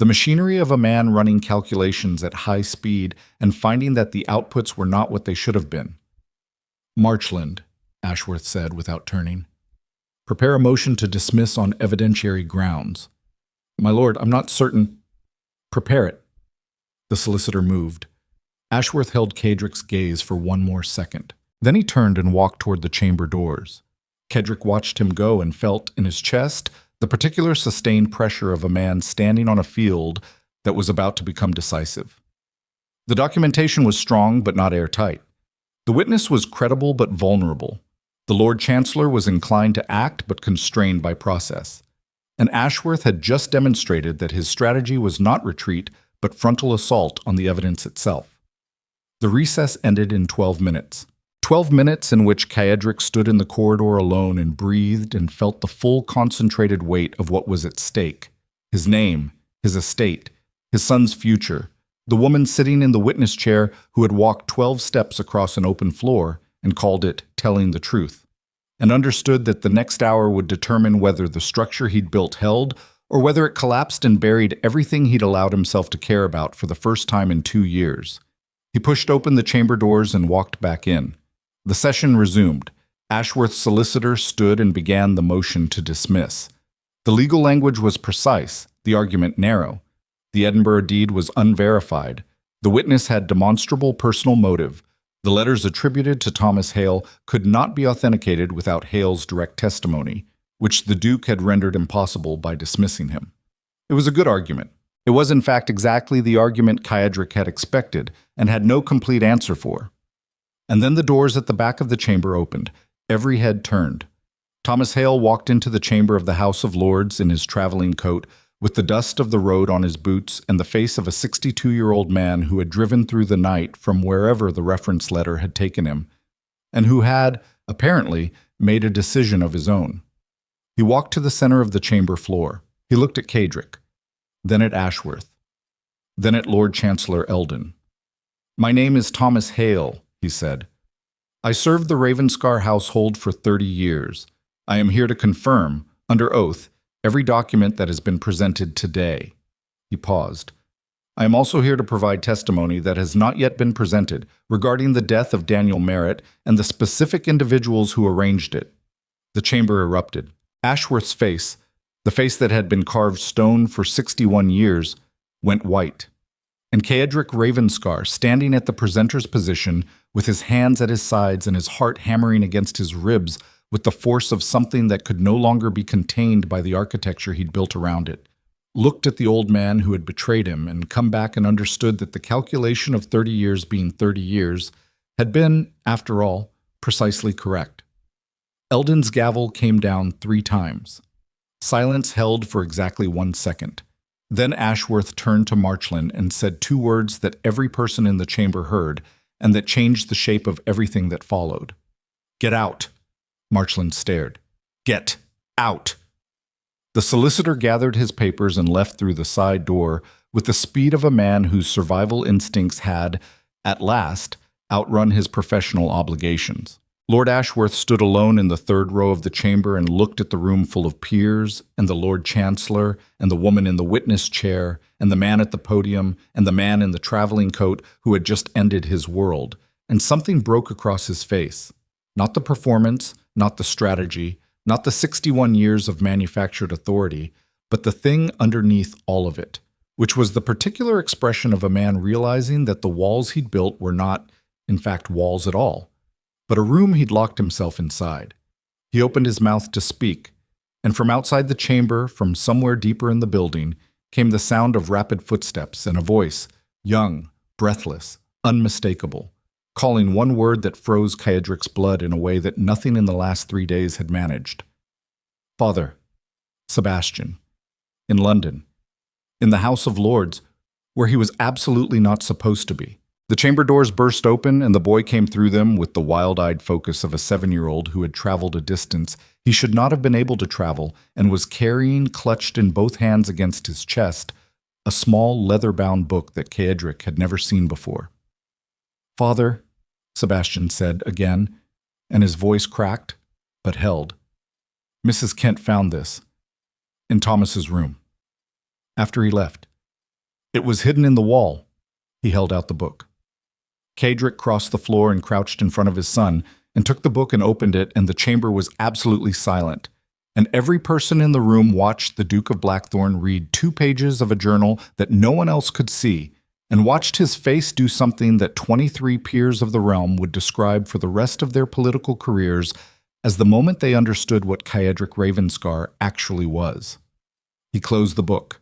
The machinery of a man running calculations at high speed and finding that the outputs were not what they should have been. Marchland, Ashworth said without turning. Prepare a motion to dismiss on evidentiary grounds. My lord, I'm not certain. Prepare it. The solicitor moved. Ashworth held Kedrick's gaze for 1 more second. Then he turned and walked toward the chamber doors. Kedrick watched him go and felt in his chest the particular sustained pressure of a man standing on a field that was about to become decisive. The documentation was strong but not airtight. The witness was credible but vulnerable. The Lord Chancellor was inclined to act but constrained by process. And Ashworth had just demonstrated that his strategy was not retreat but frontal assault on the evidence itself. The recess ended in 12 minutes. 12 minutes in which Kedrick stood in the corridor alone and breathed and felt the full concentrated weight of what was at stake. His name, his estate, his son's future, the woman sitting in the witness chair who had walked 12 steps across an open floor and called it telling the truth, and understood that the next hour would determine whether the structure he'd built held or whether it collapsed and buried everything he'd allowed himself to care about for the first time in 2 years. He pushed open the chamber doors and walked back in. The session resumed. Ashworth's solicitor stood and began the motion to dismiss. The legal language was precise, the argument narrow. The Edinburgh deed was unverified. The witness had demonstrable personal motive. The letters attributed to Thomas Hale could not be authenticated without Hale's direct testimony, which the Duke had rendered impossible by dismissing him. It was a good argument. It was in fact exactly the argument Kedrick had expected and had no complete answer for. And then the doors at the back of the chamber opened. Every head turned. Thomas Hale walked into the chamber of the House of Lords in his traveling coat, with the dust of the road on his boots and the face of a 62-year-old man who had driven through the night from wherever the reference letter had taken him, and who had, apparently, made a decision of his own. He walked to the center of the chamber floor. He looked at Cedric, then at Ashworth, then at Lord Chancellor Eldon. "My name is Thomas Hale," he said. "I served the Ravenscar household for 30 years. I am here to confirm, under oath, every document that has been presented today." He paused. "I am also here to provide testimony that has not yet been presented regarding the death of Daniel Merritt and the specific individuals who arranged it." The chamber erupted. Ashworth's face, the face that had been carved stone for 61 years, went white. And Cedric Ravenscar, standing at the presenter's position, with his hands at his sides and his heart hammering against his ribs with the force of something that could no longer be contained by the architecture he'd built around it, looked at the old man who had betrayed him and come back and understood that the calculation of 30 years being 30 years had been, after all, precisely correct. Eldon's gavel came down 3 times. Silence held for exactly 1 second. Then Ashworth turned to Marchland and said 2 words that every person in the chamber heard and that changed the shape of everything that followed. "Get out!" Marchland stared. "Get out!" The solicitor gathered his papers and left through the side door with the speed of a man whose survival instincts had, at last, outrun his professional obligations. Lord Ashworth stood alone in the 3rd row of the chamber and looked at the room full of peers, and the Lord Chancellor, and the woman in the witness chair, and the man at the podium, and the man in the traveling coat who had just ended his world, and something broke across his face. Not the performance, not the strategy, not the 61 years of manufactured authority, but the thing underneath all of it, which was the particular expression of a man realizing that the walls he'd built were not, in fact, walls at all, but a room he'd locked himself inside. He opened his mouth to speak, and from outside the chamber, from somewhere deeper in the building, came the sound of rapid footsteps and a voice, young, breathless, unmistakable, calling one word that froze Cedric's blood in a way that nothing in the last 3 days had managed. "Father, Sebastian, in London, in the House of Lords, where he was absolutely not supposed to be." The chamber doors burst open, and the boy came through them with the wild-eyed focus of a 7-year-old who had traveled a distance he should not have been able to travel and was carrying, clutched in both hands against his chest, a small leather-bound book that Cedric had never seen before. "Father," Sebastian said again, and his voice cracked, but held. "Mrs. Kent found this, in Thomas's room, after he left. It was hidden in the wall." He held out the book. Cedric crossed the floor and crouched in front of his son, and took the book and opened it, and the chamber was absolutely silent. And every person in the room watched the Duke of Blackthorne read 2 pages of a journal that no one else could see, and watched his face do something that 23 peers of the realm would describe for the rest of their political careers as the moment they understood what Cedric Ravenscar actually was. He closed the book.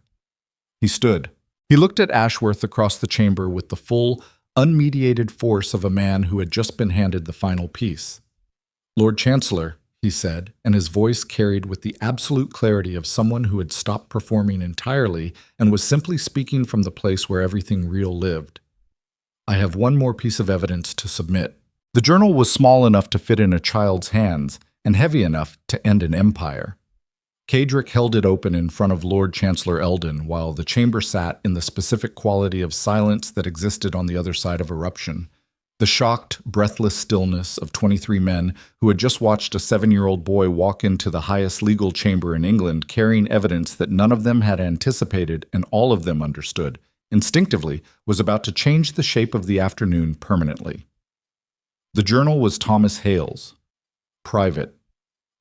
He stood. He looked at Ashworth across the chamber with the full, unmediated force of a man who had just been handed the final piece. "Lord Chancellor," he said, and his voice carried with the absolute clarity of someone who had stopped performing entirely and was simply speaking from the place where everything real lived. "I have one more piece of evidence to submit." The journal was small enough to fit in a child's hands and heavy enough to end an empire. Cedric held it open in front of Lord Chancellor Eldon while the chamber sat in the specific quality of silence that existed on the other side of eruption. The shocked, breathless stillness of 23 men who had just watched a 7-year-old boy walk into the highest legal chamber in England carrying evidence that none of them had anticipated and all of them understood, instinctively, was about to change the shape of the afternoon permanently. The journal was Thomas Hale's, private,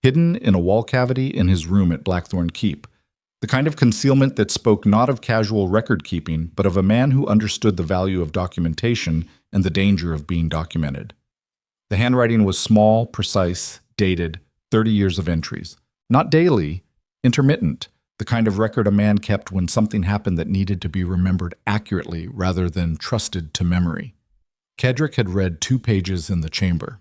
hidden in a wall cavity in his room at Blackthorne Keep, the kind of concealment that spoke not of casual record-keeping, but of a man who understood the value of documentation and the danger of being documented. The handwriting was small, precise, dated, 30 years of entries. Not daily, intermittent, the kind of record a man kept when something happened that needed to be remembered accurately rather than trusted to memory. Cedric had read 2 pages in the chamber.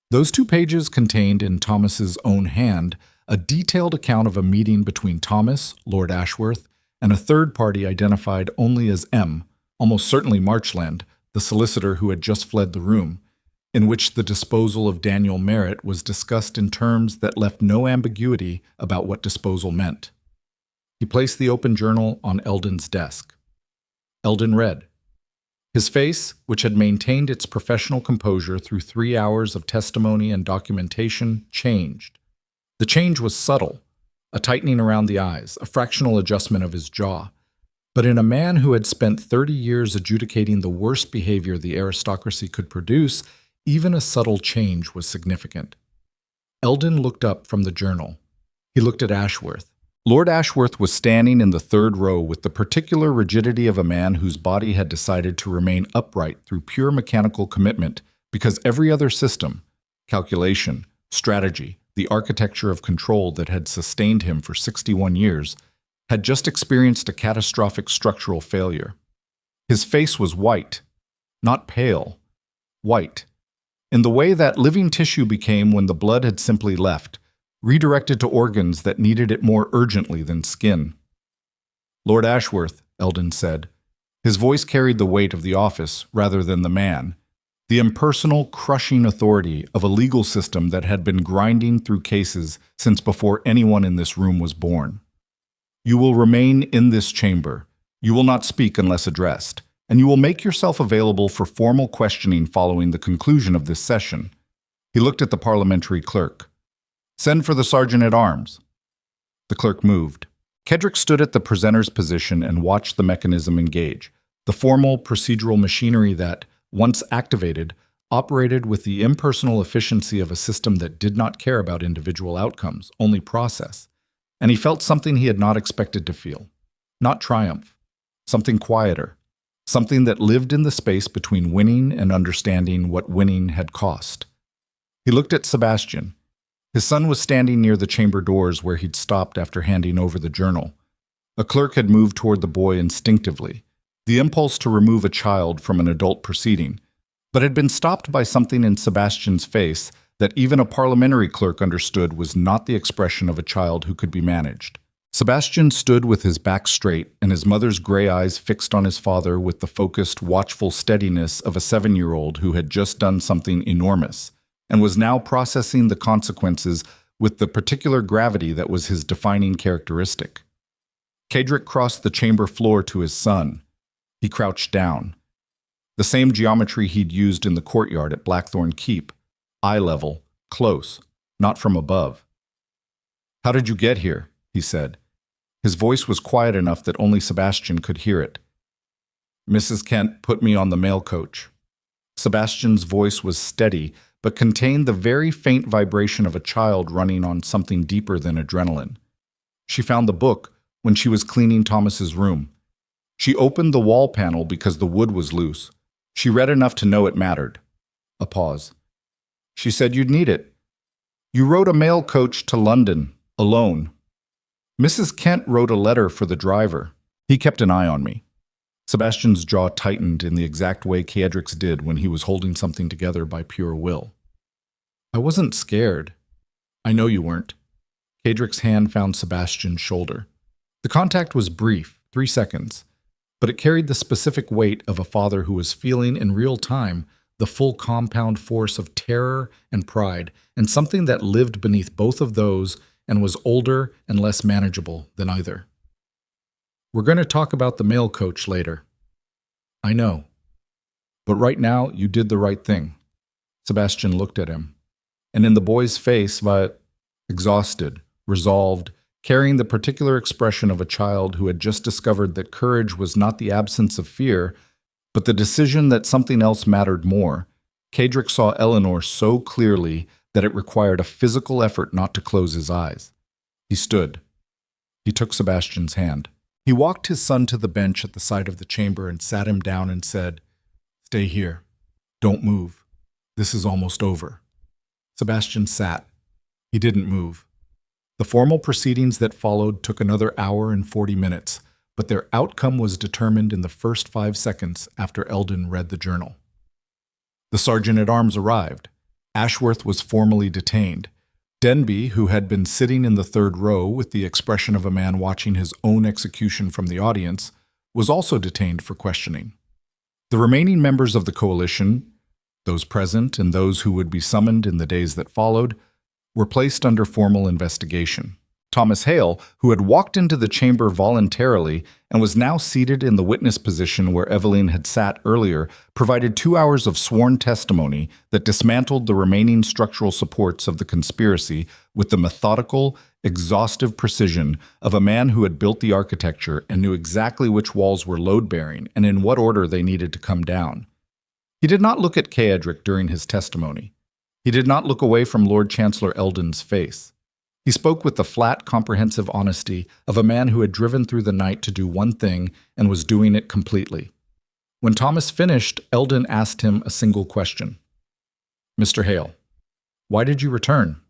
Those 2 pages contained in Thomas's own hand a detailed account of a meeting between Thomas, Lord Ashworth, and a third party identified only as M, almost certainly Marchland, the solicitor who had just fled the room, in which the disposal of Daniel Merritt was discussed in terms that left no ambiguity about what disposal meant. He placed the open journal on Eldon's desk. Eldon read. His face, which had maintained its professional composure through 3 hours of testimony and documentation, changed. The change was subtle, a tightening around the eyes, a fractional adjustment of his jaw. But in a man who had spent 30 years adjudicating the worst behavior the aristocracy could produce, even a subtle change was significant. Eldon looked up from the journal. He looked at Ashworth. Lord Ashworth was standing in the third row with the particular rigidity of a man whose body had decided to remain upright through pure mechanical commitment because every other system, calculation, strategy, the architecture of control that had sustained him for 61 years, had just experienced a catastrophic structural failure. His face was white, not pale, white, in the way that living tissue became when the blood had simply left, redirected to organs that needed it more urgently than skin. Lord Ashworth, Eldon said. His voice carried the weight of the office rather than the man, the impersonal, crushing authority of a legal system that had been grinding through cases since before anyone in this room was born. You will remain in this chamber. You will not speak unless addressed, and you will make yourself available for formal questioning following the conclusion of this session. He looked at the parliamentary clerk. Send for the sergeant-at-arms. The clerk moved. Kedrick stood at the presenter's position and watched the mechanism engage, the formal procedural machinery that, once activated, operated with the impersonal efficiency of a system that did not care about individual outcomes, only process. And he felt something he had not expected to feel. Not triumph. Something quieter. Something that lived in the space between winning and understanding what winning had cost. He looked at Sebastian. His son was standing near the chamber doors where he'd stopped after handing over the journal. A clerk had moved toward the boy instinctively, the impulse to remove a child from an adult proceeding, but had been stopped by something in Sebastian's face that even a parliamentary clerk understood was not the expression of a child who could be managed. Sebastian stood with his back straight and his mother's gray eyes fixed on his father with the focused, watchful steadiness of a 7-year-old who had just done something enormous and was now processing the consequences with the particular gravity that was his defining characteristic. Kedrick crossed the chamber floor to his son. He crouched down. The same geometry he'd used in the courtyard at Blackthorne Keep, eye level, close, not from above. "How did you get here?" he said. His voice was quiet enough that only Sebastian could hear it. "Mrs. Kent put me on the mail coach." Sebastian's voice was steady, but contained the very faint vibration of a child running on something deeper than adrenaline. She found the book when she was cleaning Thomas's room. She opened the wall panel because the wood was loose. She read enough to know it mattered. A pause. "She said you'd need it. You rode a mail coach to London, alone. Mrs. Kent wrote a letter for the driver. He kept an eye on me." Sebastian's jaw tightened in the exact way Kedrick's did when he was holding something together by pure will. "I wasn't scared." "I know you weren't." Kedrick's hand found Sebastian's shoulder. The contact was brief, 3 seconds, but it carried the specific weight of a father who was feeling in real time the full compound force of terror and pride, and something that lived beneath both of those and was older and less manageable than either. "We're going to talk about the mail coach later." "I know. But right now, you did the right thing." Sebastian looked at him. And in the boy's face, exhausted, resolved, carrying the particular expression of a child who had just discovered that courage was not the absence of fear, but the decision that something else mattered more, Kedrick saw Eleanor so clearly that it required a physical effort not to close his eyes. He stood. He took Sebastian's hand. He walked his son to the bench at the side of the chamber and sat him down and said, "Stay here. Don't move. This is almost over." Sebastian sat. He didn't move. The formal proceedings that followed took another hour and 40 minutes, but their outcome was determined in the first 5 seconds after Eldon read the journal. The sergeant-at-arms arrived. Ashworth was formally detained. Denby, who had been sitting in the third row with the expression of a man watching his own execution from the audience, was also detained for questioning. The remaining members of the coalition, those present and those who would be summoned in the days that followed, were placed under formal investigation. Thomas Hale, who had walked into the chamber voluntarily and was now seated in the witness position where Evelyn had sat earlier, provided 2 hours of sworn testimony that dismantled the remaining structural supports of the conspiracy with the methodical, exhaustive precision of a man who had built the architecture and knew exactly which walls were load-bearing and in what order they needed to come down. He did not look at Ceadric during his testimony. He did not look away from Lord Chancellor Eldon's face. He spoke with the flat, comprehensive honesty of a man who had driven through the night to do one thing and was doing it completely. When Thomas finished, Eldon asked him a single question. "Mr. Hale, why did you return?"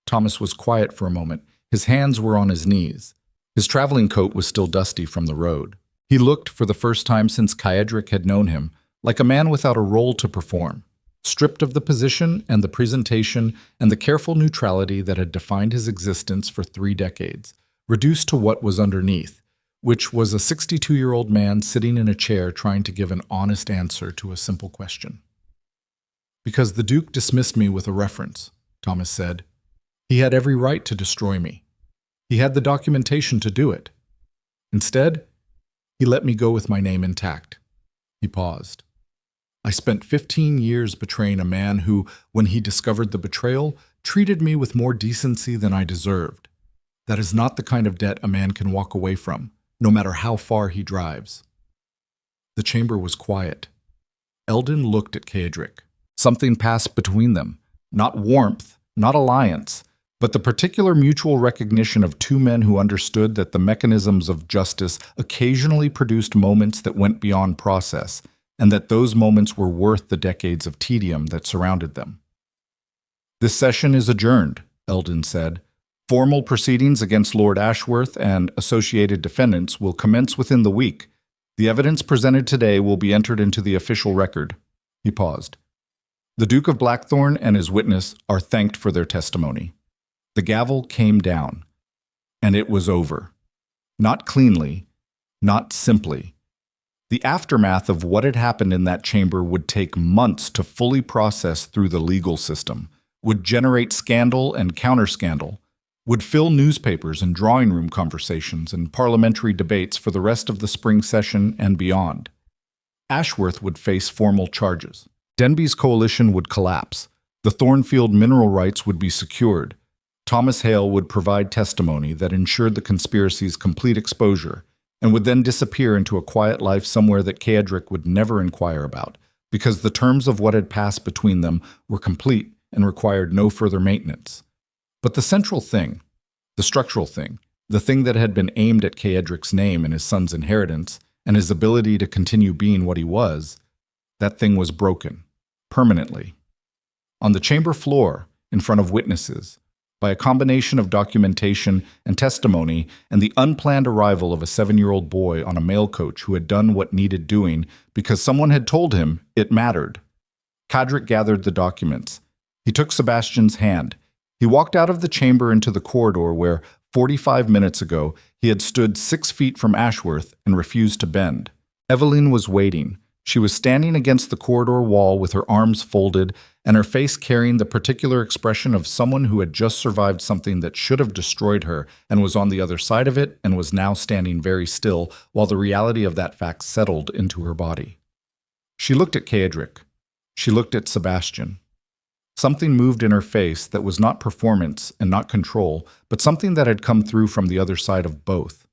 Thomas was quiet for a moment. His hands were on his knees. His traveling coat was still dusty from the road. He looked, for the first time since Ceadric had known him, like a man without a role to perform, stripped of the position and the presentation and the careful neutrality that had defined his existence for 3 decades, reduced to what was underneath, which was a 62-year-old man sitting in a chair trying to give an honest answer to a simple question. "Because the Duke dismissed me with a reference," Thomas said. "He had every right to destroy me. He had the documentation to do it. Instead, he let me go with my name intact." He paused. "I spent 15 years betraying a man who, when he discovered the betrayal, treated me with more decency than I deserved. That is not the kind of debt a man can walk away from, no matter how far he drives." The chamber was quiet. Eldon looked at Ceadric. Something passed between them. Not warmth, not alliance, but the particular mutual recognition of 2 men who understood that the mechanisms of justice occasionally produced moments that went beyond process, and that those moments were worth the decades of tedium that surrounded them. "This session is adjourned," Eldon said. "Formal proceedings against Lord Ashworth and associated defendants will commence within the week. The evidence presented today will be entered into the official record." He paused. "The Duke of Blackthorne and his witness are thanked for their testimony." The gavel came down, and it was over. Not cleanly, not simply. The aftermath of what had happened in that chamber would take months to fully process through the legal system, would generate scandal and counter-scandal, would fill newspapers and drawing room conversations and parliamentary debates for the rest of the spring session and beyond. Ashworth would face formal charges. Denby's coalition would collapse. The Thornfield mineral rights would be secured. Thomas Hale would provide testimony that ensured the conspiracy's complete exposure, and would then disappear into a quiet life somewhere that Ceadric would never inquire about, because the terms of what had passed between them were complete and required no further maintenance. But the central thing, the structural thing, the thing that had been aimed at Ceadric's name and his son's inheritance, and his ability to continue being what he was, that thing was broken, permanently. On the chamber floor, in front of witnesses, by a combination of documentation and testimony and the unplanned arrival of a 7-year-old boy on a mail coach who had done what needed doing because someone had told him it mattered. Ceadric gathered the documents. He took Sebastian's hand. He walked out of the chamber into the corridor where, 45 minutes ago, he had stood 6 feet from Ashworth and refused to bend. Evelyn was waiting. She was standing against the corridor wall with her arms folded and her face carrying the particular expression of someone who had just survived something that should have destroyed her and was on the other side of it and was now standing very still while the reality of that fact settled into her body. She looked at Ceadric. She looked at Sebastian. Something moved in her face that was not performance and not control, but something that had come through from the other side of both.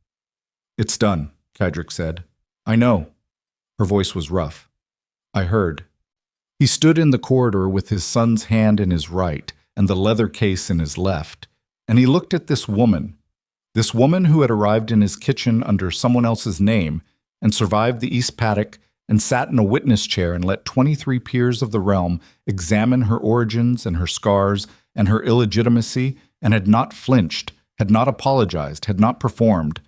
"It's done," Ceadric said. "I know." Her voice was rough. "I heard." He stood in the corridor with his son's hand in his right and the leather case in his left, and he looked at this woman who had arrived in his kitchen under someone else's name and survived the East Paddock and sat in a witness chair and let 23 peers of the realm examine her origins and her scars and her illegitimacy and had not flinched, had not apologized, had not performed,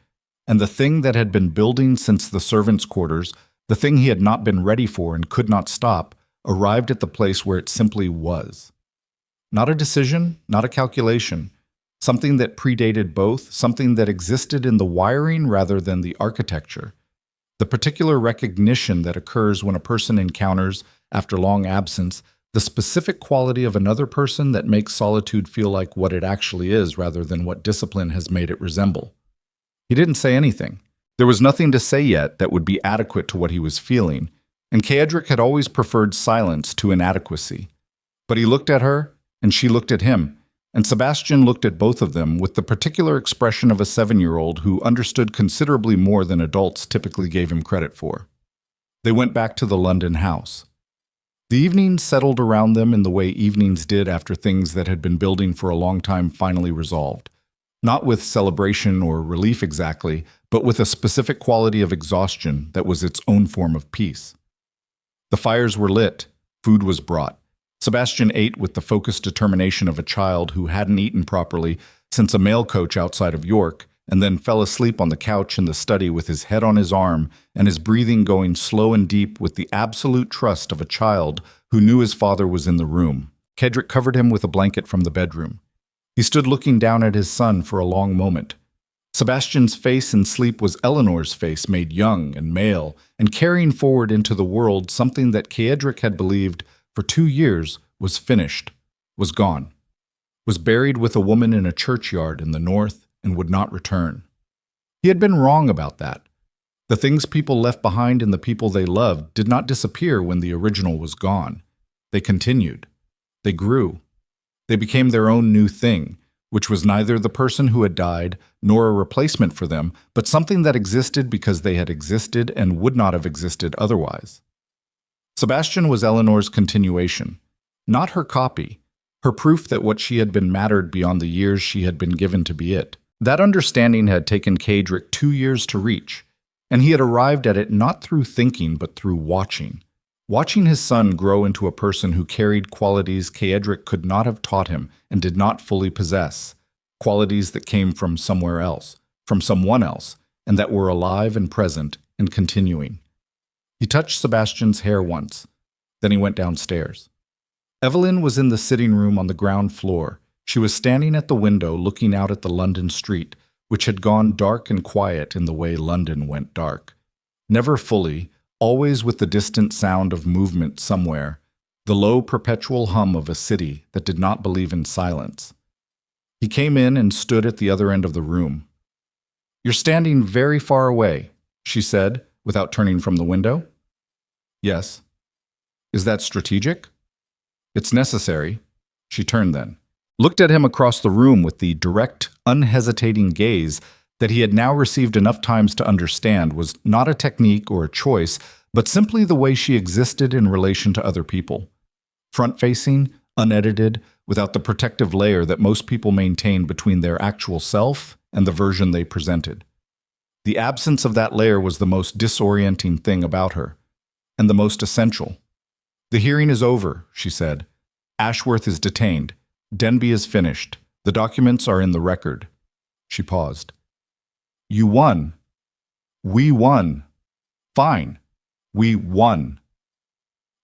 and the thing that had been building since the servants' quarters, the thing he had not been ready for and could not stop, arrived at the place where it simply was. Not a decision, not a calculation. Something that predated both, something that existed in the wiring rather than the architecture. The particular recognition that occurs when a person encounters, after long absence, the specific quality of another person that makes solitude feel like what it actually is rather than what discipline has made it resemble. He didn't say anything. There was nothing to say yet that would be adequate to what he was feeling, and Keedric had always preferred silence to inadequacy. But he looked at her, and she looked at him, and Sebastian looked at both of them with the particular expression of a 7-year-old who understood considerably more than adults typically gave him credit for. They went back to the London house. The evenings settled around them in the way evenings did after things that had been building for a long time finally resolved. Not with celebration or relief exactly, but with a specific quality of exhaustion that was its own form of peace. The fires were lit, food was brought. Sebastian ate with the focused determination of a child who hadn't eaten properly since a mail coach outside of York, and then fell asleep on the couch in the study with his head on his arm and his breathing going slow and deep with the absolute trust of a child who knew his father was in the room. Keedric covered him with a blanket from the bedroom. He stood looking down at his son for a long moment. Sebastian's face in sleep was Eleanor's face made young and male and carrying forward into the world something that Keedric had believed for 2 years was finished, was gone, was buried with a woman in a churchyard in the north and would not return. He had been wrong about that. The things people left behind in the people they loved did not disappear when the original was gone. They continued. They grew. They became their own new thing, which was neither the person who had died nor a replacement for them, but something that existed because they had existed and would not have existed otherwise. Sebastian was Eleanor's continuation, not her copy, her proof that what she had been mattered beyond the years she had been given to be it. That understanding had taken Keedric 2 years to reach, and he had arrived at it not through thinking but through watching. Watching his son grow into a person who carried qualities Keedric could not have taught him and did not fully possess, qualities that came from somewhere else, from someone else, and that were alive and present and continuing. He touched Sebastian's hair once, then he went downstairs. Evelyn was in the sitting room on the ground floor. She was standing at the window looking out at the London street, which had gone dark and quiet in the way London went dark. Never fully, always with the distant sound of movement somewhere, the low perpetual hum of a city that did not believe in silence. He came in and stood at the other end of the room. "You're standing very far away," she said, without turning from the window. "Yes." "Is that strategic?" "It's necessary." She turned then, looked at him across the room with the direct, unhesitating gaze that he had now received enough times to understand was not a technique or a choice, but simply the way she existed in relation to other people. Front-facing, unedited, without the protective layer that most people maintain between their actual self and the version they presented. The absence of that layer was the most disorienting thing about her, and the most essential. "The hearing is over," she said. "Ashworth is detained. Denby is finished. The documents are in the record." She paused. "You won. We won. Fine. We won."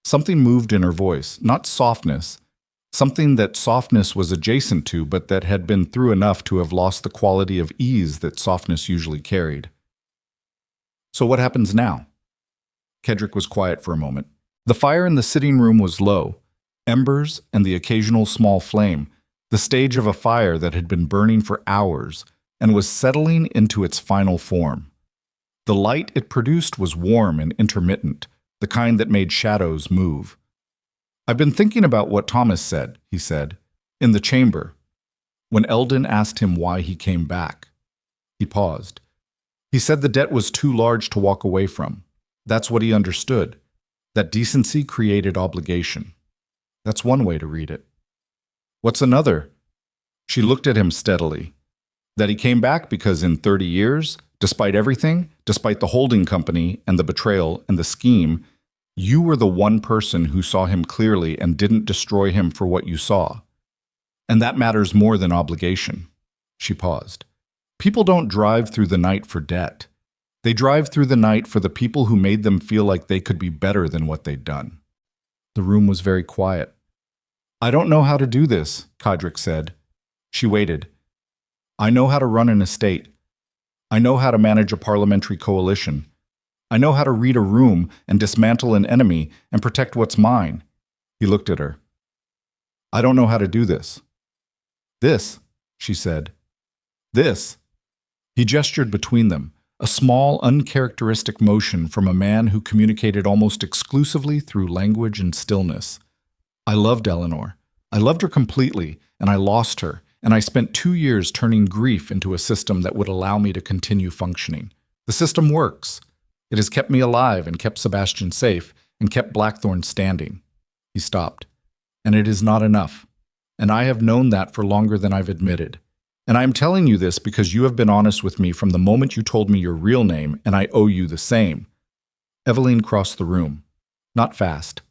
Something moved in her voice, not softness, something that softness was adjacent to, but that had been through enough to have lost the quality of ease that softness usually carried. "So what happens now?" Keedric was quiet for a moment. The fire in the sitting room was low, embers and the occasional small flame, the stage of a fire that had been burning for hours and was settling into its final form. The light it produced was warm and intermittent, the kind that made shadows move. "I've been thinking about what Thomas said," he said, "in the chamber, when Eldon asked him why he came back." He paused. "He said the debt was too large to walk away from. That's what he understood, that decency created obligation. That's one way to read it." "What's another?" She looked at him steadily. "That he came back because in 30 years, despite everything, despite the holding company and the betrayal and the scheme, you were the one person who saw him clearly and didn't destroy him for what you saw. And that matters more than obligation." She paused. "People don't drive through the night for debt. They drive through the night for the people who made them feel like they could be better than what they'd done." The room was very quiet. I don't know how to do this, Codric said. She waited. I know how to run an estate. I know how to manage a parliamentary coalition. I know how to read a room and dismantle an enemy and protect what's mine. He looked at her. I don't know how to do this. This, she said. This. He gestured between them, a small, uncharacteristic motion from a man who communicated almost exclusively through language and stillness. I loved Eleanor. I loved her completely, and I lost her, and I spent 2 years turning grief into a system that would allow me to continue functioning. The system works. It has kept me alive and kept Sebastian safe and kept Blackthorne standing. He stopped. And it is not enough. And I have known that for longer than I've admitted. And I am telling you this because you have been honest with me from the moment you told me your real name, and I owe you the same. Eveline crossed the room. Not fast.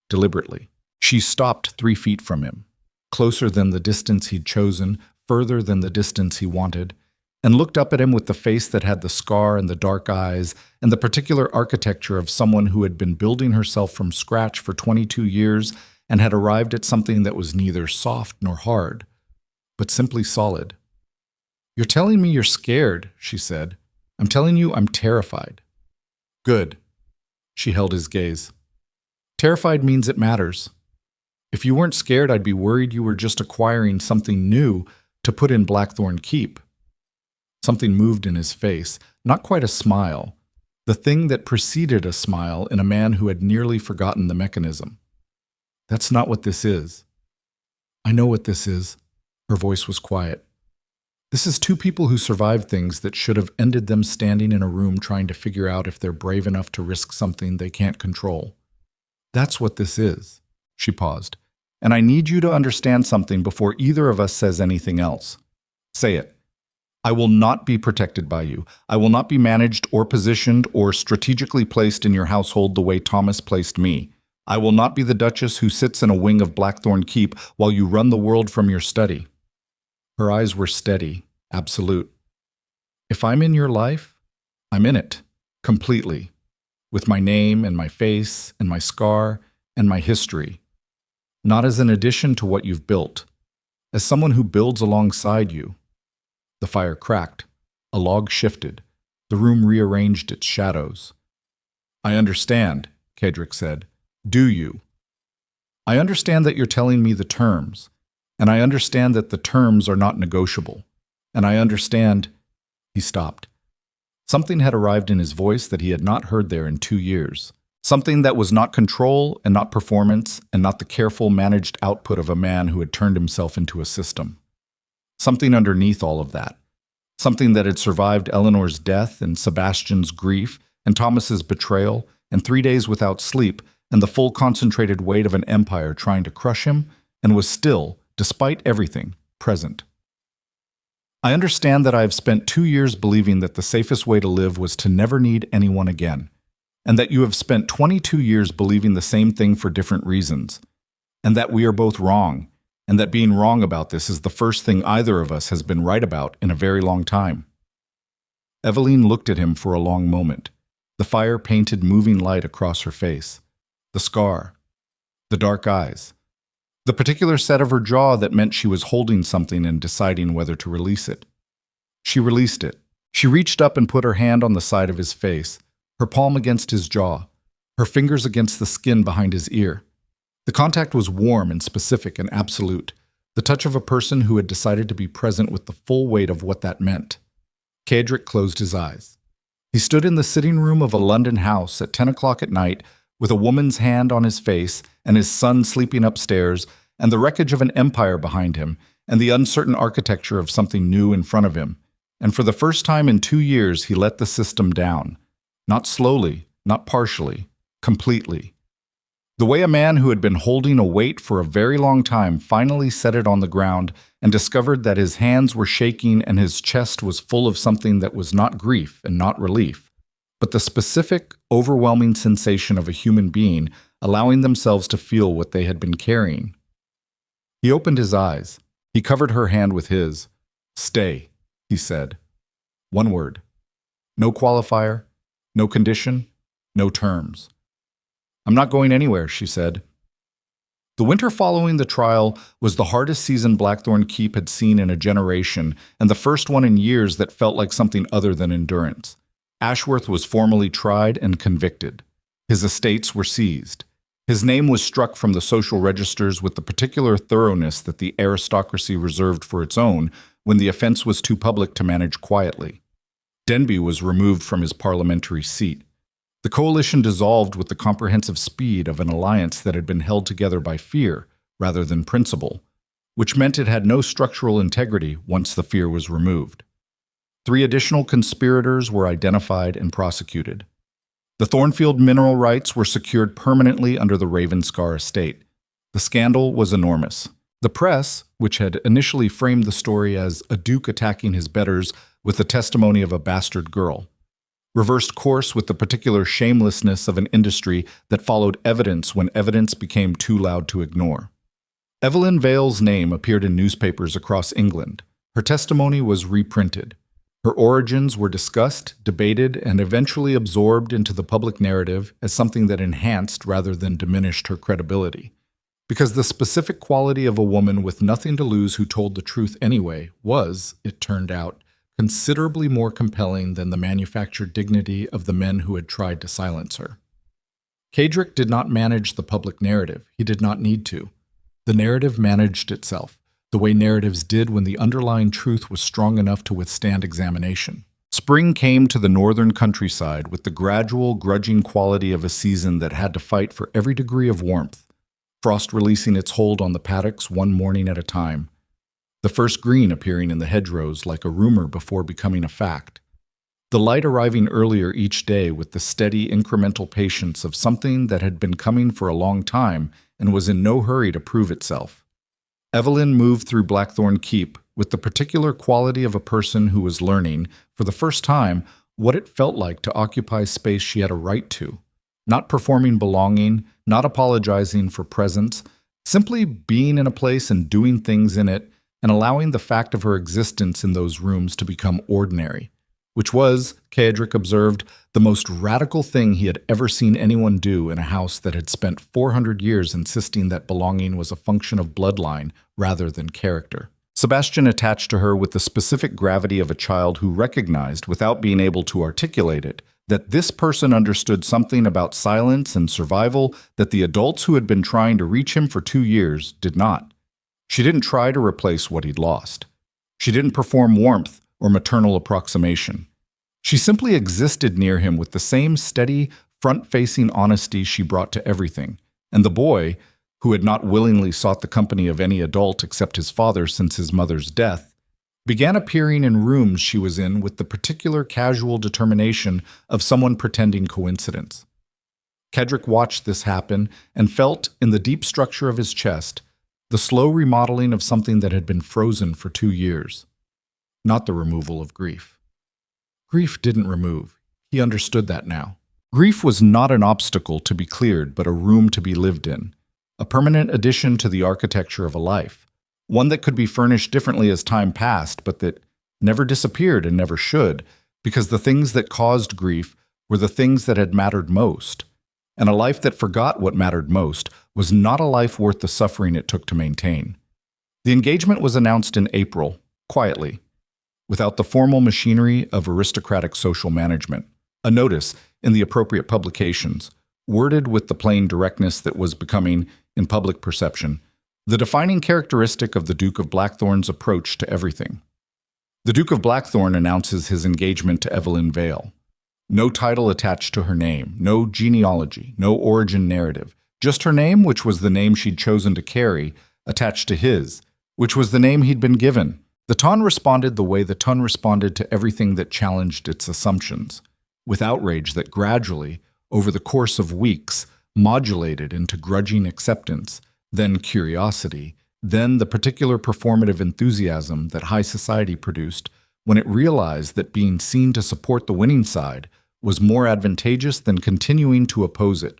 Deliberately. She stopped 3 feet from him, closer than the distance he'd chosen, further than the distance he wanted, and looked up at him with the face that had the scar and the dark eyes and the particular architecture of someone who had been building herself from scratch for 22 years and had arrived at something that was neither soft nor hard, but simply solid. You're telling me you're scared, she said. I'm telling you I'm terrified. Good. She held his gaze. Terrified means it matters. If you weren't scared, I'd be worried you were just acquiring something new to put in Blackthorne Keep. Something moved in his face, not quite a smile, the thing that preceded a smile in a man who had nearly forgotten the mechanism. That's not what this is. I know what this is. Her voice was quiet. This is 2 people who survived things that should have ended them standing in a room trying to figure out if they're brave enough to risk something they can't control. That's what this is. She paused. And I need you to understand something before either of us says anything else. Say it. I will not be protected by you. I will not be managed or positioned or strategically placed in your household the way Thomas placed me. I will not be the Duchess who sits in a wing of Blackthorne Keep while you run the world from your study. Her eyes were steady, absolute. If I'm in your life, I'm in it, completely, with my name and my face and my scar and my history. Not as an addition to what you've built, as someone who builds alongside you. The fire cracked. A log shifted. The room rearranged its shadows. I understand, Cedric said. Do you? I understand that you're telling me the terms, and I understand that the terms are not negotiable. And I understand... He stopped. Something had arrived in his voice that he had not heard there in 2 years. Something that was not control and not performance and not the careful, managed output of a man who had turned himself into a system. Something underneath all of that. Something that had survived Eleanor's death and Sebastian's grief and Thomas's betrayal and 3 days without sleep and the full concentrated weight of an empire trying to crush him and was still, despite everything, present. I understand that I have spent 2 years believing that the safest way to live was to never need anyone again, and that you have spent 22 years believing the same thing for different reasons, and that we are both wrong, and that being wrong about this is the first thing either of us has been right about in a very long time. Eveline looked at him for a long moment, the fire painted moving light across her face, the scar, the dark eyes, the particular set of her jaw that meant she was holding something and deciding whether to release it. She released it. She reached up and put her hand on the side of his face, her palm against his jaw, her fingers against the skin behind his ear. The contact was warm and specific and absolute, the touch of a person who had decided to be present with the full weight of what that meant. Cedric closed his eyes. He stood in the sitting room of a London house at 10 o'clock at night with a woman's hand on his face and his son sleeping upstairs and the wreckage of an empire behind him and the uncertain architecture of something new in front of him. And for the first time in 2 years, he let the system down. Not slowly, not partially, completely. The way a man who had been holding a weight for a very long time finally set it on the ground and discovered that his hands were shaking and his chest was full of something that was not grief and not relief, but the specific, overwhelming sensation of a human being allowing themselves to feel what they had been carrying. He opened his eyes. He covered her hand with his. Stay, he said. One word. No qualifier, no condition, no terms. I'm not going anywhere, she said. The winter following the trial was the hardest season Blackthorne Keep had seen in a generation, and the first one in years that felt like something other than endurance. Ashworth was formally tried and convicted. His estates were seized. His name was struck from the social registers with the particular thoroughness that the aristocracy reserved for its own when the offense was too public to manage quietly. Denby was removed from his parliamentary seat. The coalition dissolved with the comprehensive speed of an alliance that had been held together by fear rather than principle, which meant it had no structural integrity once the fear was removed. 3 additional conspirators were identified and prosecuted. The Thornfield mineral rights were secured permanently under the Ravenscar estate. The scandal was enormous. The press, which had initially framed the story as a duke attacking his betters with the testimony of a bastard girl, reversed course with the particular shamelessness of an industry that followed evidence when evidence became too loud to ignore. Evelyn Vale's name appeared in newspapers across England. Her testimony was reprinted. Her origins were discussed, debated, and eventually absorbed into the public narrative as something that enhanced rather than diminished her credibility. Because the specific quality of a woman with nothing to lose who told the truth anyway was, it turned out, considerably more compelling than the manufactured dignity of the men who had tried to silence her. Cradling did not manage the public narrative. He did not need to. The narrative managed itself, the way narratives did when the underlying truth was strong enough to withstand examination. Spring came to the northern countryside with the gradual, grudging quality of a season that had to fight for every degree of warmth, frost releasing its hold on the paddocks one morning at a time, the first green appearing in the hedgerows like a rumor before becoming a fact, the light arriving earlier each day with the steady, incremental patience of something that had been coming for a long time and was in no hurry to prove itself. Evelyn moved through Blackthorne Keep with the particular quality of a person who was learning, for the first time, what it felt like to occupy space she had a right to, not performing belonging, not apologizing for presence, simply being in a place and doing things in it and allowing the fact of her existence in those rooms to become ordinary, which was, Cradling observed, the most radical thing he had ever seen anyone do in a house that had spent 400 years insisting that belonging was a function of bloodline rather than character. Sebastian attached to her with the specific gravity of a child who recognized, without being able to articulate it, that this person understood something about silence and survival that the adults who had been trying to reach him for 2 years did not. She didn't try to replace what he'd lost. She didn't perform warmth or maternal approximation. She simply existed near him with the same steady, front-facing honesty she brought to everything, and the boy, who had not willingly sought the company of any adult except his father since his mother's death, began appearing in rooms she was in with the particular casual determination of someone pretending coincidence. Cradling watched this happen and felt, in the deep structure of his chest, the slow remodeling of something that had been frozen for 2 years, not the removal of grief. Grief didn't remove. He understood that now. Grief was not an obstacle to be cleared, but a room to be lived in, a permanent addition to the architecture of a life, one that could be furnished differently as time passed, but that never disappeared and never should, because the things that caused grief were the things that had mattered most, and a life that forgot what mattered most was not a life worth the suffering it took to maintain. The engagement was announced in April, quietly, without the formal machinery of aristocratic social management. A notice in the appropriate publications, worded with the plain directness that was becoming, in public perception, the defining characteristic of the Duke of Blackthorne's approach to everything. The Duke of Blackthorne announces his engagement to Evelyn Vale. No title attached to her name, no genealogy, no origin narrative, just her name, which was the name she'd chosen to carry, attached to his, which was the name he'd been given. The Ton responded the way the Ton responded to everything that challenged its assumptions, with outrage that gradually, over the course of weeks, modulated into grudging acceptance, then curiosity, then the particular performative enthusiasm that high society produced when it realized that being seen to support the winning side was more advantageous than continuing to oppose it.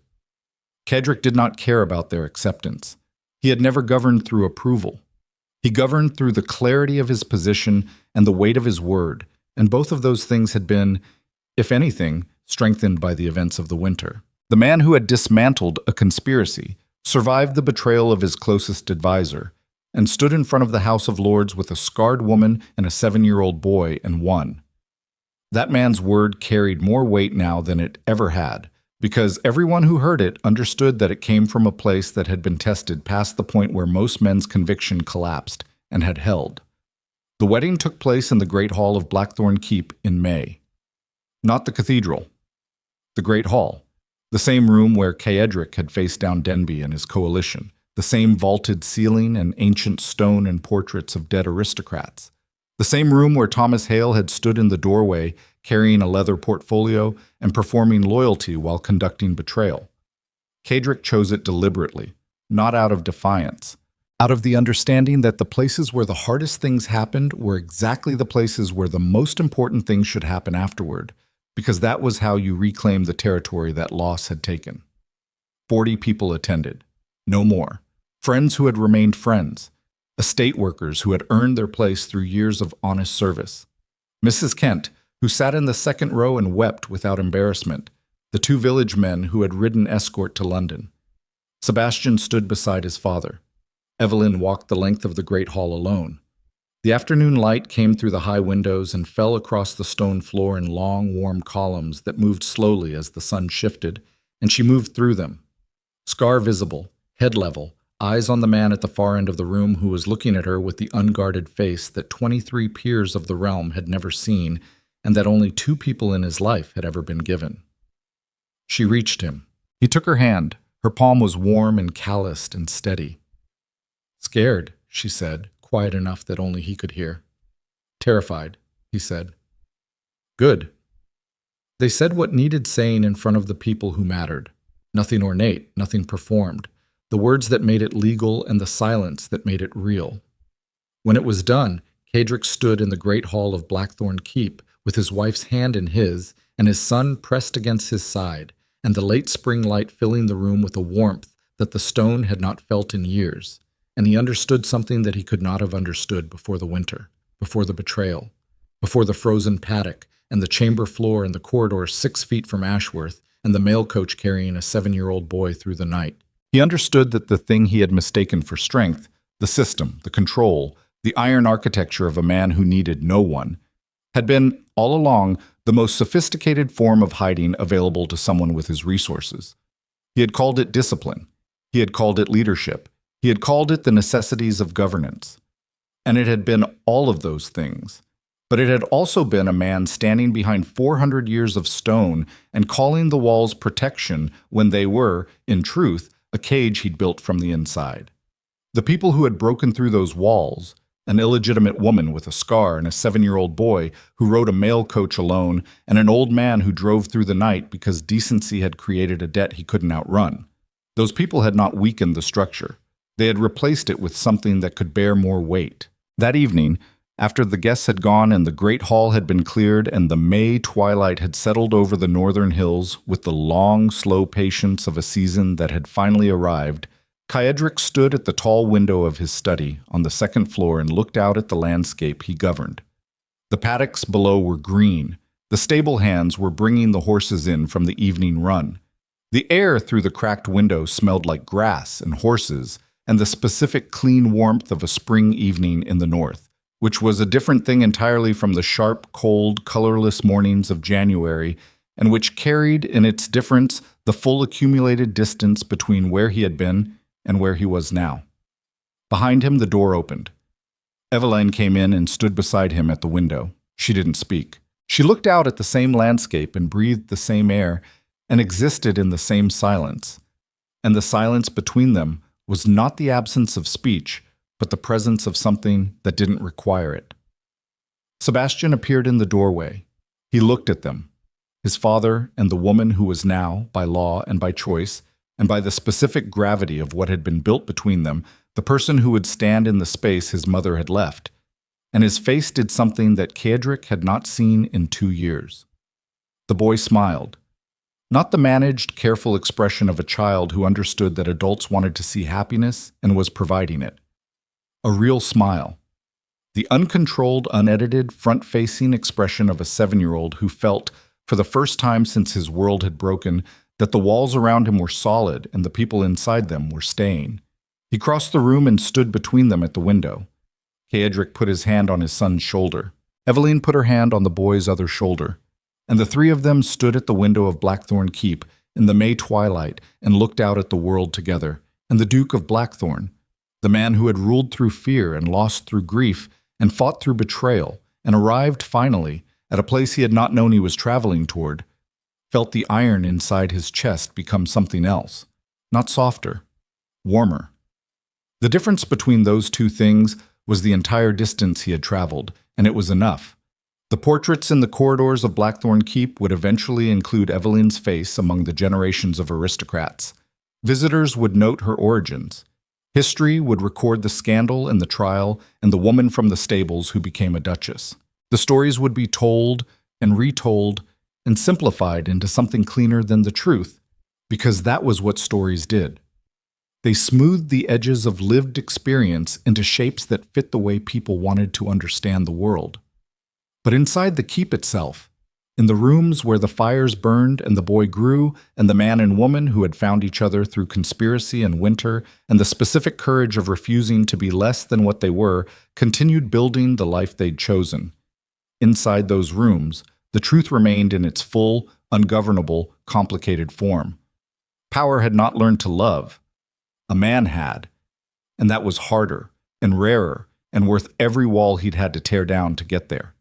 Cradling did not care about their acceptance. He had never governed through approval. He governed through the clarity of his position and the weight of his word, and both of those things had been, if anything, strengthened by the events of the winter. The man who had dismantled a conspiracy, survived the betrayal of his closest advisor, and stood in front of the House of Lords with a scarred woman and a 7-year-old boy and won. That man's word carried more weight now than it ever had, because everyone who heard it understood that it came from a place that had been tested past the point where most men's conviction collapsed and had held. The wedding took place in the Great Hall of Blackthorne Keep in May. Not the cathedral. The Great Hall. The same room where Ceadric had faced down Denby and his coalition. The same vaulted ceiling and ancient stone and portraits of dead aristocrats. The same room where Thomas Hale had stood in the doorway carrying a leather portfolio and performing loyalty while conducting betrayal. Ceadric chose it deliberately, not out of defiance. Out of the understanding that the places where the hardest things happened were exactly the places where the most important things should happen afterward, because that was how you reclaim the territory that loss had taken. 40 people attended. No more. Friends who had remained friends. Estate workers who had earned their place through years of honest service. Mrs. Kent, who sat in the second row and wept without embarrassment. The 2 village men who had ridden escort to London. Sebastian stood beside his father. Evelyn walked the length of the great hall alone. The afternoon light came through the high windows and fell across the stone floor in long, warm columns that moved slowly as the sun shifted, and she moved through them. Scar visible, head level, eyes on the man at the far end of the room who was looking at her with the unguarded face that 23 peers of the realm had never seen and that only 2 people in his life had ever been given. She reached him. He took her hand. Her palm was warm and calloused and steady. "Scared," she said, quiet enough that only he could hear. "Terrified," he said. "Good." They said what needed saying in front of the people who mattered. Nothing ornate, nothing performed. The words that made it legal and the silence that made it real. When it was done, Ceadric stood in the great hall of Blackthorne Keep with his wife's hand in his and his son pressed against his side, and the late spring light filling the room with a warmth that the stone had not felt in years. And he understood something that he could not have understood before the winter, before the betrayal, before the frozen paddock and the chamber floor and the corridor 6 feet from Ashworth and the mail coach carrying a 7-year-old boy through the night. He understood that the thing he had mistaken for strength, the system, the control, the iron architecture of a man who needed no one, had been, all along, the most sophisticated form of hiding available to someone with his resources. He had called it discipline. He had called it leadership. He had called it the necessities of governance. And it had been all of those things. But it had also been a man standing behind 400 years of stone and calling the walls protection when they were, in truth, a cage he'd built from the inside. The people who had broken through those walls, an illegitimate woman with a scar and a 7-year-old boy who rode a mail coach alone, and an old man who drove through the night because decency had created a debt he couldn't outrun. Those people had not weakened the structure. They had replaced it with something that could bear more weight. That evening, after the guests had gone and the great hall had been cleared and the May twilight had settled over the northern hills with the long, slow patience of a season that had finally arrived, Ceadric stood at the tall window of his study on the second floor and looked out at the landscape he governed. The paddocks below were green. The stable hands were bringing the horses in from the evening run. The air through the cracked window smelled like grass and horses and the specific clean warmth of a spring evening in the north, which was a different thing entirely from the sharp, cold, colorless mornings of January, and which carried in its difference the full accumulated distance between where he had been and where he was now. Behind him, the door opened. Evelyn came in and stood beside him at the window. She didn't speak. She looked out at the same landscape and breathed the same air and existed in the same silence. And the silence between them was not the absence of speech, but the presence of something that didn't require it. Sebastian appeared in the doorway. He looked at them, his father and the woman who was now, by law and by choice, and by the specific gravity of what had been built between them, the person who would stand in the space his mother had left. And his face did something that Ceadric had not seen in 2 years. The boy smiled. Not the managed, careful expression of a child who understood that adults wanted to see happiness and was providing it. A real smile. The uncontrolled, unedited, front-facing expression of a 7-year-old who felt, for the first time since his world had broken, that the walls around him were solid and the people inside them were staying. He crossed the room and stood between them at the window. Ceadric put his hand on his son's shoulder. Evelyn put her hand on the boy's other shoulder, and the three of them stood at the window of Blackthorne Keep in the May twilight and looked out at the world together. And the Duke of Blackthorne, the man who had ruled through fear and lost through grief and fought through betrayal and arrived finally at a place he had not known he was traveling toward, felt the iron inside his chest become something else, not softer, warmer. The difference between those two things was the entire distance he had traveled, and it was enough. The portraits in the corridors of Blackthorne Keep would eventually include Evelyn's face among the generations of aristocrats. Visitors would note her origins. History would record the scandal and the trial and the woman from the stables who became a duchess. The stories would be told and retold and simplified into something cleaner than the truth, because that was what stories did. They smoothed the edges of lived experience into shapes that fit the way people wanted to understand the world. But inside the keep itself, in the rooms where the fires burned and the boy grew, and the man and woman who had found each other through conspiracy and winter, and the specific courage of refusing to be less than what they were, continued building the life they'd chosen. Inside those rooms, the truth remained in its full, ungovernable, complicated form. Power had not learned to love. A man had, and that was harder and rarer and worth every wall he'd had to tear down to get there.